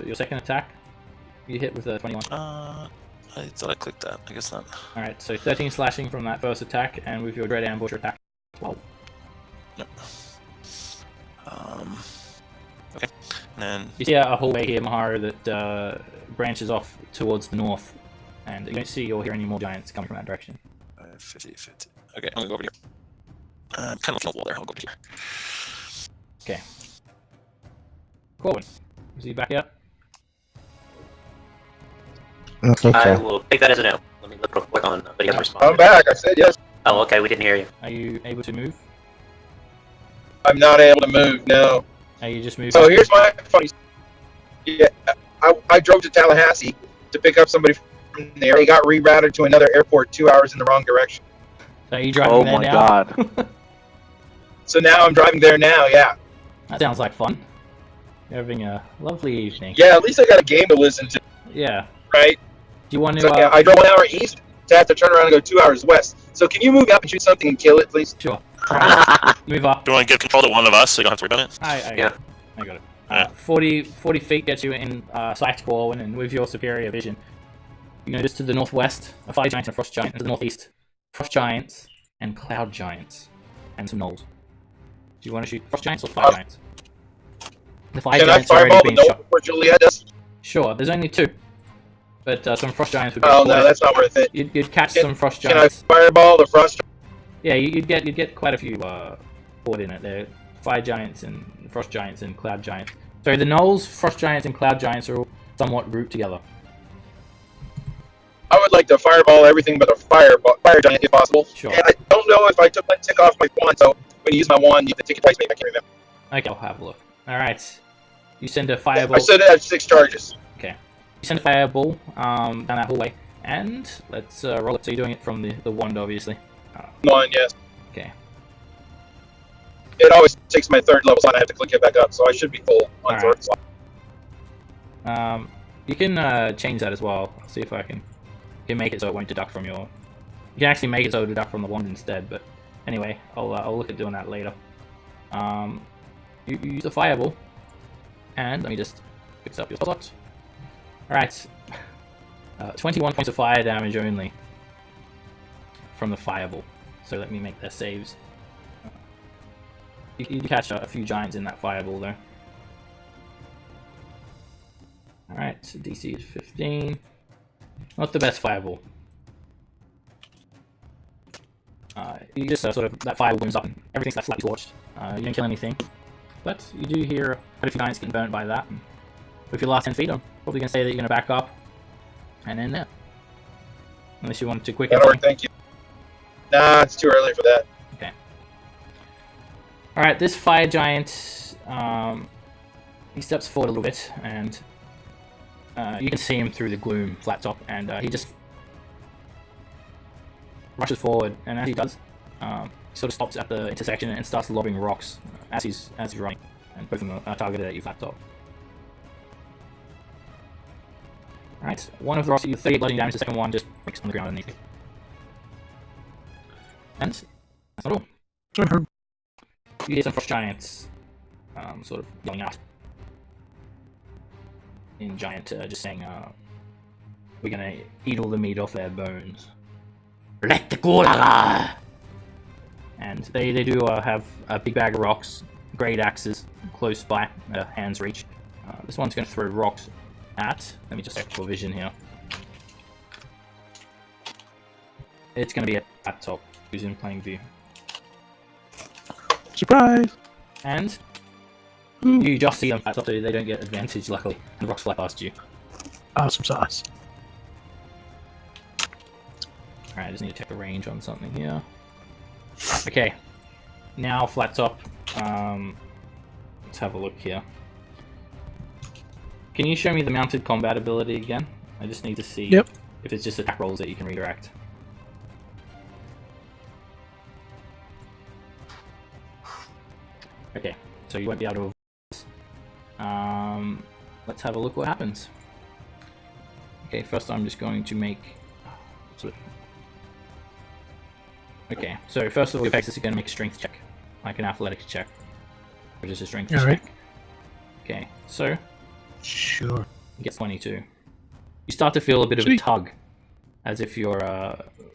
your second attack, you hit with a 21. I thought I clicked that. I guess not. Alright, so 13 slashing from that first attack, and with your Dread Ambush attack, 12. Yep. Okay. And then You see a hallway here, Mahara, that branches off towards the north, and you don't see or hear any more giants coming from that direction. 50, 50. Okay, I'm gonna go over here. I'm kind of looking at the wall there. I'll go over here. Okay. Corwin, is he back out? Okay. I will take that as a no. Let me look real quick on, but he hasn't I'm responded. back. I said yes. Oh, okay, we didn't hear you. Are you able to move? I'm not able to move. No. Are you just moving? So here's my funny. Yeah, I drove to Tallahassee to pick up somebody from there. They got rerouted to another airport 2 hours in the wrong direction. So are you driving Oh there my now? god. So now I'm driving there now. Yeah. That sounds like fun. You're having a lovely evening. Yeah. At least I got a game to listen to. Yeah. Right. Do you want to? So, yeah, I drove 1 hour east to have to turn around and go 2 hours west. So can you move up and shoot something and kill it, please? Sure. Right. Move up. Do you want to give control to one of us so you don't have to worry about it? I Yeah. got it. Yeah. 40 feet gets you in sight, Corwin, and with your superior vision, you notice to the northwest a fire giant and a frost giant, and to the northeast, frost giants and cloud giants, and some gnolls. Do you want to shoot frost giants or fire giants? The fire Can I giants are already fireball being the shot. note where Juliet does? Sure, there's only 2, but some frost giants would be. Oh no, that's not worth it. You'd catch Can- some frost Can I giants. fireball the frost? Yeah, you'd get quite a few caught in it. There, fire giants and frost giants and cloud giants. So the gnolls, frost giants, and cloud giants are all somewhat grouped together. I would like to fireball everything but a fire giant if possible. Sure. And I don't know if I took my tick off my wand, so when you use my wand, you have to take it twice. Maybe I can't remember. Okay, I'll have a look. All right, you send a I fireball. said it had 6 charges. Okay, you send a fireball down that hallway, and let's roll it. So you're doing it from the wand, obviously. One, yes. Okay. It always takes my 3rd level slot. I have to click it back up, so I should be full on Alright. 3rd slot. You can change that as well. See if I can make it so it won't deduct from your. You can actually make it so it deduct from the wand instead. But anyway, I'll look at doing that later. You use the fireball, and let me just fix up your slot. All right, 21 points of fire damage only from the fireball. So let me make their saves. You catch a few giants in that fireball though. Alright, so DC is 15. Not the best fireball. You just sort of, that fire burns up and everything's like slightly torched. You don't kill anything. But you do hear quite a few giants getting burnt by that. And with your last 10 feet, I'm probably going to say that you're going to back up and end there. Unless you want to quicken That'll something. work, thank you. Nah, it's too early for that. Okay. Alright, this fire giant, he steps forward a little bit, and you can see him through the gloom, flat top, and he just rushes forward, and as he does, he sort of stops at the intersection and starts lobbing rocks as he's running, and both of them are targeted at you, flat top. Alright, one of the rocks that you 38 bludgeoning damage, the second one just breaks on the ground underneath you. And that's not all. You hear some frost giants sort of yelling out in giant, just saying, we're gonna eat all the meat off their bones. Let the Gulaga! And they do have a big bag of rocks, great axes close by, hands reach. This one's gonna throw rocks at, let me just check for vision here. It's gonna be at top, who's in plain view. Surprise! And you just see them flat top, so they don't get advantage, luckily. And the rocks fly past you. Awesome sauce. Alright, I just need to check the range on something here. Okay. Now, flat top. Let's have a look here. Can you show me the mounted combat ability again? I just need to see Yep. if it's just attack rolls that you can redirect. Okay, so you won't be able to avoid this. Let's have a look what happens. Okay, first I'm just going to make... Okay, so first of all, Pegasus is going to make a strength check, like an athletics check, or just a strength check. Alright. Okay, so Sure. he gets 22. You start to feel a bit of a Sweet. tug as if your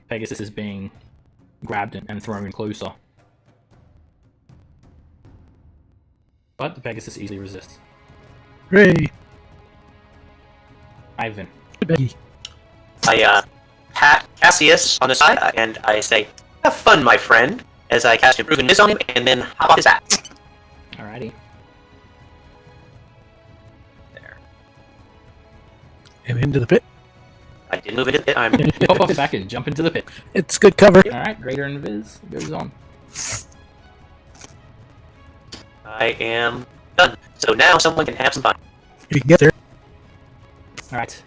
Pegasus is being grabbed and thrown closer. But the Pegasus easily resists. Hooray! Ivan. Good Becky. I pat Cassius on the side and I say, "Have fun, my friend," as I cast Improve and Miss on him and then hop off his back. Alrighty. There. And into the pit. I did move it a bit. I'm. You hop off his back and jump into the pit. It's good cover. Alright, Greater Invis goes on. I am done. So now someone can have some fun. If you can get there. Alright.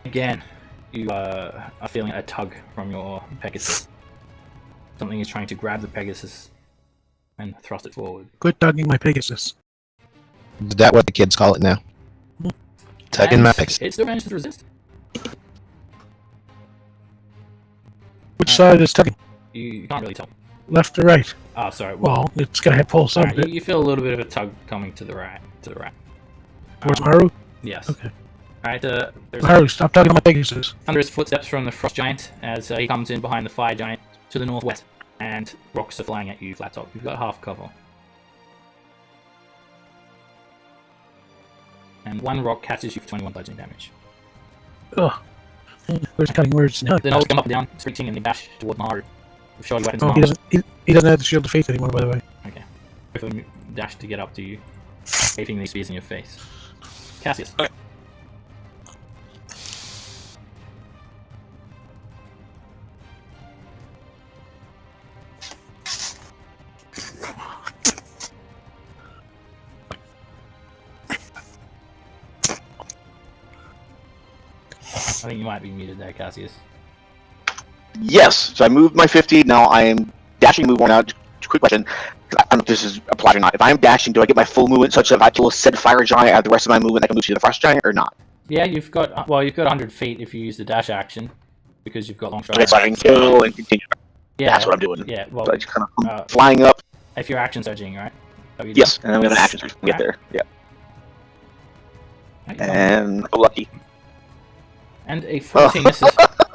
Again, you are feeling a tug from your Pegasus. Something is trying to grab the Pegasus and thrust it forward. Quit tugging my Pegasus. Is that what the kids call it now? Tugging my And Pegasus. it still manages to resist. Which side is tugging? You can't really tell. Left or right? Oh, sorry. Well, it's gonna pull some alright, of it. you feel a little bit of a tug coming to the right. Towards Maru? Yes. Okay. Alright, there's Maru, stop tugging on my Pegasus. thunderous footsteps from the Frost Giant as he comes in behind the Fire Giant to the northwest, and rocks are flying at you, Flat Top. You've got half cover. And one rock catches you for 21 bludgeoning damage. Ugh. Where's the cutting words now? Then I'll come up and down, screeching, and they dash toward Maru. With shoulder weapons Oh, and he armor. doesn't. He doesn't have the shield of faith anymore, by the way. Okay. Both of them dash to get up to you, waving these spears in your face. Cassius. Okay. I think you might be muted there, Cassius. Yes. So I moved my 50. Now I am dashing. Move one out. Quick question. I don't know if this is applied or not. If I am dashing, do I get my full movement such that if I kill said fire giant, I have the rest of my movement I can move to the frost giant, or not? Yeah, you've got 100 feet if you use the dash action, because you've got long shot. Okay, so I can kill and continue. Yeah, That's what I'm doing. Yeah, well, So I just kind of uh, flying up. if you're action surging, right? That what you do? Yes, and I'm gonna action surge to get there. Yeah. Right, And lucky. and a 14 misses.